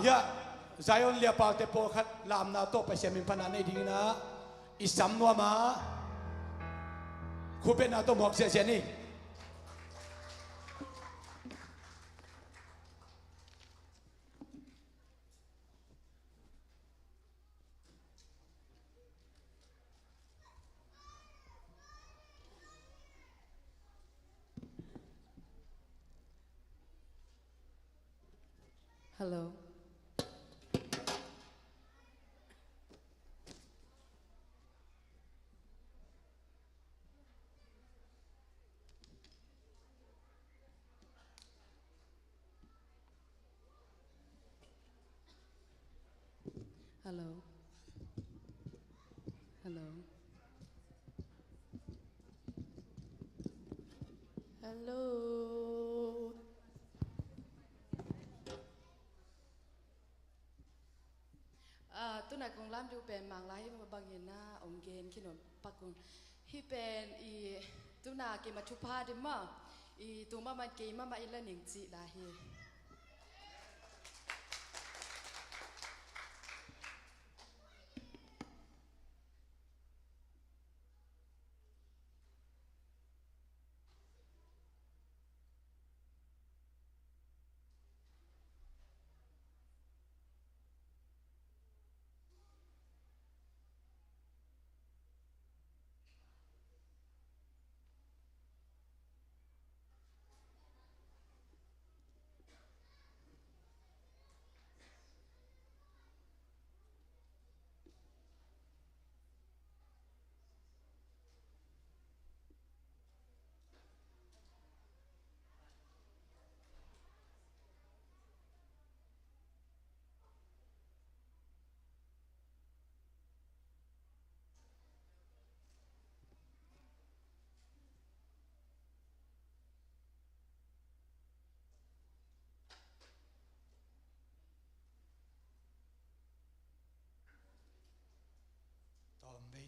ya zion lia pa te pokhat lam na to pa semin pana nei ding na isam no ma khupe na to mok se ni Hello. Hello. Hello. Hello. Tu nãy cùng làm điều bền mạng lái mà bằng hiện na ông gen khi nó bắt cùng hi bền i tu nãy cái mà chụp ha đi mà i tu mà cái mà i lên những gì là hi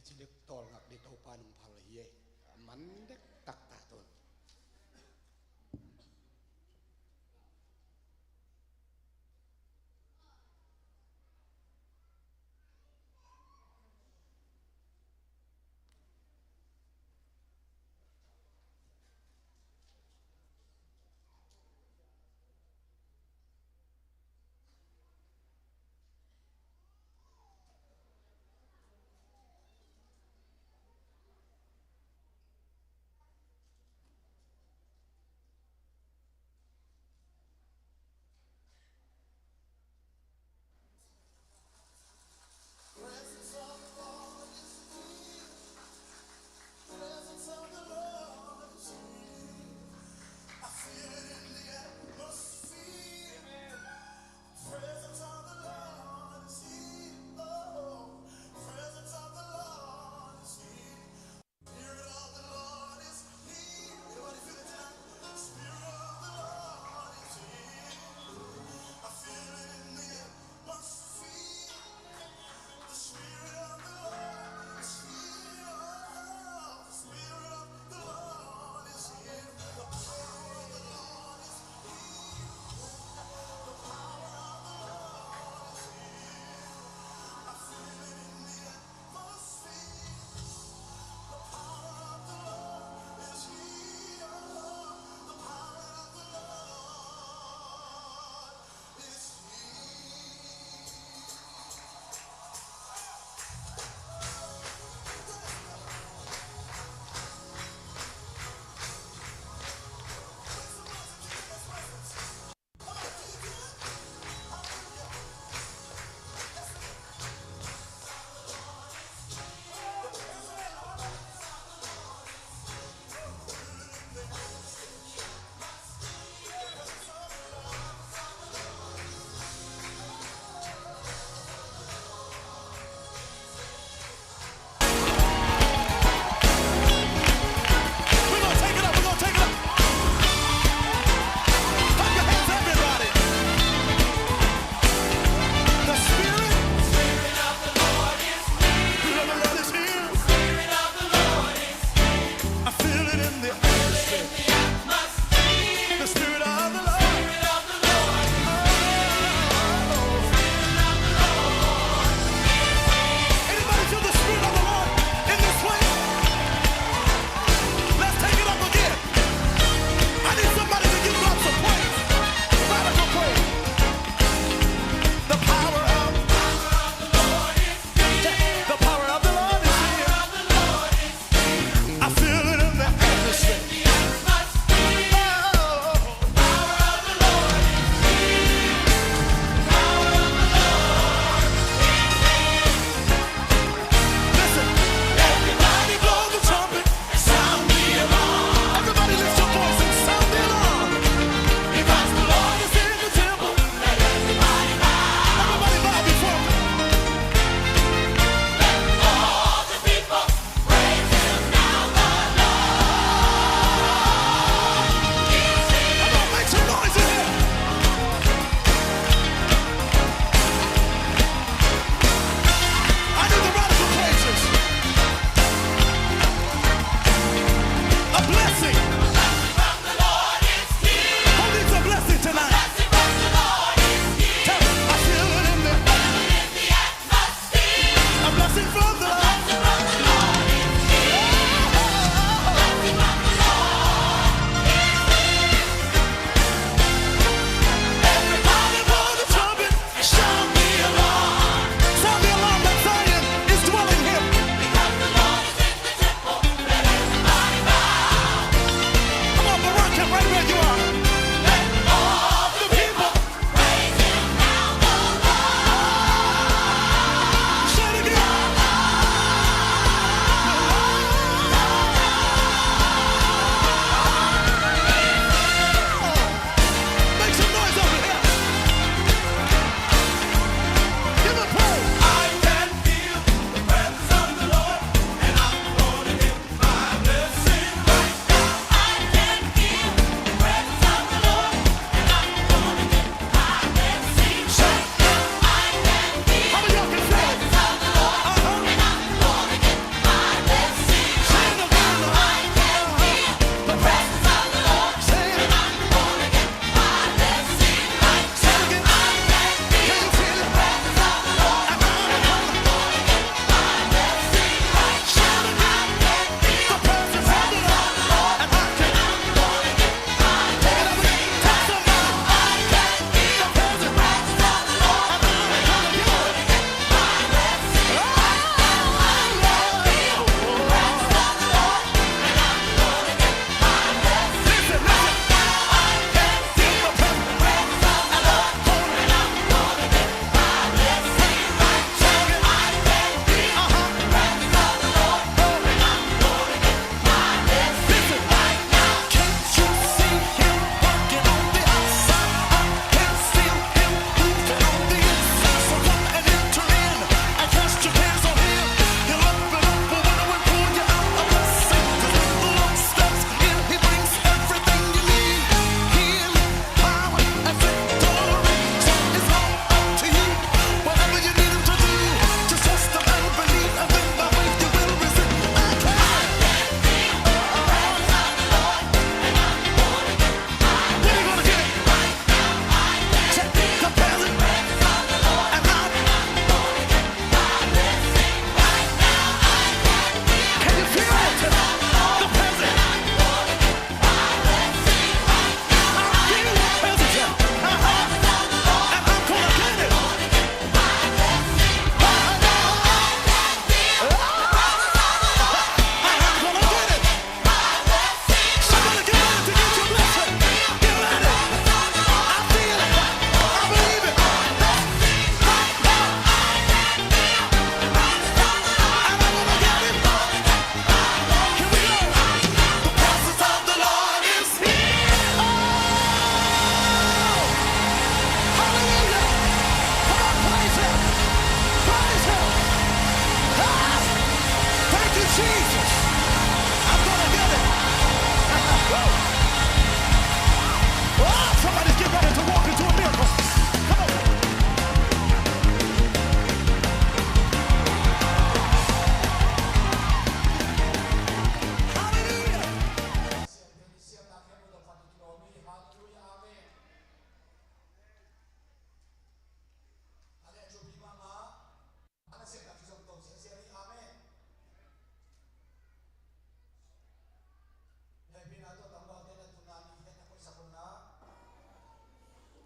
chilik tol ngak di tau panung phal hiye man dek tak ta ton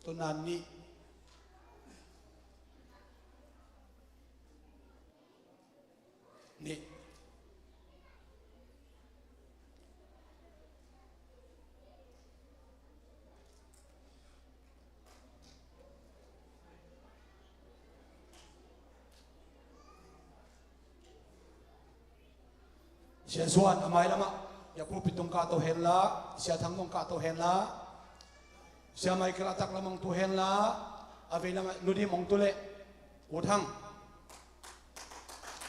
tunan ni siya suan amay lama ya kupitong kato henla siya tangong kato henla siya may kalatak lamang tu henla abe lama nudi mong tule utang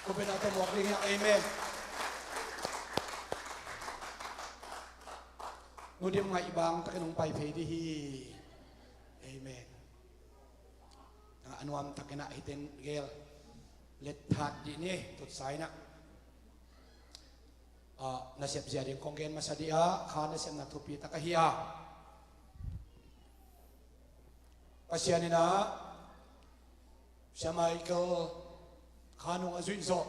kupin nato muakling ya amen nudi mga ibang takinong paypedihi amen ang anuam takina hiten gel lethat di ni tutsay na nasib jadi konggen masa dia kan nasib natupi takahia pasianina siya Michael kanung azuin so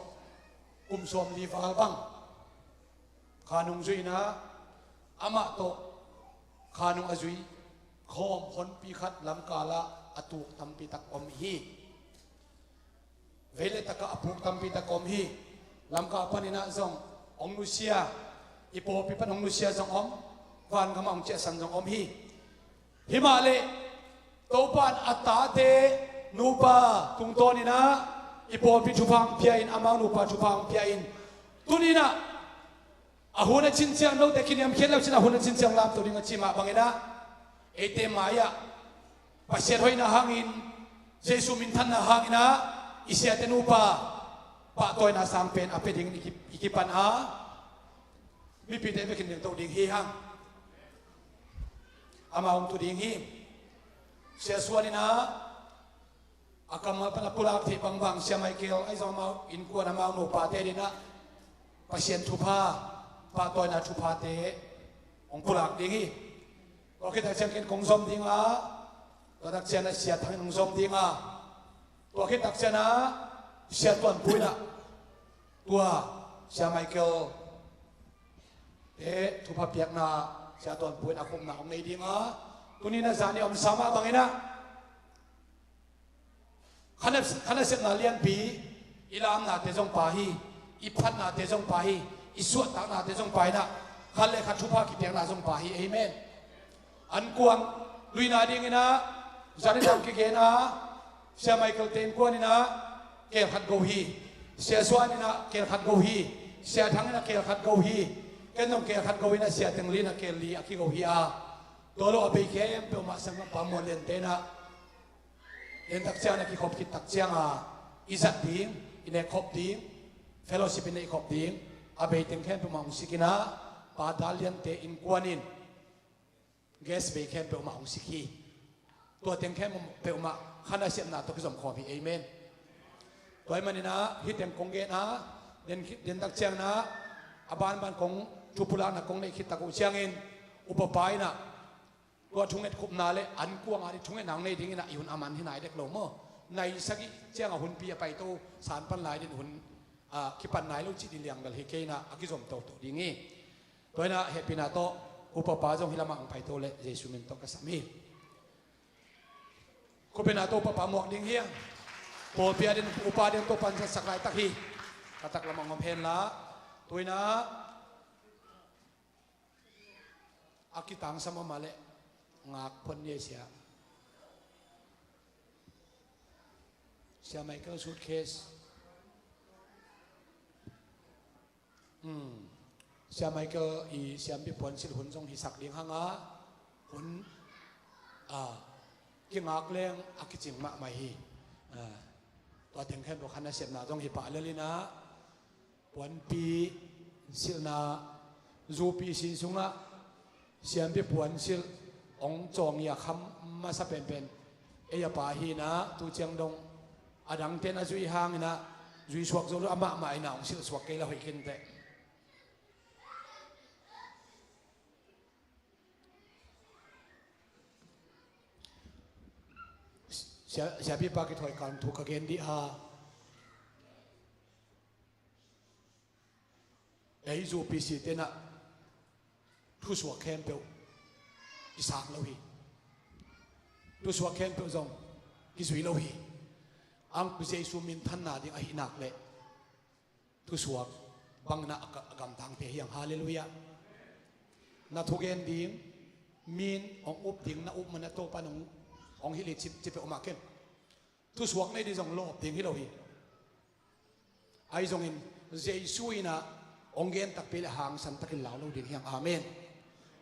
som li falbang kanung zuina ama to kanung azui khom hon pi khat lam kala atuk tampi tak om hi vele taka apuk tampi tak om hi lam ka panina zong ông Lucia, ipo pipan ông Lucia trong ông, van kama ông chia sang trong ông hi, himale, topan atate nupa tung to ni na, ipo pi chupang piain amang nupa chupang piain, tuni na, ahuna cincang lo tekin yang kian lo cina ahuna cincang lam tu dengan cima bangina, ete maya, pasir hoi na hangin, Yesus minta na hangina, isi ate nupa. Pak toy na sampen ape ding ikipan a mi pite be kin to ding hi hang ama ong tu ding hi sia suanina akama pana pulak thi bang bang sia Michael ai zo ma in ko na ma no pa te dina pasien thupa pa toy na thupa te ong pulak ding hi ko kita changkin kong som ding a to dak sia na sia thang ong som ding a to kita sia na siya tuan puina tua siya Michael tupa piak na siya tuan puina akum na om di nga tuni na zani om sama bangina kana set na lian pi ilam na tezong pahi ipat na tezong pahi isuat tak na tezong pahi na kale khat tupa ki piak na zong pahi amen an kuang luina ding ina zani dam ki gena siya Michael ten kuan ina kel khat go hi sia suan ina kel khat go hi sia thang ina kel khat go hi kenong kel khat go ina sia teng lina kel li aki go hi a tolo abe kem pe ma sang pa mo len tena en tak sia na ki khop ki tak sia a izat ding ine khop ding fellowship ine khop ding abe teng kem pe ma sikina pa dalian te in kwanin guest be kem pe ma siki to teng kem pe ma khana siam na to ki zom kho bi amen toy manina hitem kongge na den tak chiang na aban ban kong chupula na kong nei khit tak u chiangin upapai na to thunget khup na le an kuang ari thunget nang nei ding na yun aman hinai dek lo mo nai sagi chiang a hun pi pai to san pan lai din hun ki pan nai lo chi di liang dal he ke na akizom to to dingi toy na happy na to upapa jong hilama ang pai to le jesu min to kasami ko pena to papa mo ding hiang po pia din upa din to pan sa saklay takhi katak lamang ngomhen la tuina akitang sa mamale ngak pon ye sia Michael suitcase sia Michael i siam bi pon sil hun jong hi sak ding hanga hun ki ngak leng akiching ma mai hiตัวถึงแค่บอกขณะเสียบนาต้องหิปะเลยนะวันปีเสียนารูปีสินสุงะเสียมไปปวนเสียองจองอยากคำมาสับเป็นเอียป่าฮีนะตูเจียงดงอดังเต้นอาจุยหางนะจุยสวกโซลอามาใหม่นะองเสียสวกเกล้าให้กินแต่เสียพี่ปากิถอยการถูกเกณฑ์ดีอาไอ้จูปีสิเตนะทุสวกแคมเปลอีสากแล้วฮี tu suak khem pe zong ki zui lo hi ang pu Jesu min than na ding a hi nak le tu suak bang na agam tang pe hiang hallelujah na thugen ding min ong up ding na up man to panong ong hi le chip chip pe oma ken tu suak nei di zong lo ding hi lo hi ai zong in Jesu ina ong gen tak pe le hang san takin lao lo ding hiang amen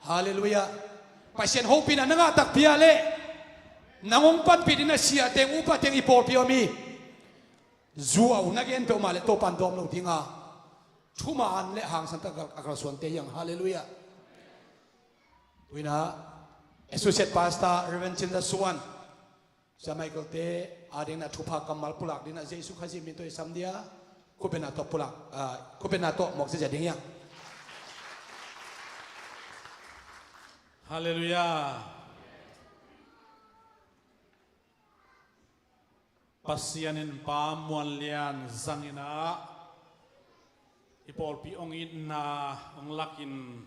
hallelujah pasien ho pin ananga tak pia le nangong pan pi dina sia teng upa teng ipor pi mi zuaw na gen pe ma le to pan dom lo dinga thuma an le hang san tak akra suan te yang hallelujah wina associate pastor Reverend Chinda Suwan sa Michael te ading na thupa kamal pulak dina Jesu khaji min to samdia ko bena to pulak ko bena to mok se jading yang Haleluya. Pasianin pamualian zangina ipol pi ong na ong lakin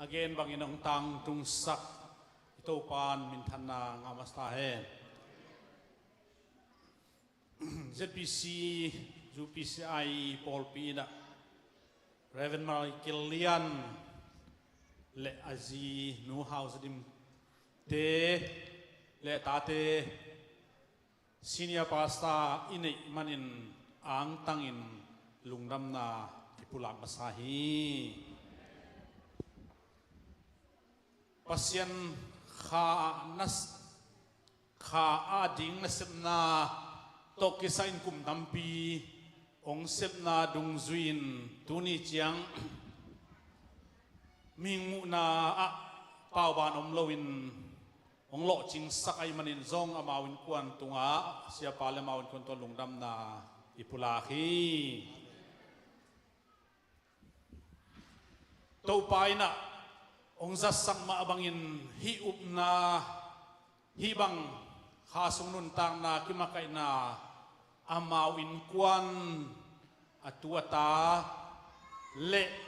again bangin ong tang tung sak ito pan mintana ngamastahe ZPC UPCI Paul pi na Reverend Michael Lian le azi nu house dim te le tate senior pastor inei manin ang tangin lungdam na ipulak masahi pasien kha ading nasibna to kisain kum tampi ong sepna dung zuin tuni chiang ming mu na pau ban om lowin ong lo ching sakai manin zong amawin kuan tunga sia pale mawin kon to lungdam na ipulahi to paina ong zasang maabangin hi up na hibang khasung nun tang na kimakai na amawin kuan atuata le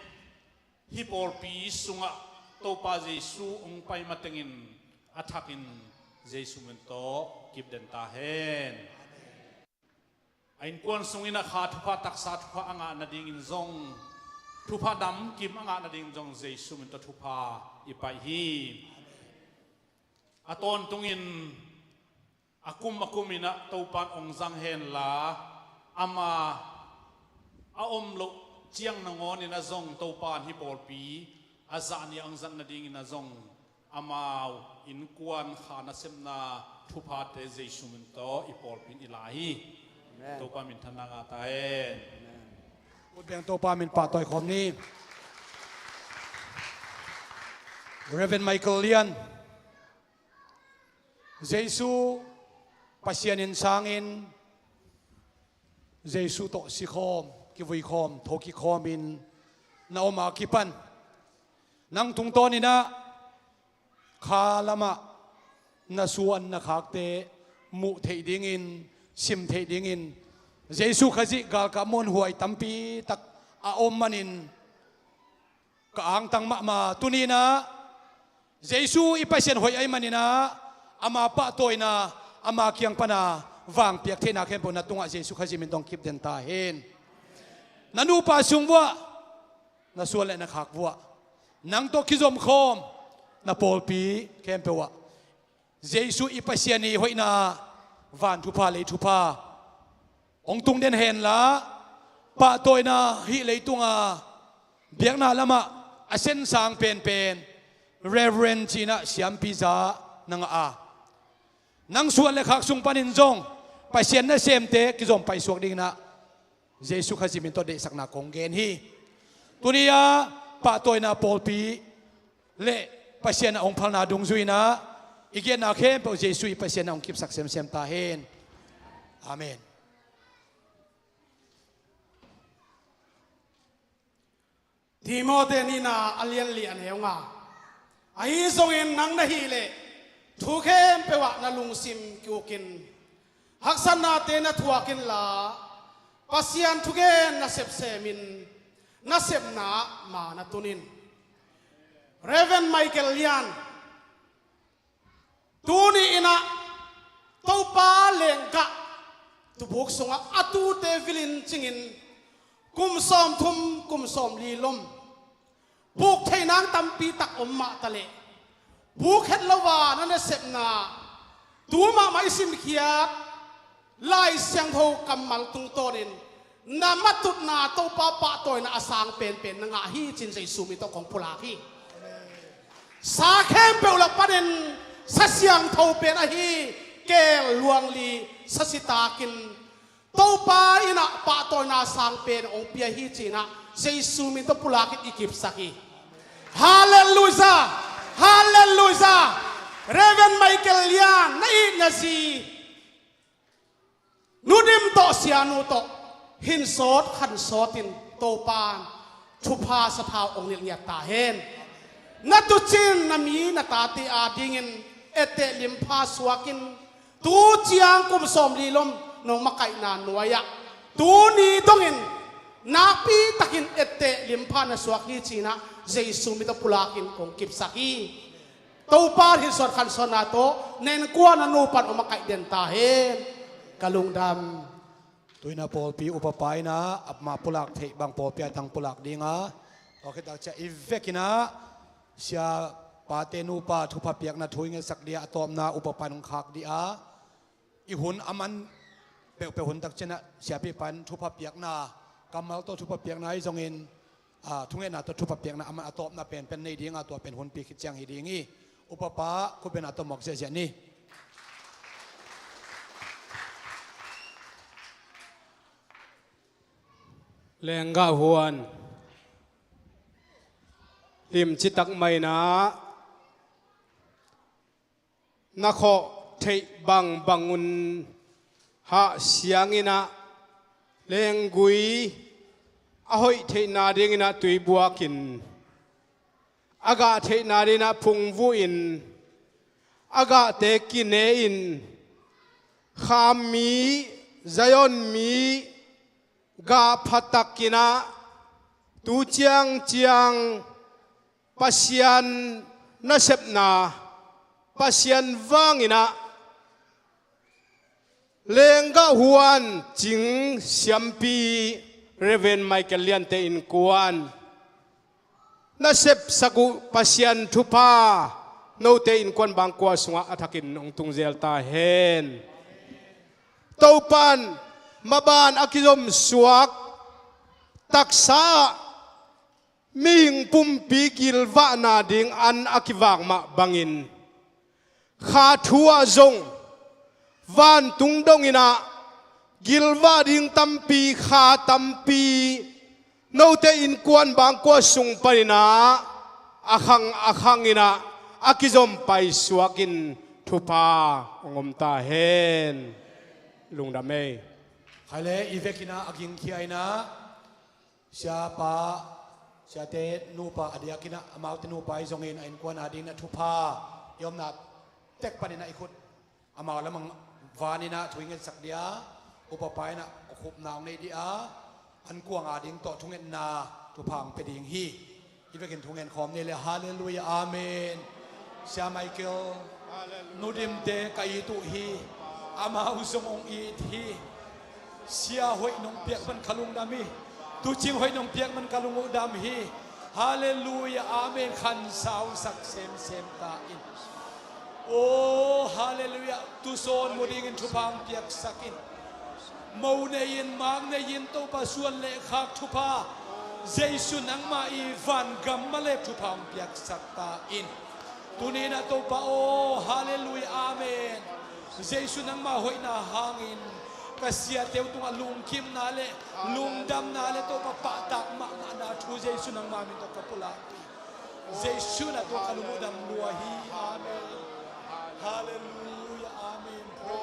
hipol pi sunga topa Jesu ong pai matengin atakin Jesu mento kip den tahen ain kuan sungina kha thupa taksa thupa anga na dingin zong thupa dam kim anga na ding zong Jesu mento thupa ipai hi aton tungin akumina topan ong zang hen la ama aom lo chiang nangon ina zong topan hi polpi azani ang zan na ding ina zong amaw in kuan khana semna thupa te Jesu mento ipolpin ilahi topa min thananga tae ut beng topa min pa toy khom ni Reverend Michael Lian Jesu pasianin sangin Jesu to si khom ki vui khom thoki khomin na oma kipan nang tung to ni na kha lama na suan na khakte mu thei dingin sim thei dingin Jesu khaji gal ka mon huai tampi tak a om manin ka ang tang ma tunina Jesu ipasian hoi ai manina ama pa toina ama kiang pana wang piak thena khem pon na tunga Jesu khaji min dong kip den ta hen nanu pa sungwa na suale na khakwa nang to kizom khom na polpi khem pewa Jesu ipasiani hoina van thupa le thupa ong tung den hen la pa toina hi leitunga biakna lama asen sang pen Reverend China siam pizza nang a nang sual le khak sung panin jong pasien na semte kizom pai suak ding na Jesu khajimin to de sakna konggen hi tunia pa toina polpi le pasien ong phalna dung zuina igen na khem po Jesu i pasien ong kip sak sem ta hen amen Timote ni na alian li an heunga ai zongin nang na hi le thu khem pewa na lungsim kyukin haksan na te na thuakin la pasian thugen na sep semin na sep na ma na tunin Reverend Michael Lian ตูนี่นะตัวปลาเลงกะตุบุกสงะอตูเตวิลินจิงินกุมสอมทุมกุมสอมลีลมบุกเทนางตัมปีตักอมมาตะเลบุกเฮ็ดละวานั่นเสพนาตัวมาไม่สิมเขียดไล่เสียงโทกำมัลตุงโตนินนามัตุนาตัวปาปะตัวน่ะอาสางเป็นนางาฮีจินใจสุมิตของพุลาฮีสาเข้มเปลวละประเด็นสัเสียงโทเป็นอาฮีเกลลวงลีสัสิตากินตัวปาอินะปะตัวน่ะสางเป็นองเปียฮีจินะใจสุมิตพุลาฮีอิกิบสักฮีฮาเลลูยาฮาเลลูยาเรเวนไมเคิลยานในนาซีนูดิมโตเสียนูโตหินโสดขันโสตินโตปานชุพาสภาวองค์เนียตาเห็นนัตุจินนามีนาตาติอาดิงินเอเตลิมพาสวากินตูเจียงกุมสมลีลมนองมาไก่นานนัวยะตูนีตงอินนาปีตักินเอเตลิมพานาสวากีจีนะเจสุมิตพุลากินของกิบสักีตัวปาหินโสดขันโสนาโตเนนกัวนานูปันออกมาไก่เดนตาเห็นกะลุงดำตัวน่ะปอปีอุปปายนะอับมาปุลักเทบางปอปีตังปุลักดีงะโอเคตักจะอีเวกินะเสียปาเตนูปาทุพเปียกนะทุยเงสักเดียตอมนาอุปปายนงขากดีอาอีหุนอามันเปลหุนตักเจนะเสียปีปันทุพเปียกนากำมาตัวทุพเปียกนะไอ้ทรงเงินทุงเงินนะตัวทุพเปียกนะอามันตอมนาเป็นในดีงะตัวเป็นหุนปีขิดจังฮีดีงี้อุปปาคุณเป็นอัตมอกเสียนี่แรงกะหวนลิมจิตักไม่นะนักขอเทบังอุนหาเสียงอินะแรงกุยอหอยเทนาเดงินะตุยบัวกินอากาเทนาเดนะพุงวูอินอากาเตกินเนอินขามมีใจยอนมีกาพัตตักินะตูเจียงปัสยันนัเสพนาปัสยันวังอินะเลงกะหวนจิงเสียมปีเรเวนไมเคิลเลียนเตอินกวนนัเสพสกุปัสยันทุพาโนเตอินกวนบางกว่าสงะอัฐกินองตุงเซลตาเฮนเต้าปันมาบานอากิจมสวกตักษามิงปุ่มปีกิลวะนาดิงอันอากิวากมาบังอินขาทัวจงวันตุงดงอินะกิลวะดิงตัมปีขาตัมปีโนเตอินกวนบางกว่าสุงปรินาอาคังอินะอากิจมไปสวกินทุพางมตาเฮนลุงดำเมใครเลยอีเวกินะอากิงขี้ไอนะเสียปาเสียเตนูปาอดียกินะมาเอาเตนูปาไอซงเงินไอ้กวนอดีนะทุพายอมนับเต็กปนินะอีกคนอามาแล้วมังวานินะทุยเงินสักเดียอุปปายนะขุบนาวในเดียอันกวางอดีงต่อทุงเงินนาทุพังไปดิ่งฮีอีเวกินทุงเงินคอมนี่เลยฮาเลลูยาอาเมนเสียไมเคิลนูดิมเตกายตุฮีอามาอุสมองอีทีเสียหอยนองเปียกมันขลุงดามีตูจิงหอยนองเปียกมันขลุงดามฮีฮาเลลูยาอาเมนขันสาวสักเซมตาอินโอ้ฮาเลลูยาตูโซนมุดิงินทุพังเปียกสักินมูเนยินมังเนยินโตปะส่วนเลขักทุพาเจสุนังมาอีวันกัมมาเลทุพังเปียกสักตาอินตูนี้นะโตปะโอฮาเลลูยาอาเมนเจสุนังมาหอยนาหางินกษีเทวตุงลุงคิมนาเลลุงดำนาเลตัวปะตักมานาทูเจสุนังมามิตกับปุลาเจสุนะตัวกลุงดำลัวฮีอาเมนฮาเลลูยาอาเมนโอ้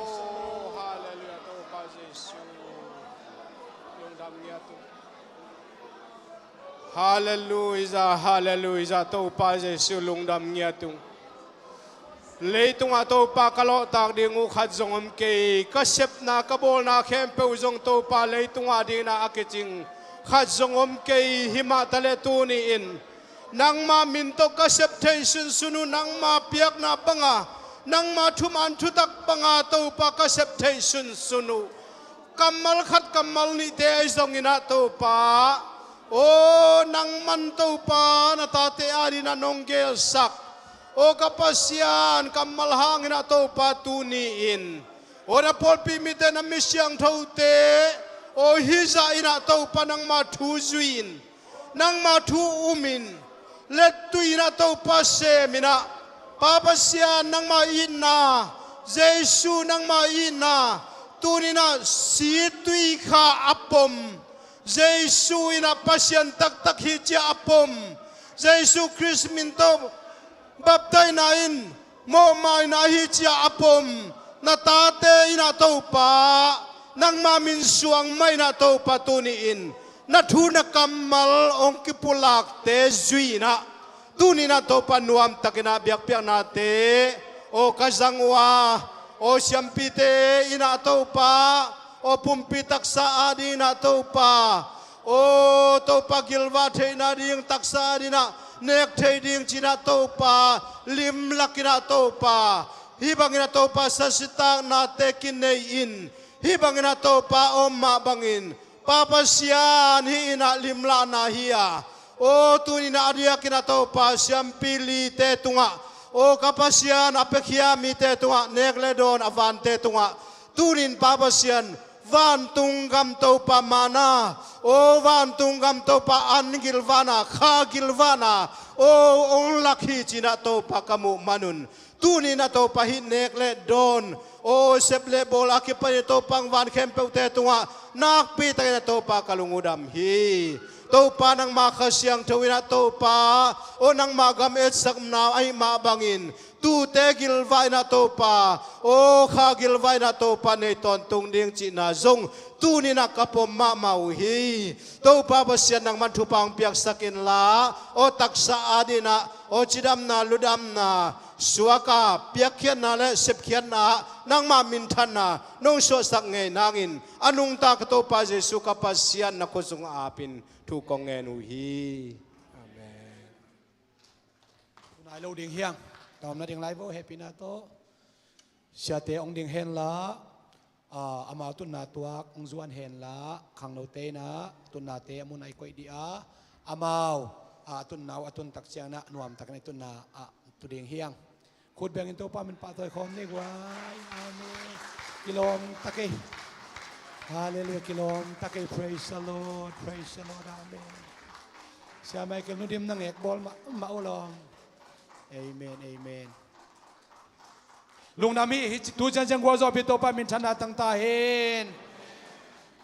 ฮาเลลูยาตัวพระเยซูลุงดำเงียตุฮาเลลูยาตัวพระเยซูลุงดำเงียตุเลยตุงอาโตปากโลตากดิงูขัดจงอมเกยก็เสพนากบอลนาเข้มเปวจงโตปาเลยตุงอาดีนาอาเกจิงขัดจงอมเกยหิมาทะเลตูนีอินนางมามินโตก็เสพเทสุนสุนุนางมาเปียกนาปังอา nang ma thum an thu tak panga to pa ka sep thei sun sunu kamal khat kamal ni te ai zong ina to pa o nang man to pa na ta te ari na nonggel sak o kapasian kamal hang ina to pa tu ni in o na pol pi mi te na mi siang thau te o hiza ina to pa nang ma thu zuin nang ma thu umin let tu ina to pa se mina papa sia nang ma ina jesu nang ma ina tunina si tui kha apom jesu ina pasien tak tak hi cha apom jesu christ min to baptai na in mo mai na hi cha apom na ta te ina to pa nang ma min suang mai na to pa tuni in na thu na kamal ong kipulak te zuina tunina to panuam takina biak piak na te o kazangwa o siampite ina to pa o pumpitak sa adi na to pa o to pa gilwa the na ding taksa dina nek the ding china to pa lim lakina to pa hibangina to pa sa sitang na te kinei in hibangina to pa o ma bangin papa sian hi ina limla na hiya o tunina adia kina to pa siampili te tunga o kapasian apekhia mi te tunga nekledon avante tunga tunin papasian van tunggam to pa mana o van tunggam to pa angilvana khagilvana o ong lakhi china to pa kamu manun tunina to pa hi nekledon o seple bol akipani to pang van kempe te tunga nakpi ta to pa kalungudam hi to pa nang makasyang tawina to pa o nang magam et sakna ay mabangin tu te gilvay na to pa o kha gilvay na to pa ne ton tung ding chi na zong tu ni na kapom ma mauhi to pa basyan nang man thupang piak sakin la o taksa adina o chidam na ludam na suaka piakhian na le sepkhian na nang ma min than na nong so sak nge nangin anung ta ka to pa jesu kapasyan na ko sung apin thu kong nghe nu hi amen nai lo ding hiang tom na ding lai vo happy na to sia te ong ding hen la ama tun na tuak ong zuan hen la khang no te na tun na te amun ai koi dia amao tun naw atun tak chiang na nuam tak nei tun na tu ding hiang khut beng in to pa min pa toy khom ni wai amen kilom takai hallelujah kilom takai praise the Lord amen sia mai kel nu dim nang ek bol ma ulong amen lung nami hi tu jan jang go zo pi to pa min thana tang ta hen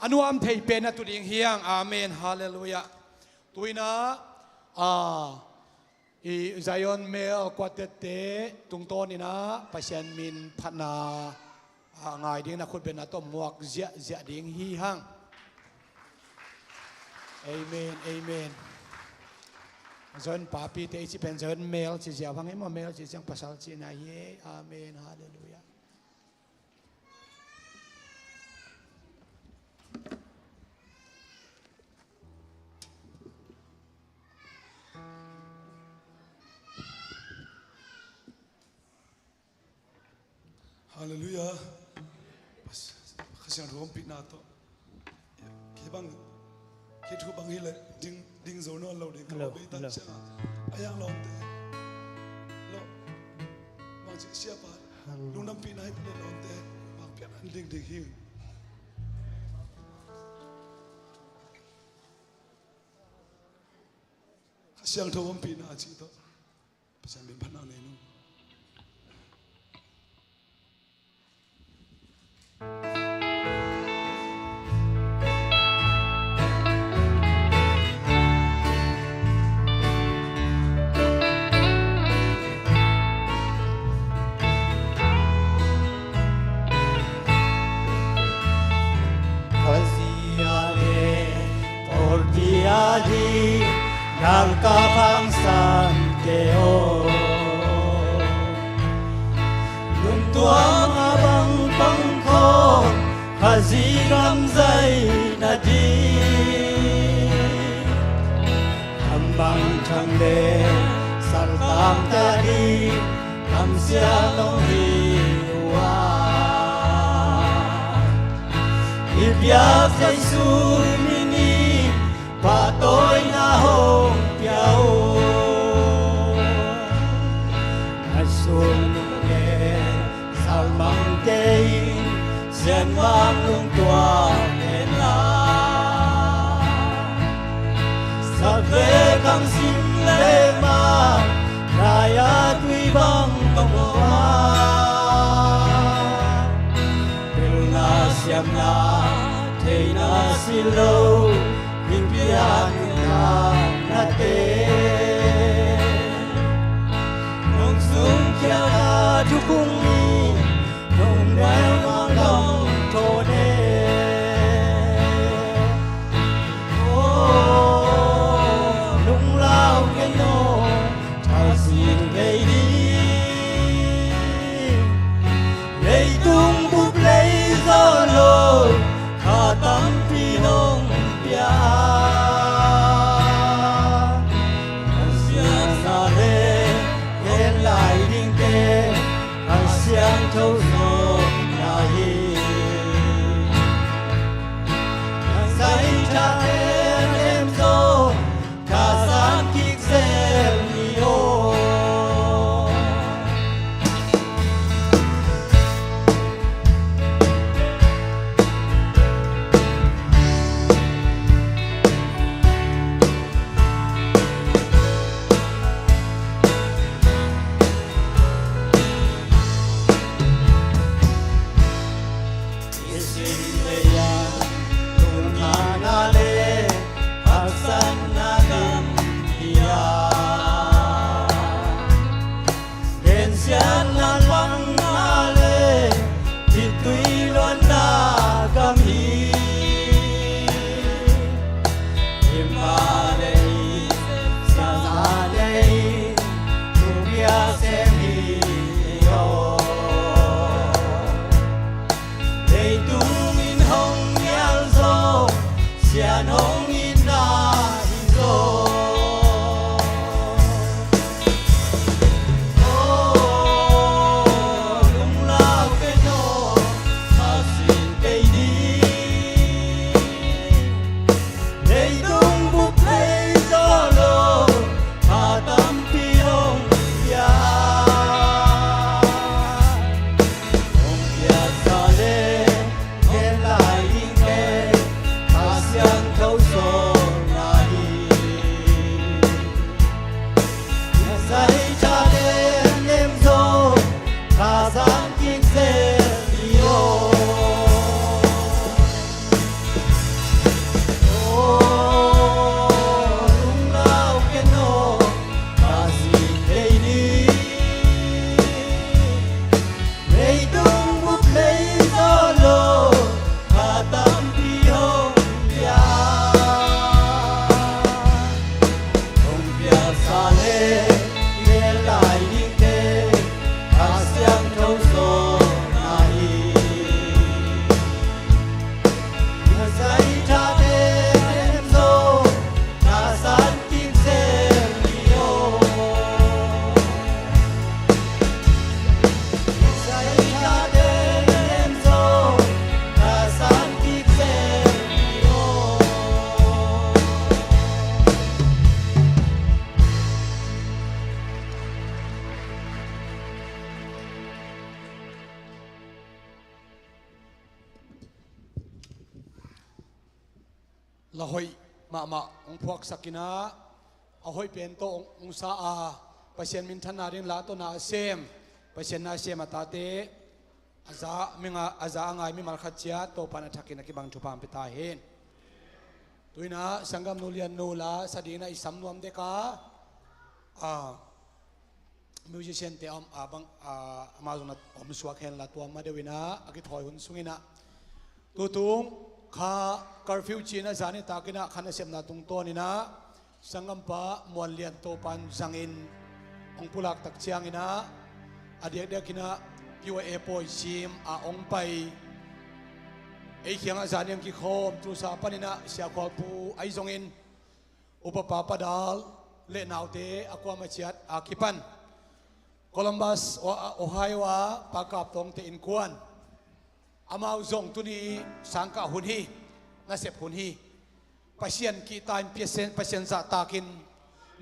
anu am thei pe na tu ding hiang amen hallelujah tuina i Zion mel kwatete tungton ina pasien min phana ngai ding na khut ben na to muak zia ding hi hang amen Zon papi te chi pen zon mel chi zia wang ema mel chi chang pasal chi na ye amen hallelujah Hallelujah. Kasi ang ruang pinato. Kibang kitu bang hila ding zono lo ding lo bita siya. Ayang lo te. Lo. Mang siya pa. Lunang pinay pa lo te. Magpian ang ding hing. Kasi ang ruang pinato ito. Pasabi pa na nino. Nang kapangsan keo Luntuang abang pangko Hazigam zay na di Hambang changde Sartam tadi Kamsia nong hi biak Giêsu mini và tôi na hồng piao ai xuân nghe sao bằng cây sen mang lung tua đèn la sa về căng xin lê ma raya tuy băng bông hoa bel na siam na thei na silo impian na te nong sung kia na tu kung ni nong dai nong long to ne oh lung lao ke no ta sin ngei đi lấy tung búp lấy gió lô kha tâm phi nong pia xiang sa le yen lại đinh tê xiang thâu gió na hi say cha em gió kha san kik xem ni o la hoi ma ong phuak sakina a hoi pen to ong sa a pasien min thana ring la to na sem pasien na sem atate aza minga aza angai mi mal khachia to pana thakina ki bang thupam pita hen tuina sangam nulian nula sadina isam nuam de ka a musician te am abang amazonat om suak hen la tuam ma dewina agi thoi hun sungina tutung kha curfew china zani takina khana semna tung to ni na sangam pa muan lian to pan zangin ong pulak tak chiang ina adia dia kina piwa e poi sim a ong pai ei khiang a zaniam ki khom tu sa panina sia khol pu ai zongin upapa padal le naute akwa machiat akipan Columbus Ohio pakap tong te in kuan อามาจงตุนีสังกะหุนฮีน่าเสพหุนฮีปัศยันกีตายเปียเซนปัศยันสัตตากิน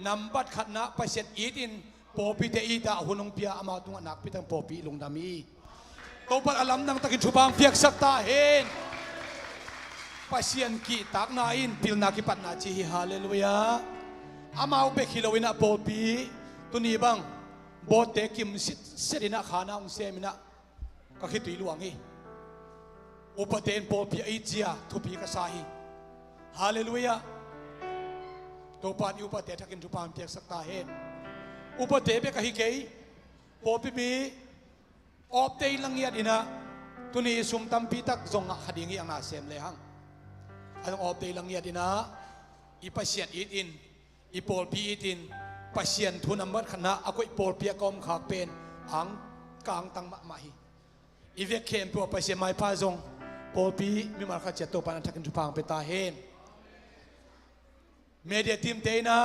นำบัดขัดนะปัศยันอีดินปอปิเตอีดาหุนงเปียอามาตุงนักพิทังปอปิลงดามีตัวปัดอลัมนังตะกินชุบางเปียกสัตตาเฮนปัศยันกีตักนาอินปิลนากิปัตนาจีฮาเลลูยาอามาอุเบกิโลวินาปอปิตุนีบังโบเตกิมเสดินาขานาองเซมินะก็คิดตุยลวงฮีอุปเทนปอปิอิจียทุปีกษาฮีฮาเลลูยาตัวปานอุปเททักินทุปานเปียกสักตาเฮนอุปเทเบกะฮิเกยปอปิมีออบเตยลังยาดินะตุนีสุมตัมปีตักจงขดิงีอังนาเซมเลหังอันออบเตยลังยาดินะอีปัศยันอีดินอีปอลปีอีดินปัศยันทุนมัดขณะอกุยปอลเปียกอมขากเป็นอังกลางตังมะมาฮีอีเวกเข้มปัวปัศยันไม่พาจงปอลปีมีมาขัดเจตัวปานทักินทุปางเปตาเฮนเมเดียทีมเตนะ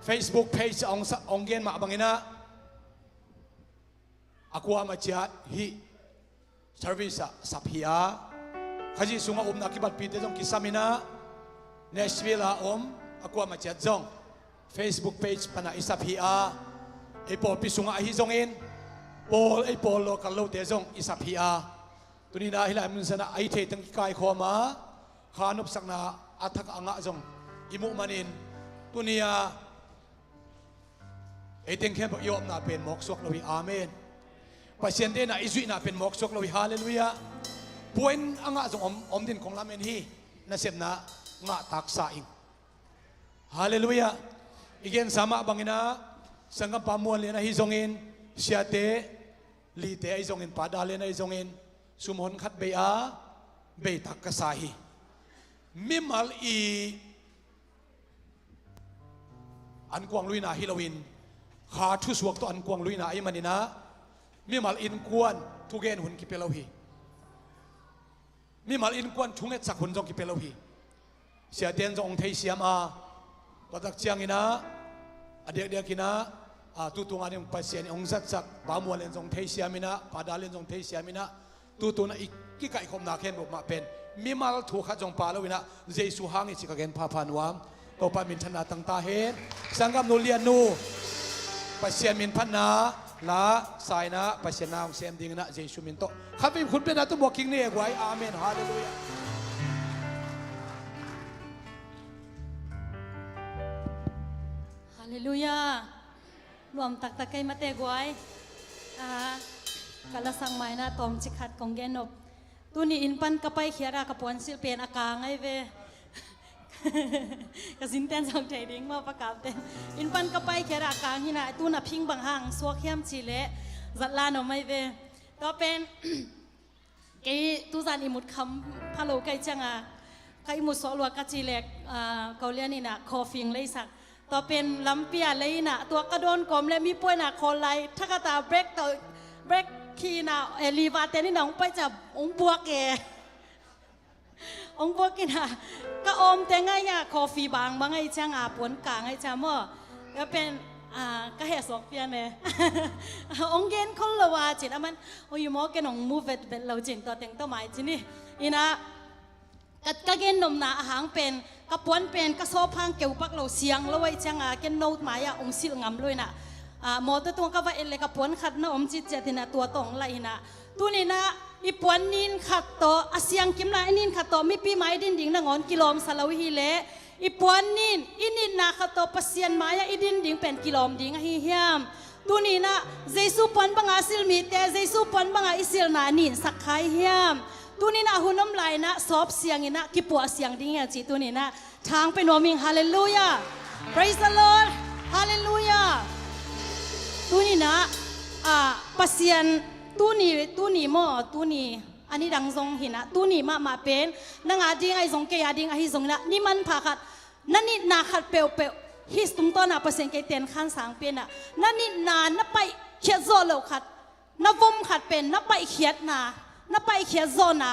Facebook page องเกนมาบังเงินะaku amaciat hi service saphia khaji sunga omna kibat pi te jong kisamina Nashville aku amaciat jong Facebook page pana isaphia e pol pi sunga hi jong in pol e pol local lo te jong isaphia tunina hilai mun sana ai the tang kai khoma khanup sakna athak anga jong imu manin tunia e teng khem yom na pen mok sok lowi amen pasien de na izui na pen mok sok lowi hallelujah puin anga jong om din kong lamen hi na sem na nga tak sa ing hallelujah igen sama bangina sangam pamuan le na hi jongin siate li te ai jongin pada le na ai jongin sumhon khat be a be tak ka sa hi mimal i an kwang luina hilowin kha thu suak to an kwang luina ai manina mi mal in kwan thu gen hun ki pelo hi mi mal in kwan thunge chak hun jong ki pelo hi sia ten jong thei siam a patak chiang ina adek dek ina a tu tu ngani pasien ong zat chak ba mo len jong thei siamina pada len jong thei siamina tu tu na ki kai khom na khen bo ma pen mi mal thu kha jong pa lo ina jesu hangi chi ka gen pha phanuam to pa min thana tang ta he sangam no lian nu pasien min phanna la sai na pasien na ong sem ding na jesu min to khabi khun pe na tu walking ne gwai amen hallelujah hallelujah รวมตักตะไกมาเตกวยกาลสังไม้นะตอมจิขัดของแกนบตุนี่อินปันกะไปเขียรากะปวนสิลเปนอากาไงเวกะสินเต้นสองใจดิ้งมาประกาศเต้นอินปันกะไปเขียรากางหินะตุน่ะพิงบังหังสวกเขียมชีเลจัดลานอไม่เวก็เป็นไอ้ตุจานอิมุดคำพะโลไกจังอ่ะไกอิมุดสอลวกะจีเล็กเกาหลีนี่นะคอฟิงเลยสักตัวเป็นลำเปียเลยนะตัวกระโดนกลมและมีป่วยนะคอไลถ้ากระตาเบรกตัวเบรกคีนะลีวาเตนี่น้องไปจับองบัวแกองบัวกินนะก็อมแต่ง่ายอะคอฟีบางบางไอ้ช่างอาปวนกลางไอ้ช่างมั่วก็เป็นก็เหตุสกเปียเนี่ยองเกนคนละว่าจิตอ่ะมันโอ้ยมอแกน้องมูฟเวทเป็นเราจิตตัวเต็งตัวหมายจินี่อีนะก็เกนนมนาหางเป็นกระปวนเป็นกระโซพังเกี่ยวปักเราเสียงแล้วไว้จังเกนโน้ตหมายองศิลงามเลยนะหมอตัวก็ว่าเอเลกระปวนขัดนะอมจิตเจตินะตัวตองไรนะตัวนี้นะอีปวนนินขัดโตอาเสียงกิมลาอินินขัดโตมีปีไม้ดินดิ่งนางอนกิโลมสลาวิฮิเลอีปวนนินอินินนาขัดโตปัสเซียนไม้อีดินดิ่งเป็นกิโลมดิ่งฮิเฮียมตัวนี้นะเจสุปนบังอาซิลมีแต่เจสุปนบังอาอิซิลนานินสักไข่เฮียมตัวนี้นะหุ่นน้ำลายนะซอบเสียงนะกิปัวเสียงดิ่งเฮจีตัวนี้นะทางเป็นวมิงฮาเลลูยา praise the Lord ฮาเลลูยาตัวนี้นะปัสเซียนตัวนี้หม้อตัวนี้อันนี้ดังทรงหินะตัวนี้มาเป็นนังอาดิงไอทรงเกียดิงไอทรงนะนี่มันผ่าขัดนั่นนี่นาขัดเปลวฮิสตุ้มต้นนะเปอร์เซ็นต์เกเตียนขันสางเป็นอ่ะนั่นนี่นาไปเขียดโซโลขัดนับวมขัดเป็นนับไปเขียดนาไปเขียดโซนา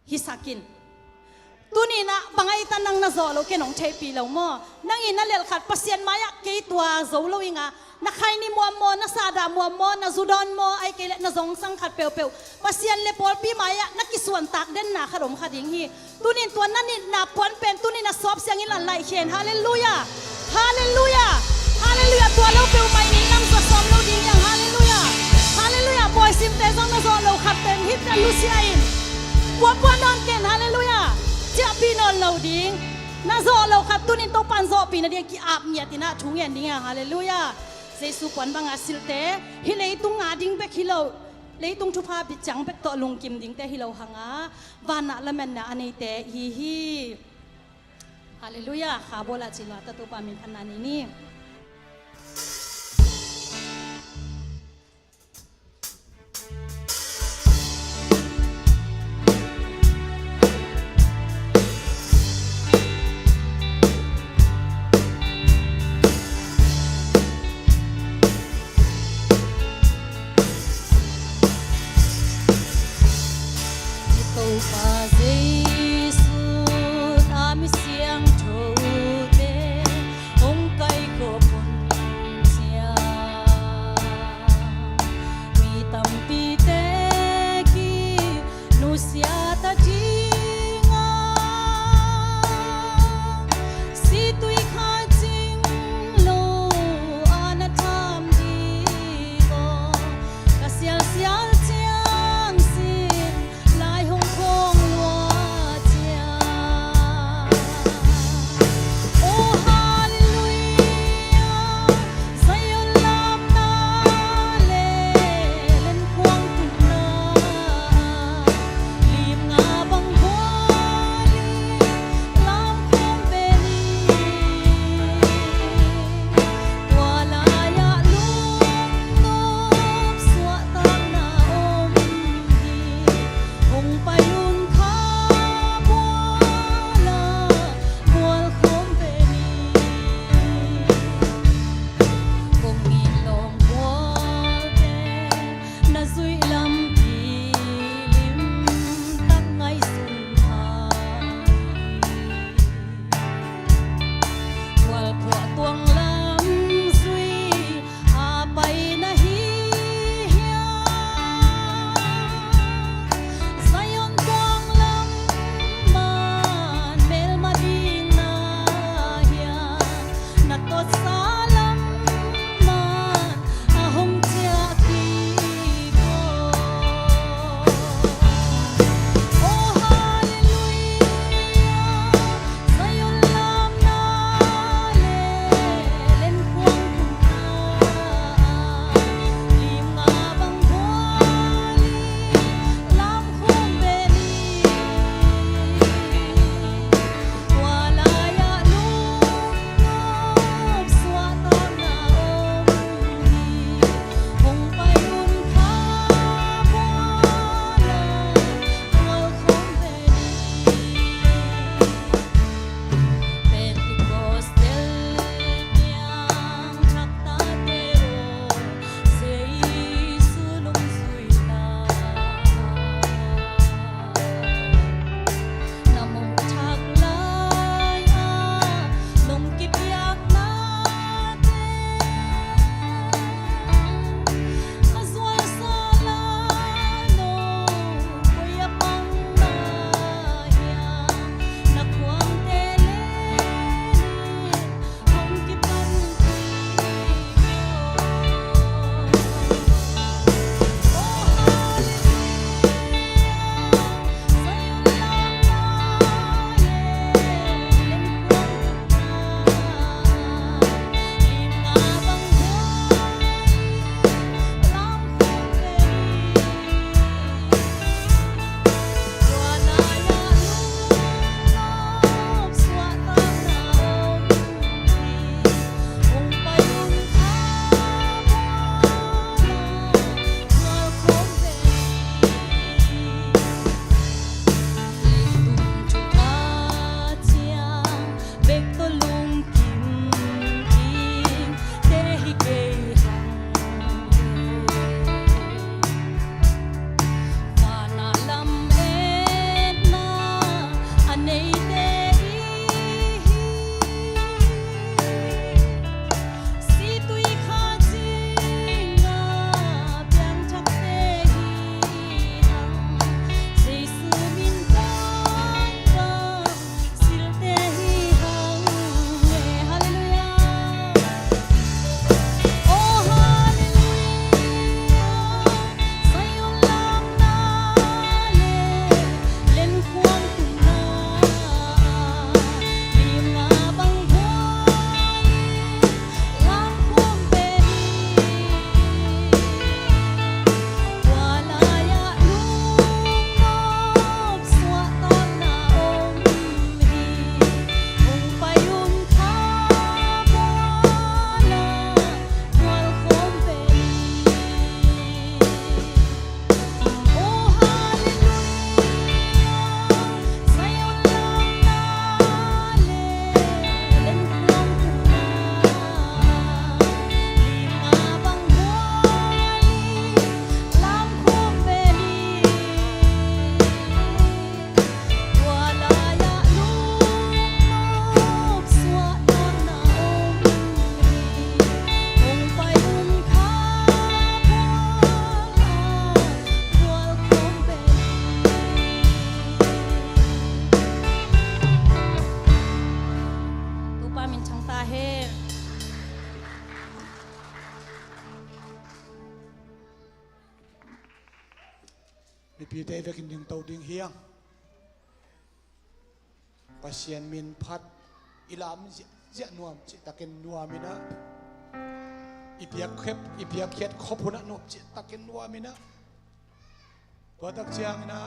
ฮิสักิน ตัวนี้นะบางไอ้ตันนังน่ะโซโลเกนองเทปีเราหม้อนั่งอินนั่นเลลขัดปัสยันมายะเกยตัวโซโลอิงะนักใครนี่มัวมอนักซาดามัวมอนักจุดอนมอไอ้เกลนักสงสังขัดเปียวเปียวปัสยันเลปอลปีมายะนักกิส่วนตักเด่นหนาขดมขดิ่งฮีตัวนี้ตัวนั้นนี่นับผลเป็นตัวนี้นักสอบเสียงอิลันไลเขียนฮาเลลูยาฮาเลลูยาฮาเลลูยาตัวเราเปียวไม่นี้นั่งสวดสอบเราดิ่งอย่างฮาเลลูยาฮาเลลูยาบอยซิมเตซังนักโซโลขัดเต็มฮิตกันลูซิอินวัวนอนเกนฮาเลลูยาเจ้าพี่นอนเราดิ่งน่าโซเราขัดตัวนี้ต้องปันโซปีนาเดียกีอาบเมียตินะทุ่งเงินดิ่งฮาเลลูยาเจสุปนบางอาศิลเตฮิเลตุงอาดิงเบกฮิโลเลตุงทุพาบิจังเบกตอลุงกิมดิงเตฮิโลหังอาวานะละเมนนะอันนี้เตฮีฮาเลลูยาข้าโบลาจิลาตะตุปามิพันนานีนี่ล mi pi te vekin ding tàu ding hiang pasien min phat ilam je nuam chi taken nuamina ipiak khet khopuna nuam chi taken nuamina patak chiang na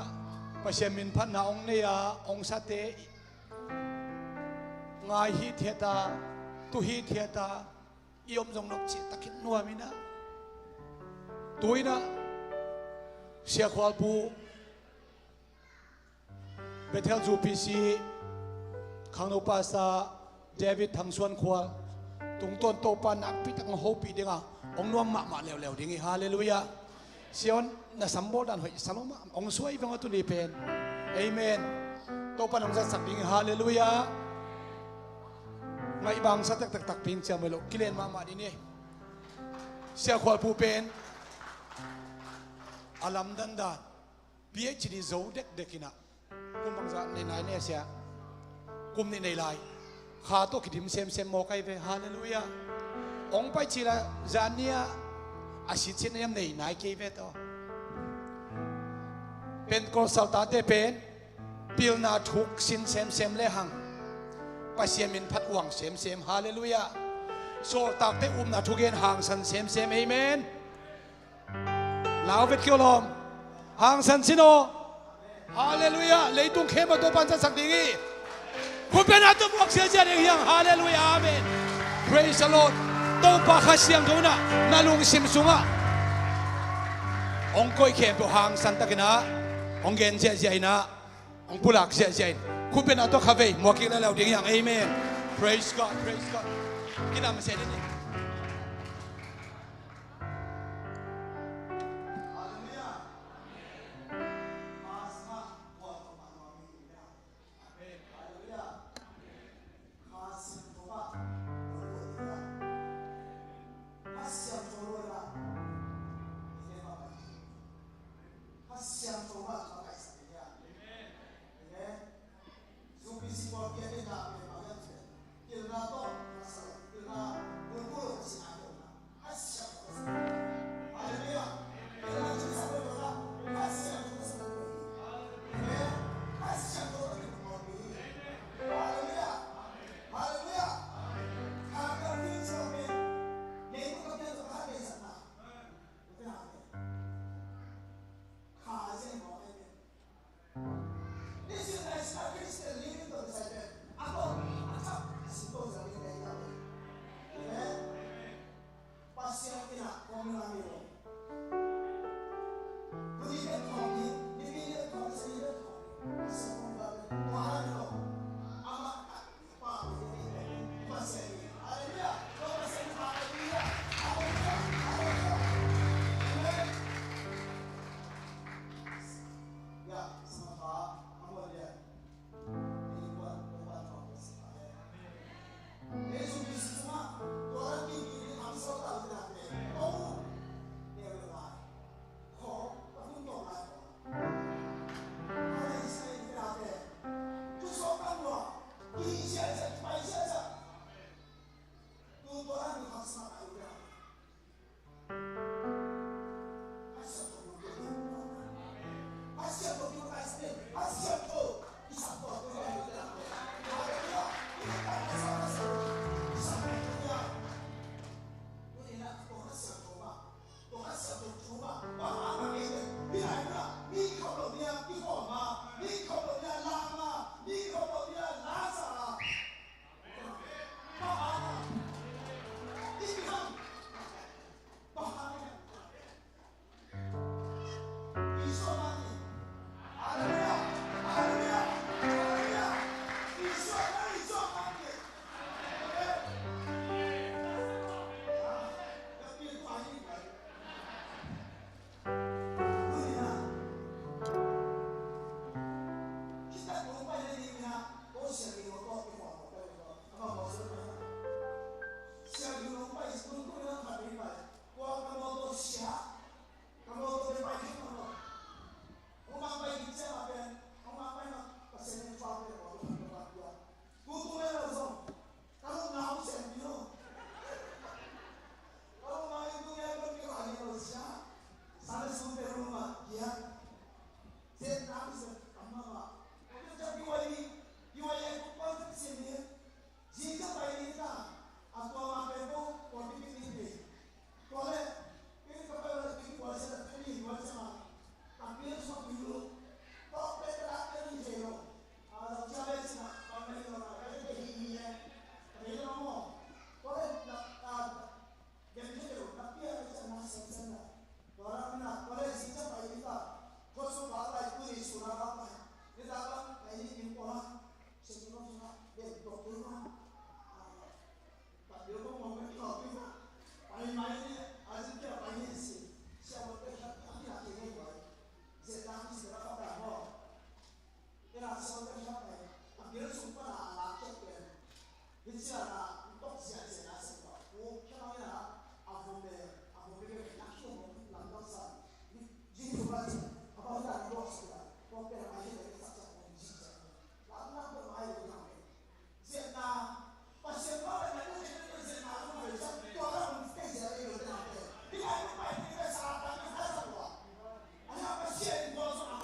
pasien min phat na ong ne ya ong sa te ngai hi theta tu hi theta iom jong nok chi takin nuamina tuina sia khwal pu Bethel JPC khangno pasa David thangsuan khwal tungton to pa nak pitang hopi dinga ong nuam ma lew dingi hallelujah sion na sambol dan hoi saloma ong suai bang tu ni pen amen to pa nong sa sak dingi hallelujah ngai bang sa tak pin cha melo kilen ma dini sia khwal pu pen alam dandan PhD zo dekina kum bang za nei nai ne sia kum ni nei lai kha to kidim sem mo kai ve hallelujah ong pai chi la zania asit chen yam nei nai ke ve to pen ko sal ta te pen pil na thuk sin sem le hang pasien min phat wang sem hallelujah so tak te na thugen hang san sem amen lao vet kêu lom hang san sino hallelujah lấy tung khem mà tôi ban ra sắc điคุณเป็นอัตบุกเสียใจเรียงฮาเลลูยาอาเมน praise the Lord ตัวปากเสียงตัวน่ะนาลุงซิมซุงอ่ะองค์ก้อยเข็มตัวหางสันตะกินะองค์เกณฑ์เสียใจนะองค์ผู้หลักเสียใจคุณเป็นอัตคาเฟ่หมวกกินแล้วเดียงอาเมน praise God กินอะไรมาเสร็จนี่Zumbi si por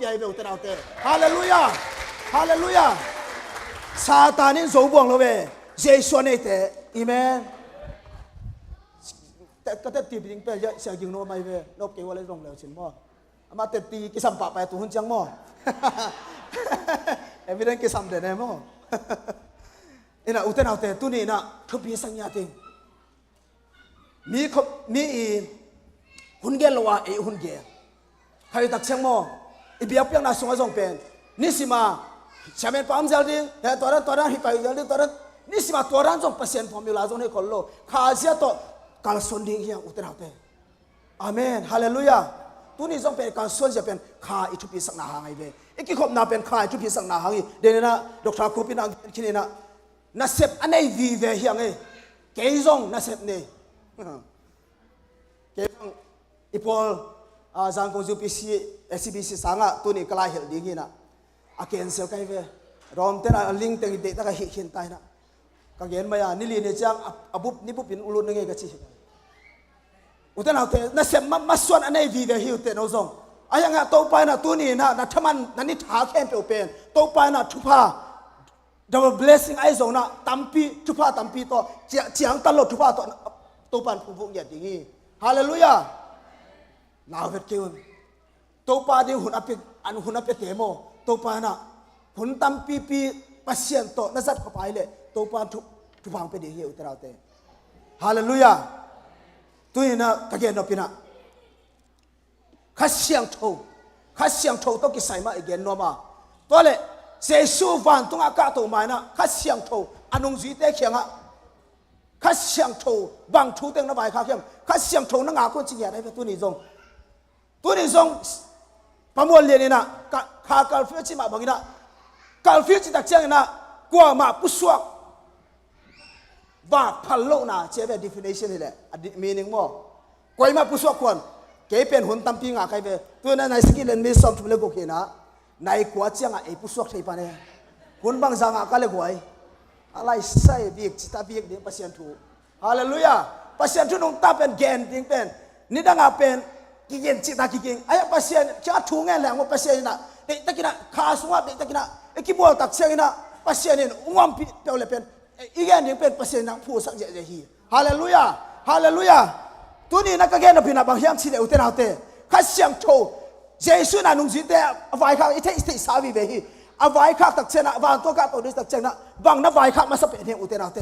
ปียเบลเตนาเตฮาเลลูยาฮาเลลูยาซาตานินโซบวงโลเวเจสวนเอเตอีเมนแต่ก็แต่ตีบิงเปย์เสียยิงโนไม่เวนบเกวอะไรลงแล้วชินมั่วอามาเตตีกิสัมปะไปตัวหุ่นจังมั่วเอวิเดนกิสัมเดนเอมั่วอินะอุตนาเตตุนี่นะทุบปีสัญญาติมีหุ่นเกลว่าหุ่นเกลใครตักเชียงมั่วอีเบียบยังน่าสงสารเป็นนี่สิมาชาเมนปามเจลดิตัวนั้นฮิปไปเจลดิตัวนั้นนี่สิมาตัวนั้นจงเปอร์เซ็นต์ฟอร์มูลาจงให้คนโลข้าเสียตัวการส่วนดีเฮียอุตนาเตอาเมนฮาเลลูยาตัวนี้จงเป็นการส่วนจะเป็นข้าอิทุพิสักนาหางไอเบอีกที่ขบนาเป็นข้าอิทุพิสักนาหางเดนนะดรคูปินังคินีนะนัสเซปอันไหนวีเวเฮียงเกยจงนัสเซปเนี่ยเกยจงอีพอลจังคงจูพีซีSCBC สังะตัวนี้กลายเห็นดีงี้นะอาเกนเซลกันเวรอมเตนะลิงเต็งเด็กตะกะหินตายนะก็เห็นมานิลีเนี่ยจังบุบนี่บุบเป็นอุลุนยังไงกันสิอุตส่าห์เตน่ะเสมมาส่วนอันไหนวีเวหิวเตนเอาซงอายังไงตัวไปนะตัวนี้นะทำมันนั่นนี่หาแค่เป็นตัวไปนะทุพา double blessing ไอ้ซงนะตั้มปีทุพาตั้มปีตัวเจียงตลอดทุพาตัวปันผู้อย่างนี้ฮาเลลูยาลาวเวทเกวนตัวปาดีหุ่นอภิอันหุ่นอภิเตโมตัวปานะหุ่นตั้มปีปัสเซียนโตนั่นสัตว์เข้าไปเลยตัวปาทุพังไปดีเหี้ยอุตราเตฮาเลลูยาตัวนี้นะตะเกียนนพินะข้าเสียงโชต้องกิใส่มาอีกเกนโนมาตัวเลยเสียสูฟันตรงอากาศตัวใหม่นะข้าเสียงโชอันนุ่งจีเตเขียงอ่ะข้าเสียงโชบางทูเต็งน้ำใบข้าเขียงข้าเสียงโชนั่งอาคนจริงอย่างไรเป็นตัวนี้จงประมวลเรียนนี่นะข้ากาลฟิวจิมาบางนะกาลฟิวจิตักเชียงนะกว่ามาปุสวกว่าพันโลนะเชื่อแบบ definition นี่แหละ meaning มั้งกว่ามาปุสวกคนเก็บเป็นหุ่นตั้มปีงาใครเวตัวนั้นในสกิลเลนมีสอมทุเรศกูเขียนะในกว่าเชียงไอ้ปุสวกใช่ปะเนี่ยหุ่นบางสังอาการเลยกว่าอะไรใส่บีกจิตาบีกเดี๋ยวปัสเซียนทูฮาเลลูยาปัสเซียนทูนุ่งตาเป็นแกนดิ้งเป็นนี่ดังอาเป็นกินจิตากินไอ้ปัสเซียนจะทุ่งเงี้ยแหลงว่าปัสเซียนนะเด็กตะกี้นะข้าสงบเด็กตะกี้นะไอ้กิบัวตักเชียงนะปัสเซียนนี่งอมปีเปล่าเลยเป็นอีกอย่างนึงเป็นปัสเซียนนักผู้สักเจเจฮีฮาเลลูยาฮาเลลูยาตัวนี้นักเกณฑ์พินาบางอย่างที่เดียวเท่านั้นเองข้าเสียงโชเจสุนันนุ่งจีเตอวายข้าอิเทอิสติสาวิเวฮีอวายข้าตักเชนะวานตัวข้าตัวนี้ตักเชนะบางนับวายข้ามาสเปนเฮอุเทนาเต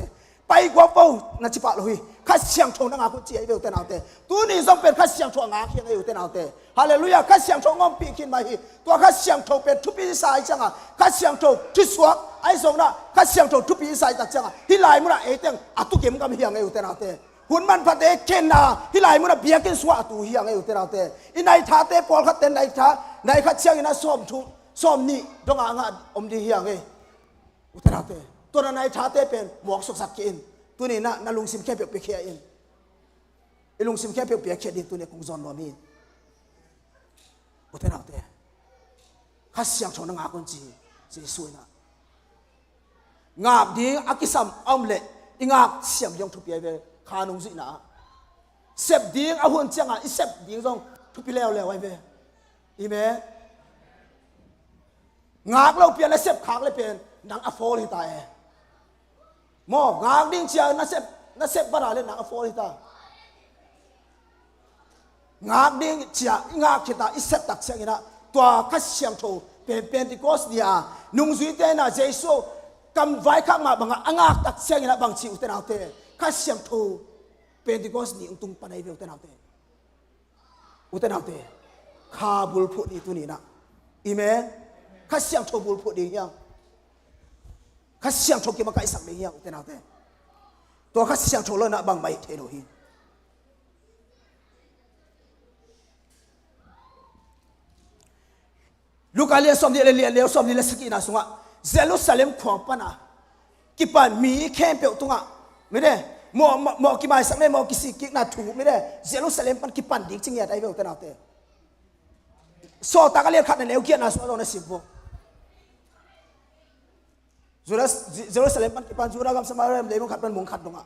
ไปกว่าเป้านัจิปะลุยข้าเสียงโชนังอาคุจีเออุเทนาเตตัวนี้ต้องเป็นข้าเสียงโชงาเขียงเออุเทนาเตฮาเลลูยาข้าเสียงโชงอมปีกินมาฮีตัวข้าเสียงโชเป็นทุปีสายจังอ่ะข้าเสียงโชทุสวกไอ้สงนะข้าเสียงโชทุปีสายตักจังอ่ะที่ลายมุระเอเตงอัตุเกมกับเฮียงเออุเทนาเตหุ่นมันพัดเอเคนนาที่ลายมุระเบียกินสวะตูเฮียงเออุเทนาเตอินายท่าเตปอลขัดเตนนายท่านายขัดเชียงอินาส้มนี่ดงอ่างอมดีเฮียงเออุเทนาเตตัวนั้นนายท่าเตเป็นหมวกสุกสักกินตัวนี้น่าลุงซิมแค่เปียกเปียกอินไอ้ลุงซิมแค่เปียกเปียกดินตัวนี้คงจอนบ่มีอุเทนาเตข้าเสียงชนงาคนจีสวยนะงาบดีอากิสัมอมเล่อีงาบเสียงยงทุบเยเวคานุงสินะเสพดีอาหุ่นเจียงอ่ะอีเสพดีจงทุบไปแล้วไว้เวอีเมงาบเราเปลี่ยนแล้วเสพขางเลยเปลี่ยนหนังอโฟลิตาหม้องาบดิ้งเชียน่าเสพบ้าเลยหนังอโฟลิตางาบดิ้งเชียงาบขีตาอีเสพตักเสียงนะตัวข้าเสียงโชเป็นที่กอสเดียนุ่งจุยเตนะเจสุกำไว้ข้ามาบังอ่างตักเสียงนะบางชีอุตนาเตข้าเสียงโชเป็นที่กอสนี่อุ้งตุงปนัยเวอุตนาเตข้าบุลพูดีตัวนี้นะอีเมข้าเสียงโชบุลพูดียังข้าเสียงโชกิมาไกสักเลยยังอุตนาเตตัวข้าเสียงโชเลยนะบางใบเทโลหิลูกอาเลียสมดีเลียสมดีเลสกีนาสุงะเยรูซาเล็มขวางปนะกิปันมีแค่เปียวตุงะไม่ได้มอกิมาสักไม่มอกิสิกินาถูไม่ได้เยรูซาเล็มปันกิปันดิจริงอย่างไรเปียวตนาเตโซตากาเลียขัดในเลวเกียนาสุงะตอนนี้สิบโบเยรูซาเล็มปันกิปันจูรากัมสมาเรมเลวขัดเป็นมุงขัดตุงะ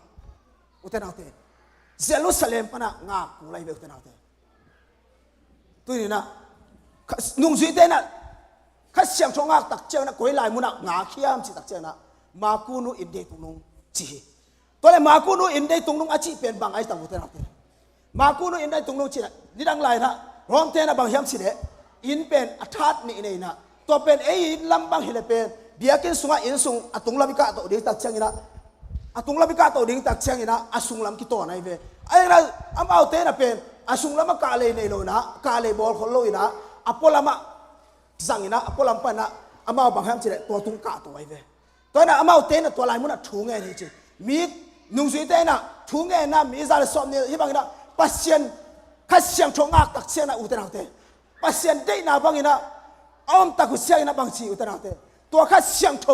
อุตนาเตเยรูซาเล็มปันงากุไรเปียวตนาเตตัวนี้นะนุ่งจุยเตนะ ข้าเสียงชงอักตักเจ้านะกุยลายมุนักงาขี้ยามสิตักเจ้านะมากูนูอินเดตุงนงจีตัวเลยมากูนูอินเดตุงนงอาชีเป็นบางไอ้ตังอุตระเตมากูนูอินเดตุงนงจีนะนี่ดังไรนะร้องเทนะบางเฮียมสิเดอินเป็นอัฐัดนี่นี่นะตัวเป็นไอ้ลำบางเฮเลเป็นเบียกินสุงอินสุงอตุงลาบิกาตัวเด็กตักเจ้านี่นะอตุงลาบิกาตัวเด็กตักเจ้านี่นะอสุงลำกิโตนะไอ้เวไอ้นะอัมเอาเทนะเป็นอสุงลำมากาเลยในโลนะกาเลยบอลคนโลนะอพอลำมาสั่งนะอพอลำปนะอามาบางแห่งจีตัวตุงกาตัวไอ้เวตัวนั้นอามาเต้นตัวลายมุนักทุ่งเงินจีมีนุ่งสุยเต้นนะทุ่งเงินนะมีซาลสอมเนี่ยที่บางนะปัสเซียนข้าเสียงชงอักตักเสียงนะอุตระเตปัสเซียนได้นะบางนะอ้อมตักเสียงนะบางชีอุตระเตตัวข้าเสียงโต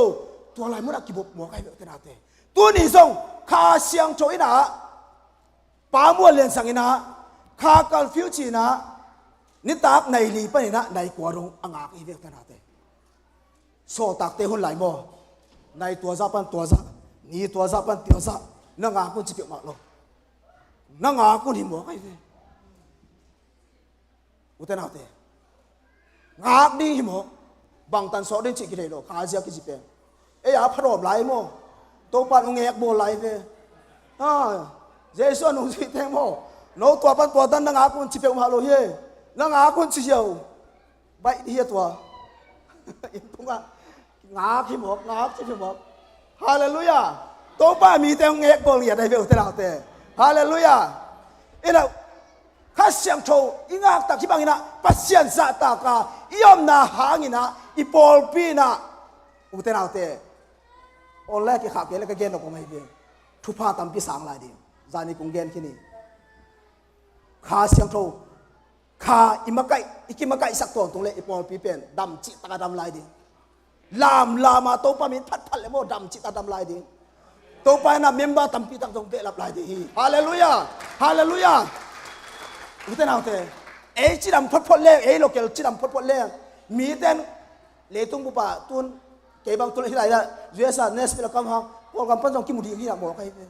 ตัวลายมุนักกิบหมวกไอ้เวอุตระเตตัวนี้ส่งข้าเสียงโตอินะป้ามัวเลียนสังอินะข้ากัลฟิวจีนะนิตากในลีปนี่นะในกวารงอ่างไอ้เวอุตระเตโซตักเตหุ่นไหลโมในตัวซาปันตัวซานี่ตัวซาปันตัวซานั่งอาคุณจิเปียมาลงนั่งอาคุณหิมบอกไอ้เว้อุตนาเตงาดีหิมบางตันสอดเดินจิกิเลโลข้าเสียกิจิเปียเอ้ยพระรบไหลโมตัวปันองเอกโบไหลเว้เจสันองสิเตโมโนตัวปันตัวตันนั่งอาคุณจิเปียมาลงเย่นั่งอาคุณจิเจียวใบเดียตัวอินทุงะงาขี้หมกงาขี้หมกฮาเลลูยาตัวป้ามีแต่เงกบอลอย่าได้เบลเตลาเตฮาเลลูยาอีน่ะข้าเสียงโชอีงาตักที่บางอีน่ะปัสเซียนซาตากาอียอมนาหางอีน่ะอีบอลปีน่ะอุเตลาเตโอเล่ที่ขาเกลก็เกนออกมาให้เบลทุพาตัมพิสังลายดิจานี่คงเกนที่นี่ข้าเสียงโชข้าอิมะไกอิกิมะไกสักตัวตรงเลยอีบอลปีเป็นดำจิตตะดำลายดิลามมาตัวป้ามีพัดเลยโมดำจิตดำลายดิตัวป้าน่ะเมมเบอร์ตั้มปีตั้งตรงเตะลับลายดิฮาเลลูยาฮาเลลูยาอุตนาเตเอจิดำพัดเล่เอโลเกลจิดำพัดเล่มีเต้นเลตุงบุปผาตุนเก็บบางตุนที่ไหนละยูเอสเนสเปลกัมฮังพวกกัมปันจงกิมุดีที่หลังหมอใครเป็น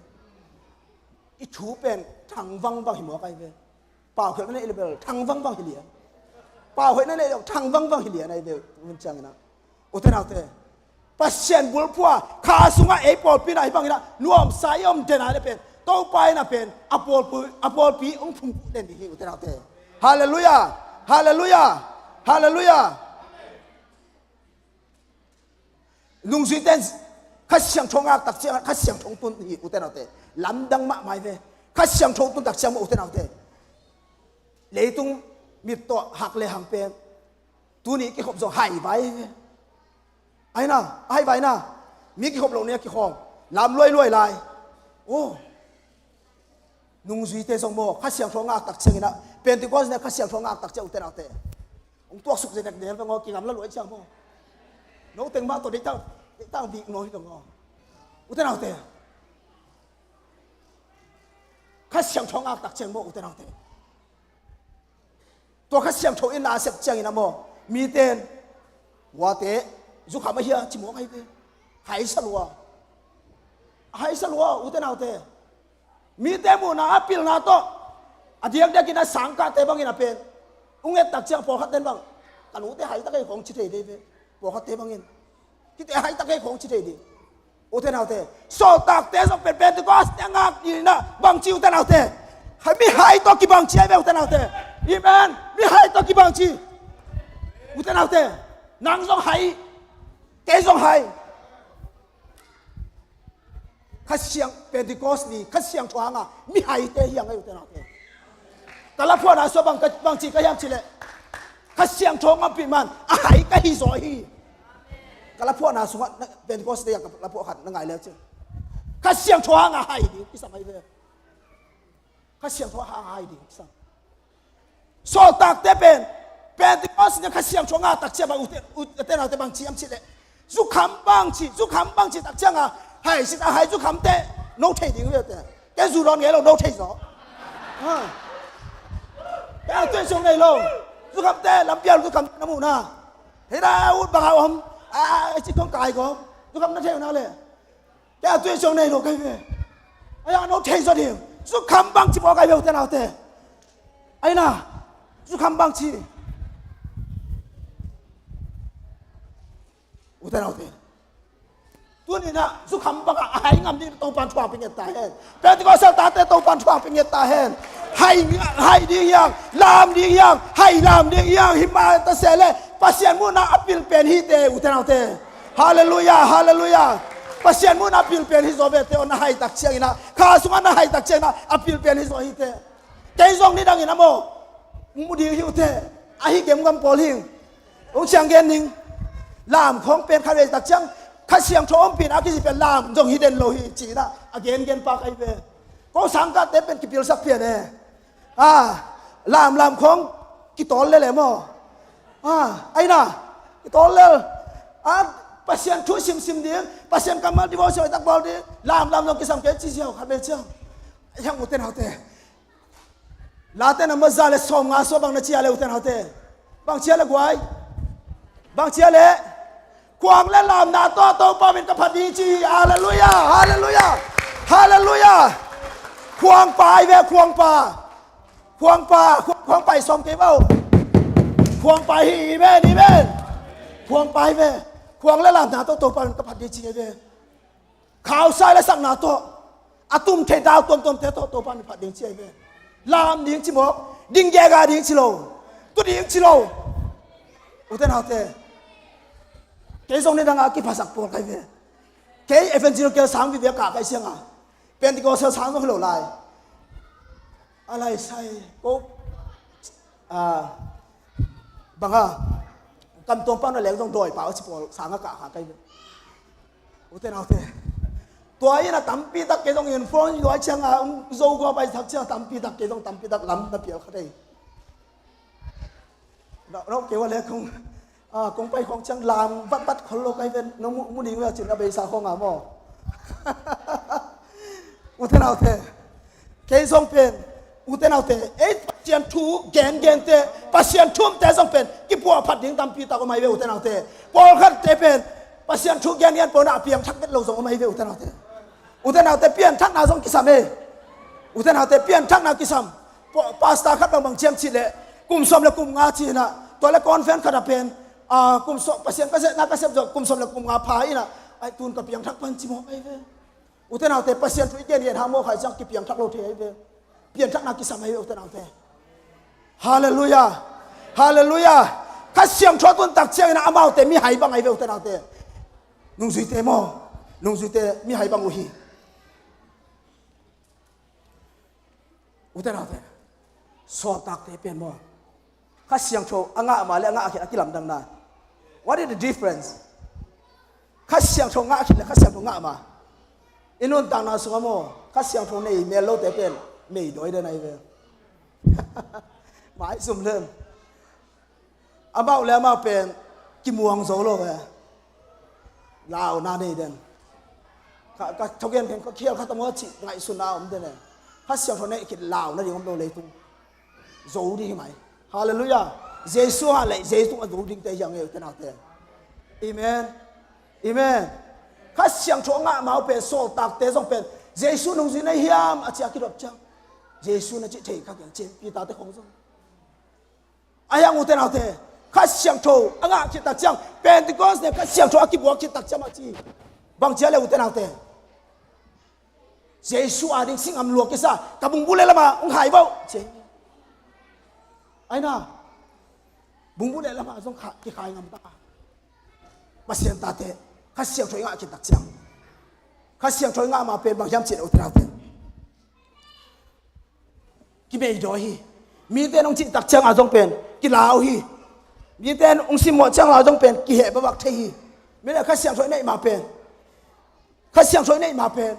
อีชูเป็นทางวังบางหิมหมอใครเป็นป่าวเขยนั่นเองเลยทางวังบางหิเลียป่าวเขยนั่นเองทางวังบางหิเลียในเบลมันจังนะอุตนาเตปัสเซียนบุลพัวข้าสุงะเอปอลปีน่ะอีบังอีน่ะนวมสายอมเดน่ะเป็นโตไปน่ะเป็นอปอลปีองค์พุ่งเด่นดีอุตนาเตฮาเลลูยาฮาเลลูยาฮาเลลูยาลุงสุยเต้นข้าเสียงชงอักตักเสียงข้าเสียงชงตุนอีอุตนาเตลำดังมากมายเวข้าเสียงชงตุนตักเสียงอุตนาเตเลยตุงมีตัวหักเลยหังเป็นตัวนี้กี่ขบส่งหายไปไอ้น่ะไอ้ใบน่ะมีกี่ขบลงเนี่ยกี่ของลำรวยลายโอ้นุ่งสุยเตส่งโมข้าเสียงชงอักตักเสียงนะเป็นที่ก้อนเนี่ยข้าเสียงชงอักตักเสียงอุตนาเตองตัวสุกเด็กเดียร์ไปงอกินลำแล้วรวยเชียงโมโน้ตเต็งมาตัวเด็กตั้งดีน้อยตัวงออุตนาเตข้าเสียงชงอักตักเสียงโมอุตนาเตตัวข้าเสียงโชอินนาเสพเจียงอินะโมมีเต้นว่าเตะจุกขามาเฮียจิโมกให้เตะหายสลัวอุตนาเตะมีเต้มูนาอัปปิลนาโตอดีตเด็กกินสังกัดเตะบางอินะเป็นอุ้งเอ็ดตักเจียงพอขัดเต้นบางกันอุตหายตะเกียของชิเตดีเปพอขัดเตะบางอินกิเตหายตะเกียของชิเตดีอุตนาเตะโซตักเตะสองเป็นที่ก็ยังงักยินนะบางจิอุตนาเตะให้มีหายตัวกี่บางชีไอ้เบอุตนาเตะอีแมนมีหายตัวกี่บางชีอุตนาเตะนางส่งหายเตะส่งหายข้าเสียงเป็นที่ก็นี่ข้าเสียงชวางอ่ะมีหายเตะยังไงอุตนาเตะแต่ละพวกนั้นส่วนบางชีก็ยังชีเลยข้าเสียงชวางปีมันหายก็ฮิโซฮีแต่ละพวกนั้นส่วนเป็นที่ก็เสียงกับละพวกขัดนั่งไงแล้วเจ้าข้าเสียงชวางอ่ะหายดีที่สมัยเดียวข้าเสียงชวางหายดีที่สมัยโซตักเตเป็นที่ก็สิ่งข้าเสียงชงอาตักเชียบางอุเตนาเตบางชีอัมชิเลจุกคำบางชีตักเชียงอ่ะให้สิตาให้จุกคำเตโน้ตเทดิ้งเวเตแกจูรอนเงี้ยเราโน้ตเทสอแกตัวชงในโลจุกคำเตลำเปียจุกคำน้ำมูน่ะเฮ้ยได้อุดบางเอาผมจิตของกายก็จุกคำนั่นเท่านั้นเลยแกตัวชงในโลกไงเว้ยไอ้ยังโน้ตเทสอดีจุกคำบางชีบอกไงเว้ยอุเตนาเตไอ้น่ะจุกคำบางชี อุตส่าห์เอาเถอะตัวนี้นะสุขำบังหายงามนี่ต้องปันชวาเป็นเงี้ยตาเห็นเป็นที่ก็เสตาแต่ต้องปันชวาเป็นเงี้ยตาเห็นให้ดีอย่างลามดีอย่างให้ลามดีอย่างหิมาตะเสเลปัสยันมูนาอภิลเป็นฮิเตอุตส่าห์เอาเถอะฮาเลลูยาฮาเลลูยาปัสยันมูนาอภิลเป็นฮิโซเบเตอนาให้ตักเชียงนะข้าสุงานาให้ตักเชียงนะอภิลเป็นฮิโซฮิเตเกยซงนี่ดังอินะโมมูดีฮิวเตอาฮิเกมกัมโพลิงองเชียงเกนิงลามของเป็นคาเรตักเชียงข้าเสียงโชมปีนอากิสิเป็นลามจงฮิเดนโลหิจีนะอาเกนเกนปากไอเวก็สังกัดเตเป็นกิปิลสักเพียนเอลามของกิตอลเลยแหละมั้งไอ้น่ะกิตอลเลยpasien tu sim dia pasien kamal di bawah saya tak bol dia lam dong kisam ke ci siau khabe chiang yang uten haute la te na mazale som nga so bang na chia le uten haute bang chia le gwai bang chia le kwang le lam na to pa min ka phadi chi hallelujah hallelujah hallelujah kwang pai ve kwang pa som ke bao kwang pai hi ve ni ve kwang pai veควงและลามนาโตปันกับพัดดีจีเวข่าวสายและสักนาโตอาตุมเทดาวตุมเทโตปันพัดดีจีเวลามดิ้งจิมกดิ้งแยกาดิ้งจิโลตัวดิ้งจิโลอุตส่าห์เตะเกยส่งในดังอากิภาษาปอลไกเวเกยเอเวนจิโลเกลสังวิเวกาไกเสียงเป็นที่ก็เสียสังต้องหล่อลายอะไรใช่ก็บังกำตัวป้าในแหลงต้องโดยป่าวสิปอสางอากาศหาไกลเลยโอ้เต้นเอาเต้ตัวนี้นะตั้มปีตักเกต้องเห็นฟอนอยู่ไอ้เชียงโจก็ไปทักเชียงตั้มปีตักเกต้องตั้มปีตักล้ำตะเปียวเขาได้เราเกี่ยวอะไรคงไปของเชียงลามบัดคนโลกไอ้เป็นน้องมุนีว่าจินอาเบซาของอาหมอโอ้เต้นเอาเต้เกยส่งเป็นอุตส่าห์เตะpasien tu gen te pasien tum te song pen ki po phat ding tam pi ta ko mai veอุตส่าห์เตะpo khat te pen pasien tu gen po na piam thak bet lo song mai veอุตส่าห์เตะเปลี่ยนทักนาสองกิสามอุตส่าห์เตะเปลี่ยนทักนากิสามปาสตาคัดบางเชียมชิเลกุมสมและกุมงาชีนะตัวละคอนเฟนขนาดเป็นกุมสมpasienก็เสนักก็เสพกุมสมและกุมงาพายนะไอตูนกับเปียงทักปันจิโมไอเวอุตส่าห์เตะpasien tu genหาโมขายจังกิเปียงทักโลเทไอเวเปลี่ยนทักนากิสามไอเวอุตส่าห์เตะฮาเลลูยาฮาเลลูยาข้าเสียงชอตุนตักเชียงนะอามาเตมีหายบังไอเวอุตส่าห์เตะนุ่งสุยเตโมนุ่งสุยเตมีหายบังอุฮีอุตส่าห์เตะสอตักเตเป็นโมข้าเสียงโชอ่างมาแล้วอ่างอาคิดอากิลำดังนา What is the difference ข้าเสียงโชอ่างอาคิดและข้าเสียงโชอ่างมาอินุนต่างนาสุขโมข้าเสียงโชในเมลโลเตเป็นไม่โดยเดินไอเวหมายสุ่มเริ่มอาบ่าวแล้วมาเป็นกิมวงโซโลเวลาวนาเนเดนก็ทุกอย่างเป็นก็เขี้ยวข้าตมว่าจิไงสุนาวมันเดนเนี่ยพระเสียงคนนี้คิดลาวนั่นเองผมโดนเลยตุ้งโซดีไหมฮาเลลูยาเยซูฮาเลยเยซูอันดูดิ้งแต่ยังไงแต่นาเตอเอเมนเอเมนข้าเสียงชงอ่ะมาเป็นโซตักเตส่งเป็นเยซูนุ่งสินในเฮียมอาจารย์คิดแบบจังเยซูน่ะจิตเทข้าอย่างเจนปีตาเตของซงอายังอุตนาเตข้าเสียงโชอ่างคิดตักจังเป็นที่ก้อนเนี่ยข้าเสียงโชอากิบวกคิดตักจังมาจีบางเจ้าเลยอุตนาเตเยซูอาดิสิงห์อำลวกกิสากับบุงบุเลละมาองหายเบ้าเจไอ้น่ะบุงบุเลละมาส่งขาที่ขายงามตามาเสียงตาเตข้าเสียงโชอ่างคิดตักจังข้าเสียงโชอ่างมาเป็นบางยามจิตอุตนาเตกิเมย์ดอยมีแต่องจิตตักเชียงอาจงเป็นกิลาวฮีมีแต่องสิมอเชียงอาจงเป็นกิเหบบักเทฮีไม่ได้ข้าเสียงช่วยในมาเป็นข้าเสียงช่วยในมาเป็น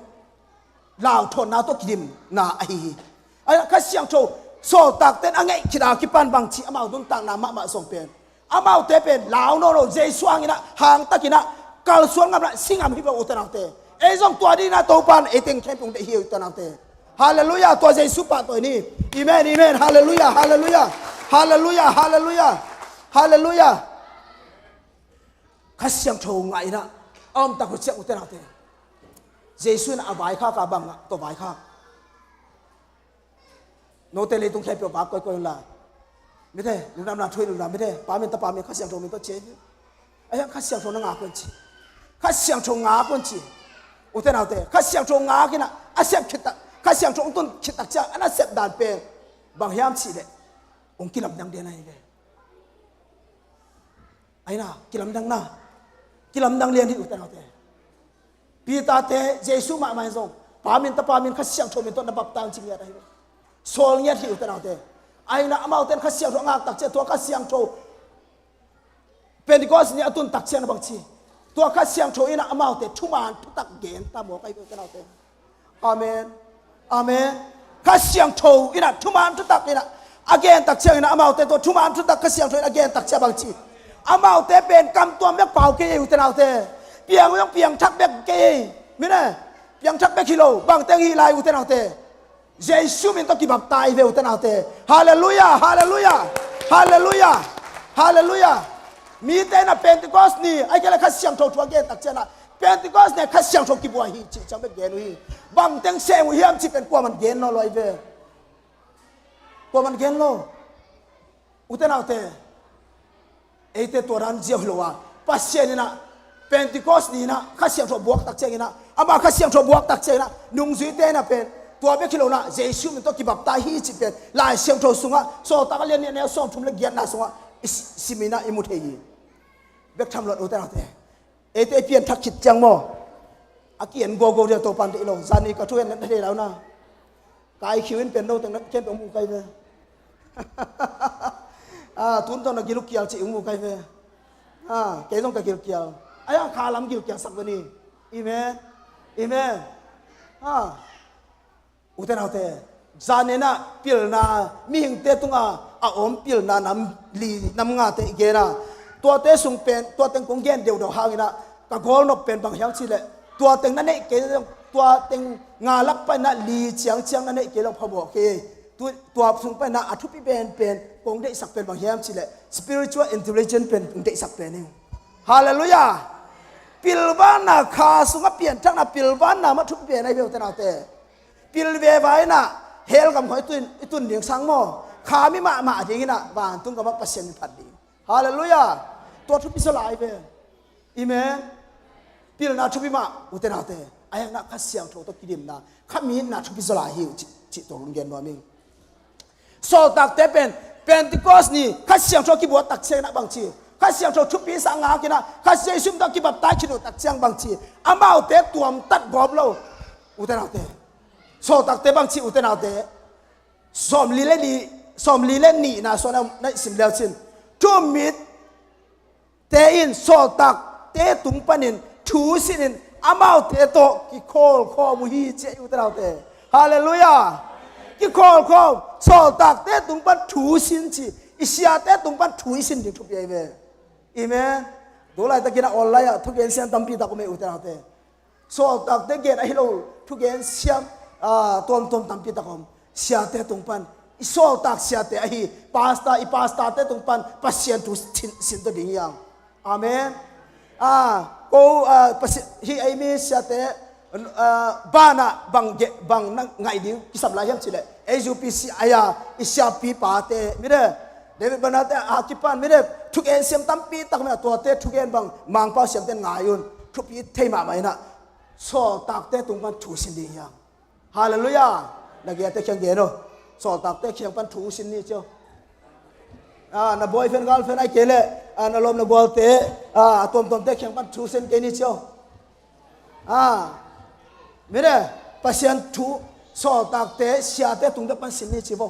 ลาวทนนาตกิมนาไอฮีไอ้ข้าเสียงโชโซตักเต้นอังไงคิดาคิปันบางชีอามาดุนต่างนามมาส่งเป็นอามาเตเป็นลาวโนโนเจสวางนะหางตะกินะกาลสวงกับนะสิงห์ฮิบอุตนาเตไอ้จงตัวดีนะตัวปันไอ้เต็งแค่ปงเตฮีอุตนาเตฮาเลลูยาตัวเยซูปะตัวนี้อีเมนอีเมนฮาเลลูยาฮาเลลูยาฮาเลลูยาฮาเลลูยาฮาเลลูยาข้าเสียงโชงไงนะอ้อมตะกุเสียงอุตนาเตเยซูน่ะบายข้ากาบังตัวบายข้าโนเตเลยต้องแค่เปล่าปากก้อยๆละไม่ได้ลุงน้ำนาช่วยลุงน้ำไม่ได้ป้าเมนตาป้าเมนข้าเสียงโชงเมนตัวเจ๊ ไอ้ยังข้าเสียงโชงงาคนจีข้าเสียงโชงงาคนจีอุตส่าห์เตะข้าเสียงโชงงากินะอาเสียงคิดตักข้าเสียงโชงต้นคิดตักจ้าอันนั้นเสียบด่านเป็นบางยามชีเลยองค์กิลำดังเดียนไอ้เลยไอ้น่ะกิลำดังน่ะกิลำดังเรียนที่อุตส่าห์เตะปีตาเตะเยซูมาไม่ส่งปามินตะปามินข้าเสียงโชมินต้นนับตังจริงอะไรโซลเงียที่อุตส่าห์เตะไอ้น่ะอามาเตะข้าเสียงโชงงาตักเจ้าตัวข้าเสียงโชเป็นก็สิ่งตุนตักเสียงบางทีตัวข้าเสียงโชยนะอามาเตทุมานทุตักเกณฑ์ตามบอกไอ้พวกเราเตอาเมนอาเมนข้าเสียงโชยนะทุมานทุตักนี่นะอาเกณฑ์ตักเสียงนะอามาเตตัวทุมานทุตักข้าเสียงโชยอาเกณฑ์ตักเสียงบางทีอามาเตเป็นกำตัวแม่เป่าเกย์อยู่แต่เราเตเปียงไม่ต้องเปียงทักแบกเกย์ไม่ได้เปียงทักแบกกิโลบางเตงฮีไลอยู่แต่เราเตเยซูมินต้องกิบตายเวอยู่แต่เราเตฮาเลลูยาฮาเลลูยาฮาเลลูยาฮาเลลูยามีแต่น่ะเป็นติกอสนี่ไอ้แกเลยข้าเสียงโชว์ทัวเกนตักเจนะเป็นติกอสเนี่ยข้าเสียงโชว์กิบวาฮีจิจังเป็นเกนวีบางเต็งเสียงวิมจิเป็นกว่ามันเกนนอลอยเวกว่ามันเกนโลอุตนาเตไอ้เตตัวรันเจียวหลัวปัสเซียนี่นะเป็นติกอสนี่นะข้าเสียงโชว์บวกตักเจนะอามาข้าเสียงโชว์บวกตักเจนะนุ่งจุยเตน่ะเป็นตัวเบคิโลนะเยซูมันต้องกิบตายฮีจิเป็นลายเสียงโชว์สุงะโซตักเลียนเนี่ยส่งทุ่มเล็กเกียรตินะสุงะสิมินะอิมุเทียเบกทำรถอุตระเตเอเตเปียนทักขิดจังโมอาเกียนโกโกเดียวตัวปันติโลซานีก็ช่วยนั่นได้แล้วนะกายคิวินเป็นโนแต่นักเก็บองค์ไกเวทุนตอนนักกิลุกเกียร์จิองค์ไกเวเกยต้องกับกิลุกเกียร์ไอ้ข้าล้ำกิลุกเกียร์สักวันนี้อีเมอีเมอุตระเตจานเนี่ยนะพิลนามีหิงเตตุงอาอมพิลนานำลีนำงาเตอีเกนะตัวเตสุงเป็นตัวเต็งกงเกนเดียวดอกหางนะกะโกนกเป็นบางอย่างสิเลยตัวเต็งนั่นเองเกตัวเต็งงาลักไปนะลีเฉียงนั่นเองเกลพบอกเกตัวสุงไปนะอัทุพิเป็นกงได้สักเป็นบางอย่างสิเลย spiritual intelligence เป็นได้สักเป็นนี่ฮาเลลูยาพิลวานะขาสุงเปลี่ยนทั้งนะพิลวานะมาทุกเปลี่ยนในเวลาเตพิลเวไว้นะเฮลกับหอยตุนเลี้ยงสังโมขาไม่มาอย่างนี้นะบ้านตุ้งกับว่าเปอร์เซ็นต์พัดดีฮาเลลูยาตัวทุบพิสลายไปอีเมพิลนาทุบพิมาอุตนาเตไอ้ยังนักขัดเสียงโทตัวกิดิมนะข้ามีนักทุบพิสลายหิวจิตตัวลุงเกนว่ามิงโซตักเตเป็นติกอสนี่ขัดเสียงโทกิบวตักเสียงนะบางทีขัดเสียงโททุบพิสังหากินะขัดเสียงซุ่มตักกิบตายคิดตักเสียงบางทีอามาอุเตตัวมตัดกอบเราอุตนาเตโซตักเตบางทีอุตนาเตสอมลีเล่นนี่นะส่วนนั้นสิมเลวชินทุ่มมิดเตอินโซตักเตตุงปันินทูสินินอามาเตโตกิโคลข้อมุฮีเจอุตราเตฮาเลลูยากิโคลข้อโซตักเตตุงปันทูสินจีอิสยาเตตุงปันทูสินดิทุบยัยเวอีเมนดูไลตะกินะออนไลน์ทุกเย็นเสียงตั้มปีตะกุเมอุตราเตโซตักเตเกนไอโลทุกเย็นเสียงตัวตั้มปีตะกุมเสียเตตุงปันอิโซตักเสียเตไอพาสต้าเตตุงปันปัสเซียนทุสินตัวดิ่งยังอาเมนกูฮีไอมีเสียเตบ้านะบางนั่งไงดิ้งกิสับลายยังสิเลยเอจูพีซีอายาอิสยาปีปาเตมิเดเดวิดบานาเตอาคิปันมิเดทุกเอ็นเสียมตั้มปีตักเนี่ยตัวเตทุกเอ็นบางมังเป้าเสียมเตงายุนทุกปีเทมาไม่นะโซตักเตตุงปันถูสินดิ่งยังฮาเลลูยานักเกียรติเขียงเกโนโซตักเตเขียงปันถูสินนี่เจ้าna boyfriend girlfriend ai kele na lom na golte tom te khyang pan thu sen ke ni chio mere pasien thu so tak te sia te tung te pan sin ni chibo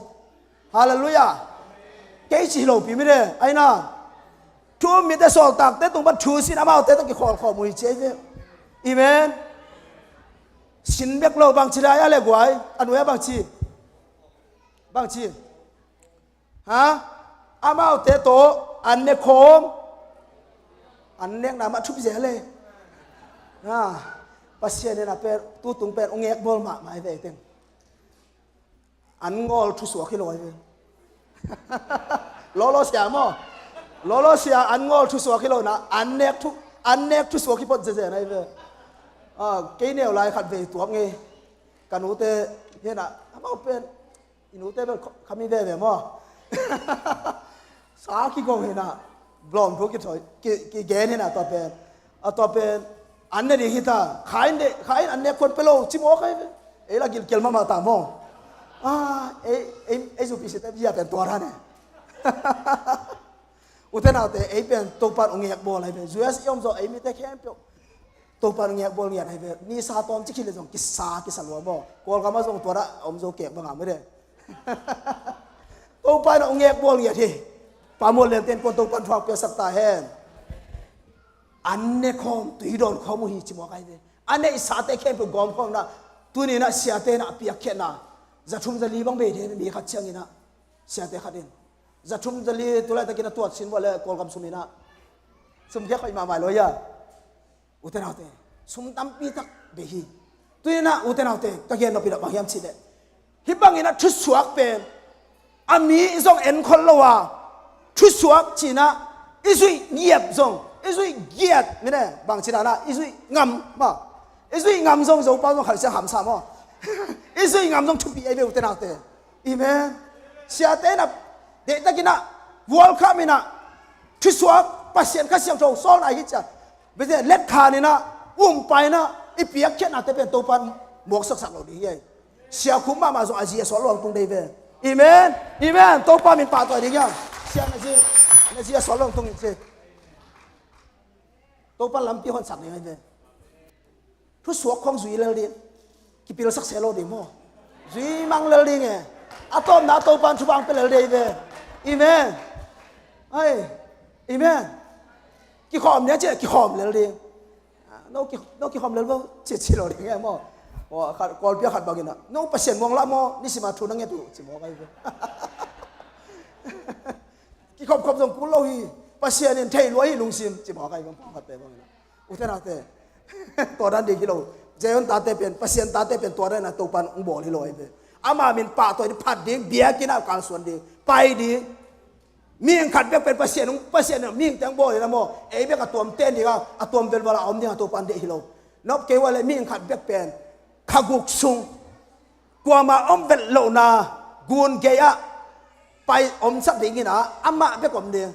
hallelujah ke chi lo pi mere ai na thu mi te so tak te tung pan thu sin amao te to ki khol mui che je amen sin bek lo bang chi ya le gwai anu ya bang chi haอามาเตโตอันเนคมอันเนกนามาทุบเสียเลยปัสเซียนนะเป็นตู้ตุงเป็นองเอกบอลมาไม่ได้เต็มอันงอลทุสวกิโลไอ้เป็นล้อเสียมั้งล้อเสียอันงอลทุสวกิโลนะอันเนกทุสวกิปดเจไอ้เป็นเกย์เนี่ยลายขัดเวตัวไงกันหนูเตเนี่ยนะอามาเป็นหนูเตเป็นคำมีเวมั้งสาขี้โกงเห็นนะ บลอมพวกกี่ถอยกี่แกนี่นะตัวเป็นอันนี้ฮิตาขายอันนี้คนไปโลจิโม่ใครละกินเกลมาตามมองสุพิสิทธิ์ที่จะเป็นตัวนั้นเนี่ยอุทนาแต่เป็นตัวปันองค์เอกบอลอะไรเป็นจุดที่ยอมจะมีแต่แค่เป็นตัวปันองค์เอกบอลเนี่ยอะไรเป็นนี่ซาตอมจิคิเลยจงกิสลัวบ่กอลก็มาจงตัวละอมจะเก็บบางอย่างไม่ได้ตัวปันองค์เอกบอลเนี่ยที่ปามวลเล่นเต้นคนตัวปันฟังเปียสักตาแห่งอันนี้คอมตุยโดนคอมหิจิโม่ใครเป็นอันนี้ซาเตแค่เป็นกอมคอมนะตัวนี้นะเสียเตนะเปียกแค่นะจะทุ่มจะลีบังเบย์มีขัดเชียงนี่นะเสียเตขัดเองจะทุ่มจะลีตัวแรกตะกี้นะตัวสินว่าเลยกอลกำสุมินะสมเด็จใครมาใหม่เลยอะอุตนาเตสมตั้มปีตักเบฮีตัวนี้นะอุตนาเตตะกี้เราปีละบางยามสิเดฮิบังนี่นะทุสวกเป็นอามีอีส่งเอ็นคนละว่าทุสวกจีนะอีสุยเงียบส่งอีสุยเกียดไม่ได้บางจีนะอีสุยงำมาอีสุยงำส่งส่งป้าส่งขัดเสียหำสามอ่ะอีสุยงำส่งชุบปีไอเบอุตนาเตอีเมนเสียเตนะเด็กตะกี้นะวอลคัพนี่นะทุสวกปัสเซียนข้าเสียงโจโซนอะไรฮิจ้ะไม่ใช่เล็ดขานี่นะไปนะอีเปียกแค่น่ะแต่เป็นตัวปันหมวกสักเราดีเย่เสียคุ้มมาส่งอาเซียสอนลองตรงเดเวอีเมนตัวปันมีป่าตัวนี้ยังเสียนั่นสิสอนลองตรงนี้สิตัวปันลำปีคนสักนี่ไงเวทุสวกของจุยเลดีกี่ปีเราสักเซโลดีมั้งจุยมังเลดีไงอะตอมนะตัวปันชุบังเป็นเลดีเวอีเมนอีเมนกี่ขอมเนี่ยเจ๊กี่ขอมเลยดิน้องกี่ขอมเลยว่าเจ๊ชิโร่ดิไงมั้งว่าขัดกอลเปียขัดบางอย่างนะน้องเปอร์เซ็นต์มองละมั้งนี่สิมาทุนนั่งเงี้ยตัวสิมองไปเลยกี่ขอมส่งกูเล่าฮีเปอร์เซ็นต์เนี่ยเทรวยลุงซิมสิมองไปบ้างขัดไปบ้างนะอุทนาเตตัวนั้นดีกี่โลเจ้าตาเตเป็นเปอร์เซ็นต์ตาเตเป็นตัวนั้นนะตัวปันอุโบนี่ลอยไปอามามินป่าตัวนี้พัดดีเบียกินเอาการส่วนดีไปดีมีงขัดเป็นเปอร์เซ็นต์เนี่ยมีงแตงโบเลยนะโมเอ้ยเบกตัวมเต้นดีก็ตัวมเป็นเวลาอมเนี่ยตัวปันเดฮิโลนบเกว่าเลยมีงขัดเป็นขกุกซุงกว่ามาอมเป็นโลนากูนเกียไปอมสักดิ่งนะอามาเบกอมเนี่ย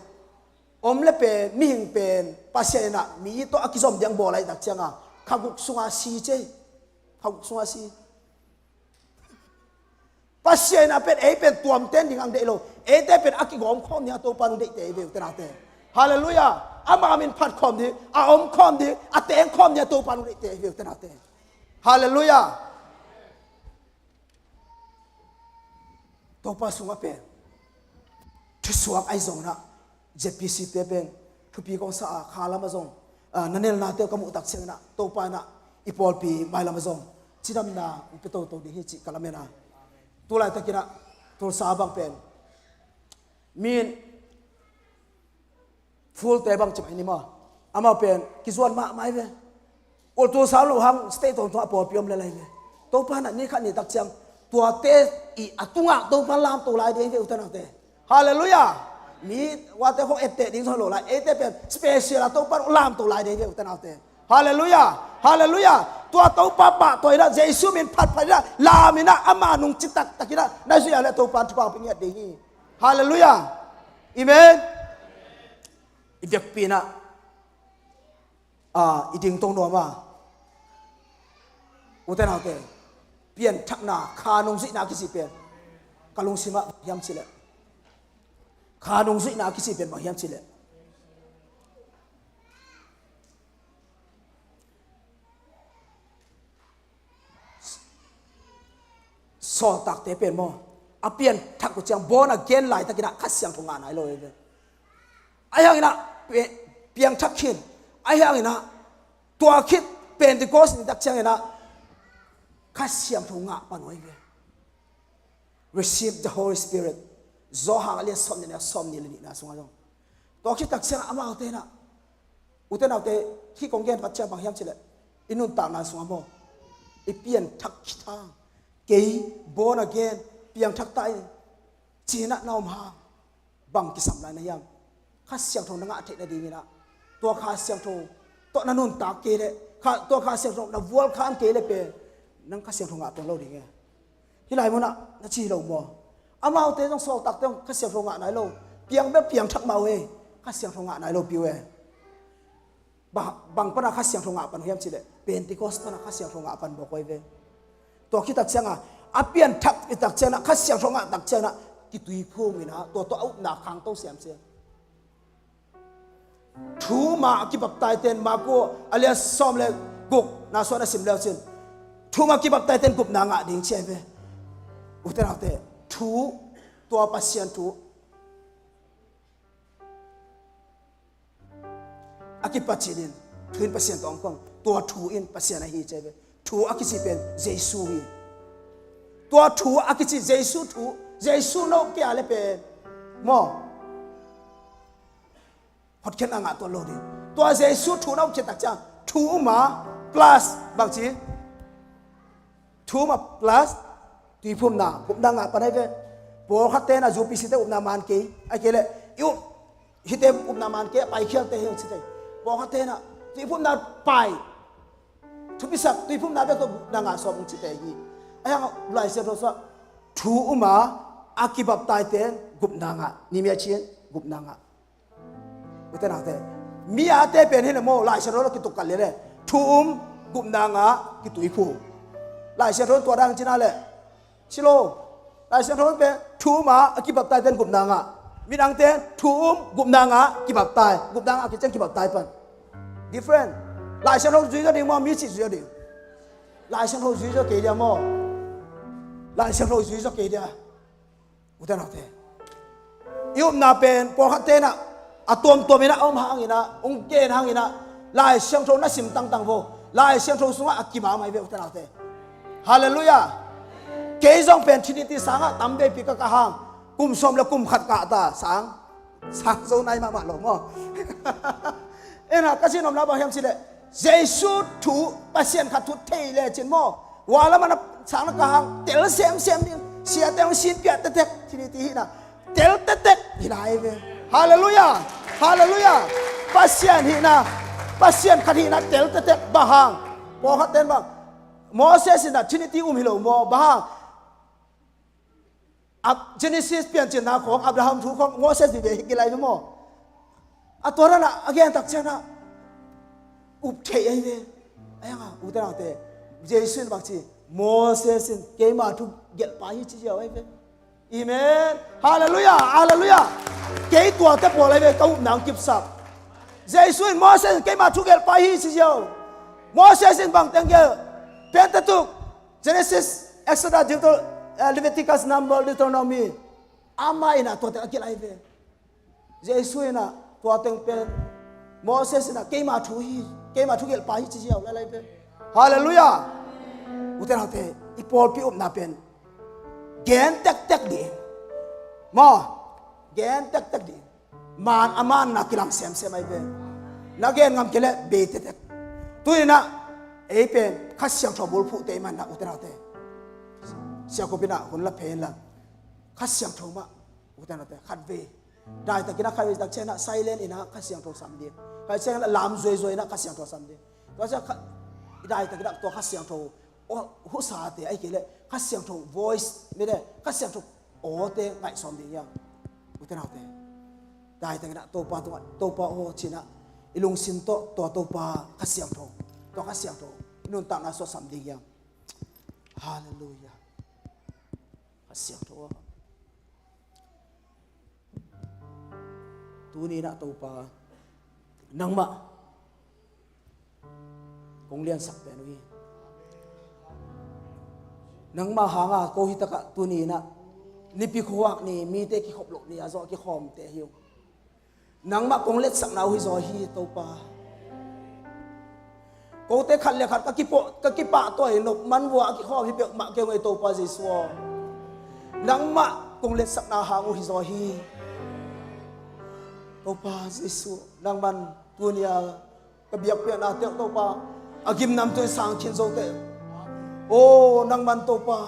อมเลยเป็นมีงเป็นเปอร์เซ็นต์นะมีตัวอักษรยังโบอะไรตักเชียงอ่ะขกุกซุงอาซีเจขกุกซุงอาซีปัสเซนะเป็นเป็นตัวมเต้นดิ่งอังเดโลแต่เป็นอักกิกอมคอมเนี่ยตัวปันเด็กเตะเบลตนาเตฮาเลลูยาอามามินพัดคอมดีอาอมคอมดีอาเตงคอมเนี่ยตัวปันเด็กเตะเบลตนาเตฮาเลลูยาตัวปัสสุงเป็นทุสวกไอซงนะเจพีซีเป็นทุปีกองสาขาลามาซงนั่นเองนะเตะกมุตักเชงนะตัวปันนะอีพอลปีไม่ลามาซงจิดำนะอุปโตตัวดีฮิจิกาลาเมนะตัวไรตะกี้นะตัวสาบังเป็นมีนฟูลเตบังจับอันนี้มาอามาเป็นกิจวัตรมาไม่เว้ยโอ้ตัวสาวลูกหังสเตย์ตัวปอพิอมเลยเลยเว้ยตัวพันนี่ขันนี่ตักเชียงตัวเตอีอัตุงะตัวพันลามตัวลายเดียวเว้ยอุตนาเตฮาเลลูยามีว่าแต่ของเอเตดิ้งทั้งโลลายเอเตเป็นสเปเชียลตัวพันลามตัวลายเดียวเว้ยอุตนาเตฮาเลลูยาฮาเลลูยาตัวปะตัวนั้นเจสุมินพัดไปนะลามินะอามานุงจิตตักตะกี้นะนั่นสิอะไรตัวพันทุกอย่างเป็นอย่างนี้ฮาเลลูยาอีเมนอีเด็กปีน่ะอีดิ่งตรงโน้นมาอุตนาเตเปลี่ยนทักนาคานงสินาคิสิเปลี่ยนกาลงสิมะยามสิเลคานงสินาคิสิเปลี่ยนมายามสิเลสอตักเตเป็นมั้งอาเปลี่ยนทักกุจังบอนะเกณฑ์ไหลตะกี้นะคัดเสียงทงงานไหนเลยไอ้ยังนะเปลี่ยนทักขินไอ้ยังนะตัวคิดเป็นที่โกสนี่ตักเชียงนะคัดเสียงทงงานปนไว้เลย receive the Holy Spirit โจหางเลียสมเนี่ยสมนี่เลยนี่นะสงฆ์ตัวคิดตักเชียงอามาเอาเตนะอุตนาเตที่กองเกณฑ์ปัจจัยบางอย่างเฉลยอินุนตานาสงฆ์บ่ไอเปลี่ยนทักขิดางเกย์บอนะเกณฑ์เปลี่ยนทักไตจีน่ะน้อมหาบังกิสัมลายนะยังข้าเสียงทงนังอาเทนดีนี่นะตัวข้าเสียงทงตัวนั้นนุ่นตาเกเลยข้าตัวข้าเสียงทงนับวัวข้ามเกเลยเป็นนั่งข้าเสียงทงอาตรงเราดีไงที่ไหนมั้งนะนั่นชีเราบ่อามาเอาเตะต้องสอบตักต้องข้าเสียงทงอาไหนเราเพียงแบบเพียงทักมาเว้ย ข้าเสียงทงะนายโลปิวบางปนักข้าเสียงทงะปันเฮียมสิเลเป็นติโกสปนักข้าเสียงทงะปันบอกไว้เวตัวคิดตักเสียงอาเปียนทักอิตักเสียงนะข้าเสียงทงะตักเสียงนะกิตุยพูมินะตัวเอาหนักขังโตเสียมเสียทูมากิบับตายเต็นมาโกอเลียซอมเลกุกนาสวนาสิมเลวสินทูมากิบับตายเต็นกุบนางะดิ่งเชเวอุตระเตทูตัวปัสเซียนทูอากิปัจจินินทูอินปัสเซียนตองกองตัวทูอินปัสเซียนฮีเจเวทูอากิสิเป็นเยซูฮีตัวทูอากิสิเยซูทูเยซูโนเกียเลเป็นมอพอดเข็นอ่างตัวโลดิตัวเยซูทูน้องเขียนตักจังทูมา plus บางทีทูมา plus ตีพุ่มนาพุ่มนางะปนให้เวโบขัดเตนะจูปิสิเตอุปนามันเกย์ไอเกเลยุฮิเตอุปนามันเกย์ไปเขียนเตหิงสิเตโบขัดเตนะตีพุ่มนาไปทุพิสักตีพุ่มนาเบก็นางะสอบสิเตฮีไอ้ยังไล่เสียรสทูมาอากิบับตายเตนกุบนางะนิเมียเชียนกุบนางะอุตนาเตมีอาเตเป็นเห็นโมไล่เสียรสกิตุกันเลยทูกุบนางะกิตุยผู้ไล่เสียรสตัวดังจีน่าเลยชิโลไล่เสียรสเป็นทูมาอากิบับตายเตนกุบนางะมีดังเตนทูกุบนางะกิบับตายกุบนางะกิจังกิบับตายปัน different ไล่เสียรสจุยก็ดีมั้งมีสิจุยก็ดีไล่เสียรสจุยก็เกี่ยมั้งไล่เสียรสจุยก็เกี่ยอุตนาเตยุบนาเป็นพอขัดเตนะอะตัวมีนะอมหางอินะองเกนหางอินะลายเสียงโทน่าสิมตั้งโวลายเสียงโทสุงะอักกิมาไม่เวอุตนาเตฮาเลลูยาเกยจงเป็นทินิติสังะตั้มเบปิกะกะหางกุมสมและกุมขัดกะตาสังโซนายมาหลงมั้งเอ็นะก็สินอมนาบางแห่งสิเลเยซูถูปัสเซียนขัดทุเทเลจินมั้งว่าแล้วมันสังกะหางเตลเสียมดิเสียแต่ว่าสินเปียเตะทินิติหินะเตลเตะฮิลายเวฮาเลลูยาฮาเลลูยาปัสเซียนหินะปัสเซียนขัดหินะเตลเตะบะหางพอขัดเต็นบังโมเสสนะทินิติฮิโลโมบะหางเจเนซิสเปลี่ยนจินนาของอับราฮัมถูกของโมเสสดิเวฮิกิไลฟ์โมอะตัวนั้นอะแกนตักเชนะอุบเทไอเวไอ้ยังอ่ะอุตระเตเยซูนบักจีโมเสสเกมาทุกเกลปาฮิจิเจียวไอเวอีเมนฮาเลลูยาฮาเลลูยาเกตัวเตปอไลเวก็อุบนางกิบสับเยซูนโมเสสเกมาทุกเกลปาฮิจิเจียวโมเสสบังเตงเกเป็นตะตุกเจเนซิสเอ็กซ์โดดัสLeviticus number Deuteronomy ama ina to te akilai ve Jesu ina to teng pen Moses ina keima thu gel pa hi chi jiao lai ve hallelujah utera te ipol pi na pen gen tek di mo gen tek di man aman na kilang sem ai ve na gen ngam kele be te tek tu ina e pen khasyang thobul phu te man na utera teเสียก็เป็นคนละเพลละข้าเสียงโทมาอุตส่าห์แต่ขัดเวได้แต่กินนักขัดเวจากเช่นน่ะไซเลนอินะข้าเสียงโทสัมเดียข้าเสียงลามซวยนะข้าเสียงโทสัมเดียตัวจะได้แต่กินตัวข้าเสียงโทโอ้หัวสาเตไอ้เกล้ข้าเสียงโท voice ไม่ได้ข้าเสียงโทโอ้เตไงสมเดียอุตส่าห์แต่ได้แต่กินตัวปาโอชินะอิลุงซิมโตตัวปาข้าเสียงโทตัวข้าเสียงโทนุ่นต่างน่ะสสัมเดียฮาเลลูยาเสียงทัวตัวนี้นะตัวปานังมะคงเรียนสักเป็นวินังมาหางาโกหิตกะตัวนี้นะนิพิขวักนี่มีเตกิขบหลกนี่อาจจะขอมเตหิวนังมาคงเล็ดสักนาวฮิโซฮีตัวปาโกเตขัดเลยขัดกะกิปะตัวเห็นบมันวัวกิขอมฮิเปียมะเกี่ยวกับตัวปาเจสัวนังมะคงเล็ดสักนาหางฮิโซฮีตัวปาเจสัวนังมันตัวนี้กระเบียบเปียนาเตะตัวปาอากิมนำตัวสังขินโซเตโอ้นังมันตัวปา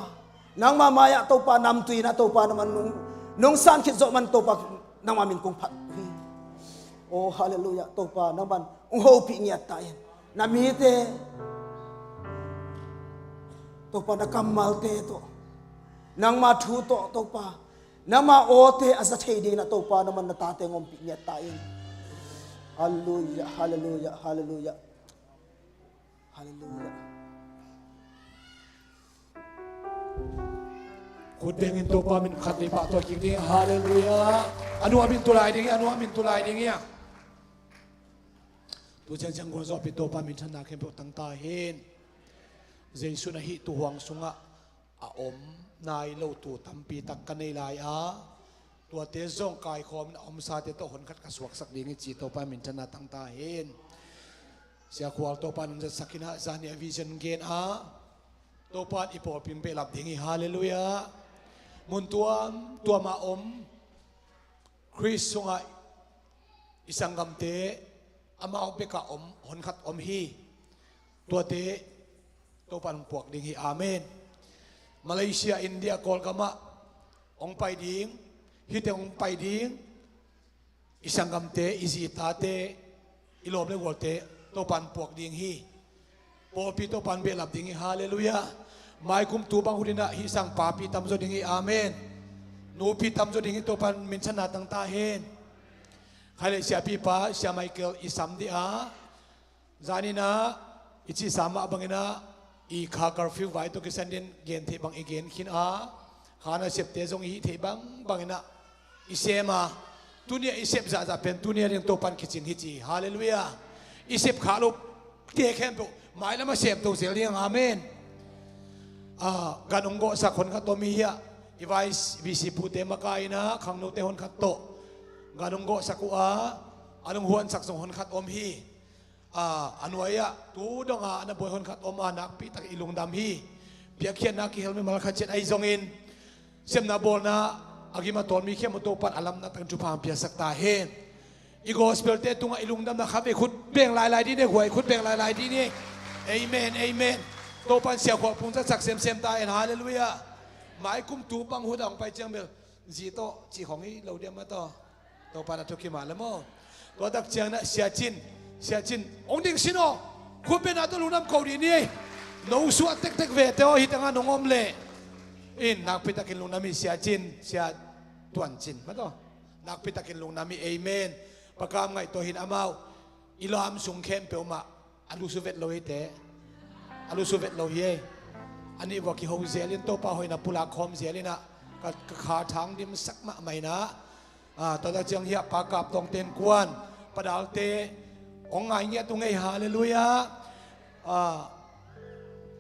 นังมามายะตัวปานำตุยนะตัวปานังมันนุ่งสังขินโซมันตัวปานังมามินคงพัดโอ้ฮาเลลูยาตัวปานังมันองโฮปิเงียตายนามีเตตัวปานักกำมัลเตตัวนังมาทูตัวปานังมาโอเตอาศัยดีนะตัวปานังมันนาตาเตงอมปิเงียตาย Hallelujah, hallelujah, hallelujah. Hallelujah. คุณเบงอินตัวปามินขัดในปากตัวจริงๆฮาเลลูยาอนุอามินตุลายดิ่งอนุอามินตุลายดิ่งตัวจังกวนจอบปิตัวปามินชนะเข้มปตั้งตาเห็นเจสุนหิตัวหวงสุงะอาอมนายเล่าตัวทำปีตักกันในลายตัวเตะส่งกายคอมอมซาเตตัวหนขัดกระสวกสักดิ่งจีตัวปามินชนะตั้งตาเห็นเสียขวาตัวปามินจะสักกินหาจานีวิจันเกนตัวปานอีปอพิมเปลับดิ่งฮาเลลูยามุนตัวมาอมคริสต์สงฆ์อิสังกัมเตอามาอเปกะอมหนขัดอมฮีตัวเตตัวปันปวกดิ่งฮีอาเมนมาเลเซียอินเดียกอลกามะองไปดิ่งฮิตเตองไปดิ่งอิสังกัมเตอิจิตาเตอิโลเบลวอลเตตัวปันปวกดิ่งฮีปอปีตัวปันเบลับดิ่งฮีฮาเลลูยาไม่คุมตัวบางคนนะฮิสังปาปีตำจดิ่งอาเมนนูปีตำจดิ่งตัวปันมินชนะตั้งตาเห็นใครเลยเสียปีป้าเสียไมเคิลอิสัมดีจานี่นะอิจิสามาบังนะอีคาการฟิวไว้ตัวกิสันเดนเกนเทบังอีเกนขินขานะเสพเตจงอีเทบังนะอิเซมาตัวนี้อิเซฟจะเป็นตัวนี้เรื่องตัวปันขิจินฮิจิฮาเลลูยาอิเซฟขาลุเตะแค่ตัวหมายแล้วมาเสพตัวเสียเลี้ยงอาเมนการองค์กสักคนขัดตัวมีอ่ะอีไวส์วิสิพูเตมากายนะขังโนเตหนขัดโตการองค์กสักอันงหวนสักสงหนขัดอมฮีอันไว้อ่ะตูดงอันบวยหนขัดอมนักปีตักอิลุงดำฮีเปียกเขียนนักกิเฮลไม่มาขัดเจ็ดไอซงอินเซมนาบอลนะอากิมาตอนมีเข้มตัวปัดอลัมนักตั้งจุพามเปียสักตาเฮนอีโกสเปลเตตุงอิลุงดำนะครับไอขุดเบ่งลายที่นี่หวยขุดเบ่งลายที่นี่เอเมนเอเมนตัวปันเสียขวบพุงจะสักเซมตายฮาเลลูยาหมายกุมตูบังหัวดองไปเจียงเบลจีโตจีของนี้เราเดียมาต่อตัวปันทุกิมาแล้วมั้งตัวดักเจียงนะเสียจินองดิ่งสิโนคุณเป็นตัวลุงน้ำเกาหลีนี่นูสวดเต็กเวทเตอฮิตังานงอมเล่อินนักพิทักษ์ลุงน้ำมีเสียจินเสียตวนจินมาต่อนักพิทักษ์ลุงน้ำมีเอเมนประกามไงตัวหินอามาวอิโลฮัมสุงเข้มเปียวมาอันดูสุเวตโลหิตเตอลูสุเวตโลเยอันนี้ว่ากี่ห้องเสียลินโตป้าหอยนับปุลาคอมเสียลินะก็ขาทางดิมสักมะไม่นะตอนเจียงเฮียปากกับตรงเต็นกวนประดาลเตองไงเงี้ยตรงไงฮาเลลูยา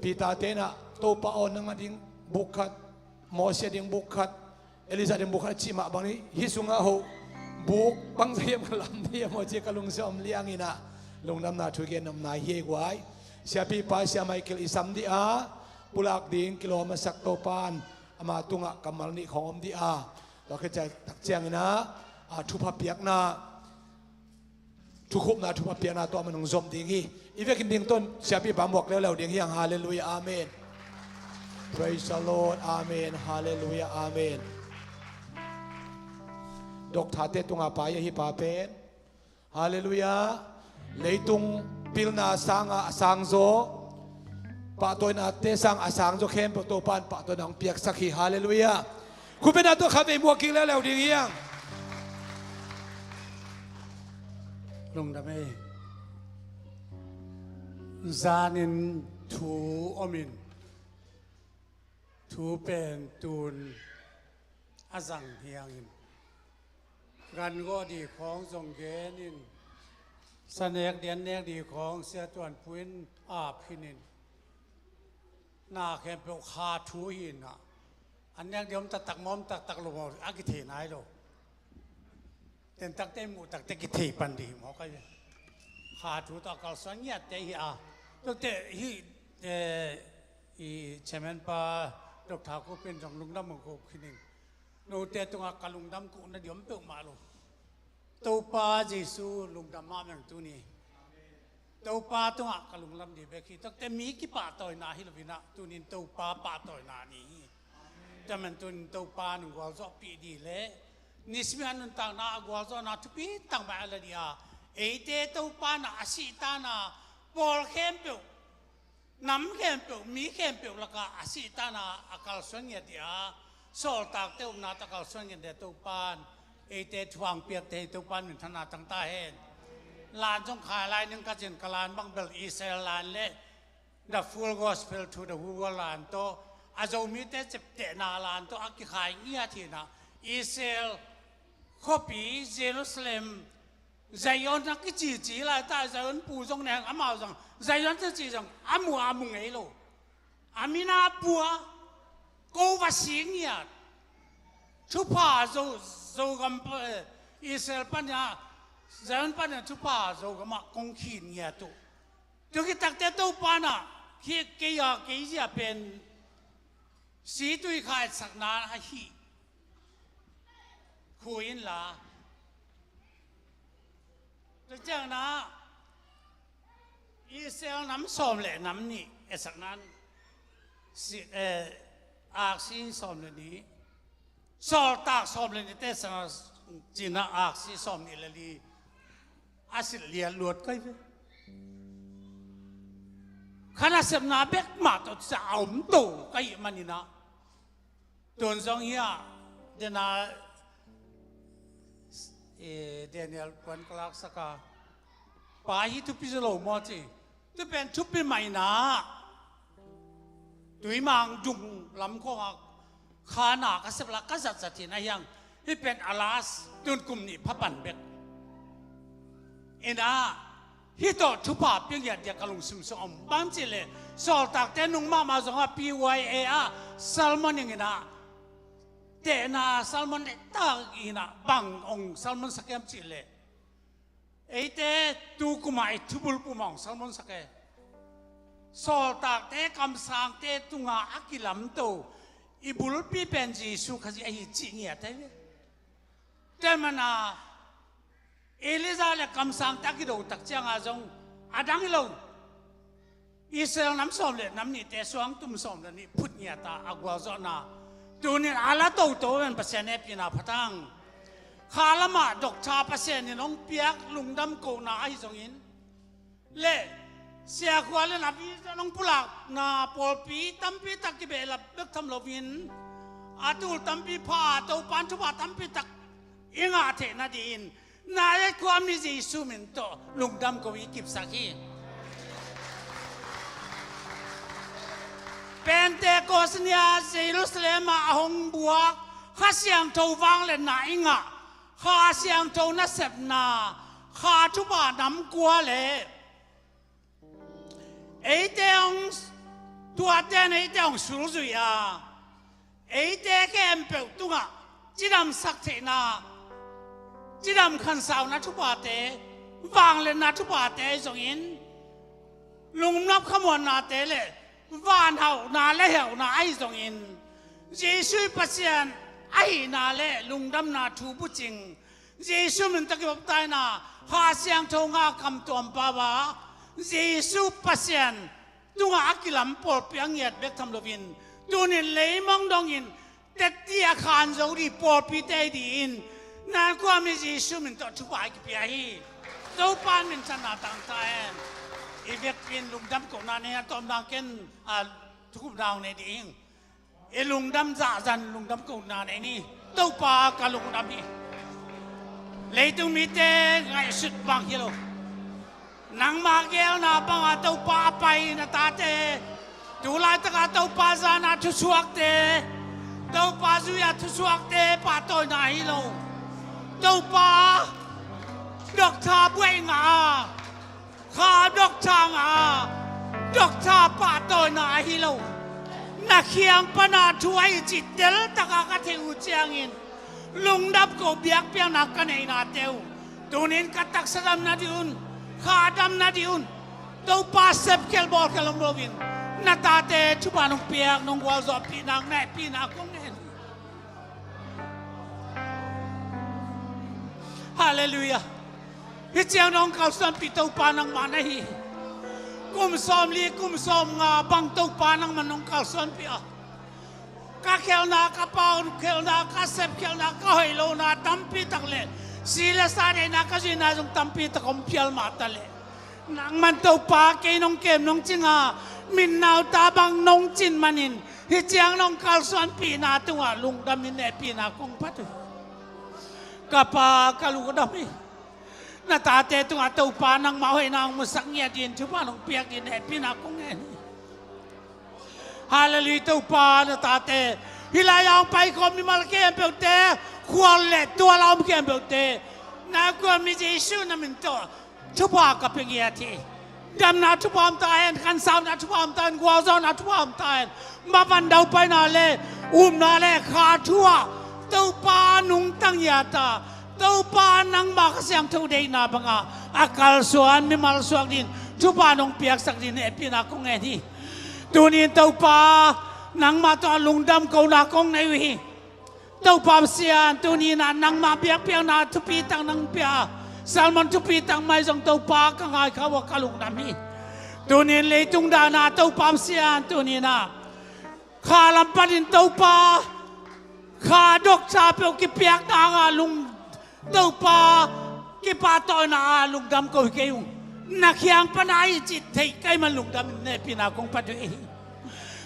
ปีตาเตนะโตป้าอ่อนนั่งดิ่งบุกขัดมอเสียดิ่งบุกขัดเอลิซาดิ่งบุกขัดชิมะบางนี้ฮิสุงะโฮบุกบางเสียมกลำเดียมอเจกลุงเสียมเลี้ยงอินะลงน้ำหน้าทุกเย็นน้ำหน้าเฮียกไว้เสียปีป้าเสียไมเคิลอิสัมดีปุลักดิ่งกิโลมาสักโตปานอามาตุงะกำมัลนี่ของอมดีเราเข้าใจตักเจียงนะทุบพับเปียกนะทุกขุมนะทุบพับเปียกนะตัวมันงซอมดิ่งฮีอีเวกินดิ่งต้นเสียปีป้าบอกแล้วดิ่งฮีฮาเลลูยาอาเมน Praise the Lord อาเมนฮาเลลูยาอาเมนดอกทาเตตุงอาปายฮิปาเป็นฮาเลลูยาเลยตุงพิลนาสังโซปะตัวนาเตสังสังโซเข้มปะตัวปานปะตัวนังเปียกสักขีฮาเลลูยาคุณเป็นตัวขับไปมัวกินแล้วดิ่งยังลงดำเอซานินทูอมินทูเป็นตูนอาสังเฮียงินกันก็ดีของทรงเกนินสเนกเดียนเนกดีของเสียตวนพื้นอาพินินนาแคมเปลคาทูหินอันนี้เดี๋ยวมันตักมอมตักลงอากิเทนายโลเต็มตักเต็มหมูตักเตกิเทปันดีหมอก็ขาทูตักกอลสัญญาเตหิตั้งแต่ฮีอีเชมันปาดอกทากูเป็นจงลุงดำมังกูคินินโนเตตุงกลุงดำกูนั่นเดี๋ยวมันเปิดมาโลตัวป้าเยซูลุงดำมาอย่างตัวนี้ตัวป้าตัวกลุงลำดีเบคีตั้งแต่มีกี่ป่าต่อยนาฮิลวินะตัวนี้ตัวป้าป่าต่อยนานี้แต่มันตัวป้าหนึ่งกว่าจะปีดีเลยนิสเมียนุนต่างนากว่าจะนาทุปีต่างแบบอะไรดีเอเตตัวป้านาอาศิตานาบอลเข้มเปียวน้ำเข้มเปียวมีเข้มเปียวแล้วก็อาศิตานาอากาศส่วนใหญ่ดีโซลตากเต้านาตากาศส่วนใหญ่เดียตัวป้าเอเตทวางเปียกเตตัวปันเหมือนธนาตั้งตาเห็น ลานจงขายลายนึงก็จินกลานบังเบลอิสราเอลลานเล่ the full gospel to the whole world ลานโตอาจจะมีแต่เจ็บเตะนาลานโตอักขายเงียทีนะอิสราเอลคบีเยรูซาเล็มใจยอนนักจีละแต่ใจยอนปูจงแนงอามาจังใจยอนจะจีจังอามัวอามุงเอโลอามินาปัวกูว่าสิงเนี่ยชุบผ้าโจกัมอิสราเอลปัญญาใจยอนปัญญาชุบผ้าโจกัมกงขีนเนี่ยตัวจุกิตักเตตัวปานะที่เกียร์เป็นสีตุยขายสักนานให้ฮีคุยนละจะเจ้านะอิสราเอลน้ำส้มเลยน้ำนี่สักนั้นอาคซีส้มเลยนี้สอลตากส้มเลยนี่แต่สักจีน่าอาคซีส้มนี่เลยอาศิเลียลวดก็ยังขณะเสพนาเบกมาตัวจะเอามโตก็ยังมันนี่นะโดนสองเหี้ยเดน่าเดนิเอลควันกลากสักาป่าฮิทุพิจโลมอจีจะเป็นทุบเป็นใหม่นะดุยมังจุงลำคอขาหนักเสพลักก็จัดจัดที่นั่นยังที่เป็นอาลาสตุนกลุ่มนี้พับปันเบกเอ็นะฮิตทุบป่าเพียงอย่างเดียวกับลุงซิมซอมบางทีเลยสอลตักแต่นุ่งมาจงว่า PYA ซัลมอนอย่างนี้นะเดน่าซัลมอนเด็กตาอีน่ะบังองซัลมอนสักยามจิเลไอ้เต้ตูกุมาไอ้ทุบุลปุมองซัลมอนสักยสอลตากเต้คำสั่งเต้ตุงาอักิลัมโตอีบุลปีเป็นจีสุขจีไอ้จีเงียเต้แต่มันน่ะเอลิซาเล่คำสั่งตักกิโดตักเจ้าอาจงอาดังกิโลอิสราเอลน้ำส้มเลยน้ำนี่เตสวงตุ้มส้มเลยนี่พุทธเนียตาอากวาจนาตัวนี้อาลาโตเป็นเปอร์เซ็นต์เนี่ยปีน่าพัฒน์ข้าละมาดอกชาเปอร์เซ็นต์นี่น้องเปียกลุงดำโกนาไอ้ส่งอินเล่เสียขวาเลยนะพี่น้องผู้หลักนาปอลปีตั้มปีตักกิเบลเบิกทำโลวินอาตูตั้มปีพาตัวปันทุบะตั้มปีตักอิงอาเทนาดีนนาเล็กความนี้จะสู้มินโตลุงดำก็วิกิบสักทีเป็นเตโกสเนียเยรูซาเล็มมาหงบัวข้าเสียงโทวังเลยนาอิงะข้าเสียงโทนัสเซบนาข้าทุบะน้ำกัวเลยไอ้เตงตัวเตนไอ้เตงสูรุยาไอ้เตแกมเปิลตุงะจีดำสักเทนาจีดำขันสาวนัทุบะเตวางเลยนัทุบะเตส่งอินลุงนับขมวดนาเตเลยวานเฮานาเล่เฮานาไอ้ส่งอินเยซูปัสยันไอ้นาเล่ลุงดำนาทูบุจิงเยซูมันตะกี้บอกตายนาหาเสียงทงอาคำตัวป้าวาเยซูปัสยันตุงอากิลัมปอลเปียงเงียดเบกทำโลวินตัวนี้เลยมองดงอินแต่เตียขานโจดีปอลปีเตดีอินนั่นก็มีเยซูมันตัวทุบไอ้กิเปียฮีตัวปานมันชนะต่างใจอีเวกเป็นลุงดำก่อนนั้นเนี่ยตอนนั้นกันทุกดาวในดีเองไอ้ลุงดำจ่าจันลุงดำก่อนนั้นไอ้นี่ตัวปากับลุงดำนี่เลยต้องมีแต่ไงสุดบางกิโลนังมาเกลนะบางตัวปาไปนะตาเตดูไล่ตะการตัวปาจานาทุสวกเตตัวปาจุยาทุสวกเตปาตัวไหนโลตัวปาดอกทาบวยงาข้าดอกทางดอกทาป่าตัวนาฮิโลนักเขียงปนาช่วยจิตเดลตะกากเทอุจางอินลุงดับก็เบียกเปียงนักกันในนาเตวตัวนี้กัตักสดำนาดิอุนข้าดำนาดิอุนตัวป่าเซบเคลบอลเคลมโรวินนาตาเตชุบานุเปียกนงวาซอปีนักแน่ปีนักคงเห็นฮาเลลูยาฮิเจียงน้องเขาสัมปิตอุปานังมานะฮีกุมสอมลีกุมสอมงาบังตุปานังมันน้องเขาสัมปิอะกาเคลนากาปาวเคลนากาเซบเคลนากาไฮโลนาตัมปิตักเลสีเลสาเดนักจีนาจงตัมปิตักอมเพียลมาตะเลนางมันตุปาเกน้องเกมน้องจิงามินนาวตาบังน้องจินมันินฮิเจียงน้องเขาสัมปีนาตัวลุงดำมินเนปีนาคงพัดกาปากาลูกดำนี่ na tate tung ataw pa nang mahoy na ang musaknya din chupa nung piyak din pinakong hallelujah taw pa na tate hilayang pai ko mi malke ang peute kualet tuala om ke ang peute na ko mi Jesu na minto chupa ka pengiati dam na chupa am taen kan sam na chupa am taen guazo na chupa am taen mapan daw pa na le na le kha chua taw pa nung tang yata taw pa nang makasyang today na banga akal suan mi mal suak din chupa nung piak sak din pinakong ni tunin taw pa nang mato lungdam ko na kong na wi taw pa siyan tunin na nang mapiak na tupitang nang pia salman tupitang may jong taw pa kangay kawa kalungdami tunin leitung da na taw pa siyan tunin na kalam pa din taw pa kadok sa peo kipiak na nga lung taw pa kipato na lungdam ko kayong nakiang panay chit kay malungdam ne pinakong padui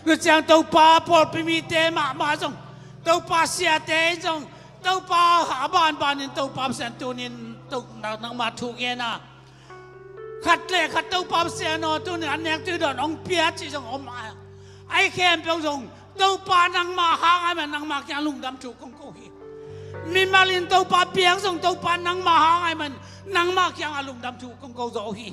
Luciang tau pa por pimite ma jong tau pa siate jong tau pa haban banin tau pa santunin tau nang matu gena khatle khat tau pa siano tunin anek tu don ong pia chi jong om ai khem pyo jong tau pa nang ma hang ai nang ma kyang lungdam chu kong ko hi mi malin tau pa piang jong tau pa nang ma hang ai man nang ma kyang lungdam chu kong ko zo hi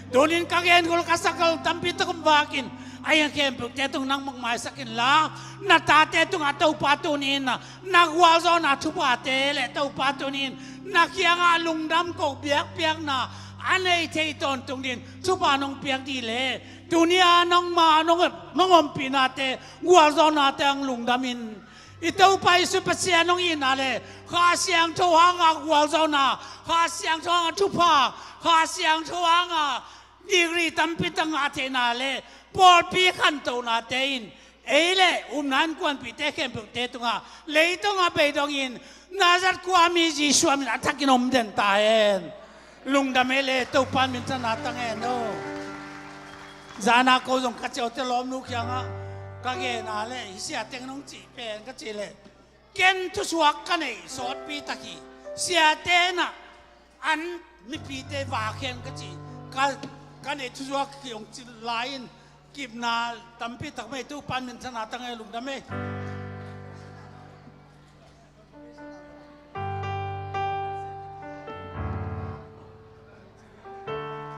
tunin kagen gol kasakal tampi takum bakin ayang kempo tetong nang magmay sakin la na tate tung ataw patunin na nagwazo na chupate le taw patunin na kiyang alungdam ko biyak na anay tayton tung din chupanong piyak dile dunia nang manong mangom pinate gwazo nate ang lungdamin itaw pa isupasyanong inale kasyang chawanga gwazo na kasyang chawanga chupa kasyang chawanga digri tampitang ate nale por pi khan to na tein ele nan kwan pi te kem te tunga le tunga pe dong in nazar kwa mi ji swam na takin om den taen lung da mele to pan min ta na tang e no zana ko jong ka cheo te lom nu kyang a ka ge na le sia teng nong chi pen ka chi le ken tu suak ka nei sot pi ta ki sia te na an mi pi te va ken ka chi ka nei tu suak ki ong chi lain kip na tampi tak mai tu pan min sana tang e lung da me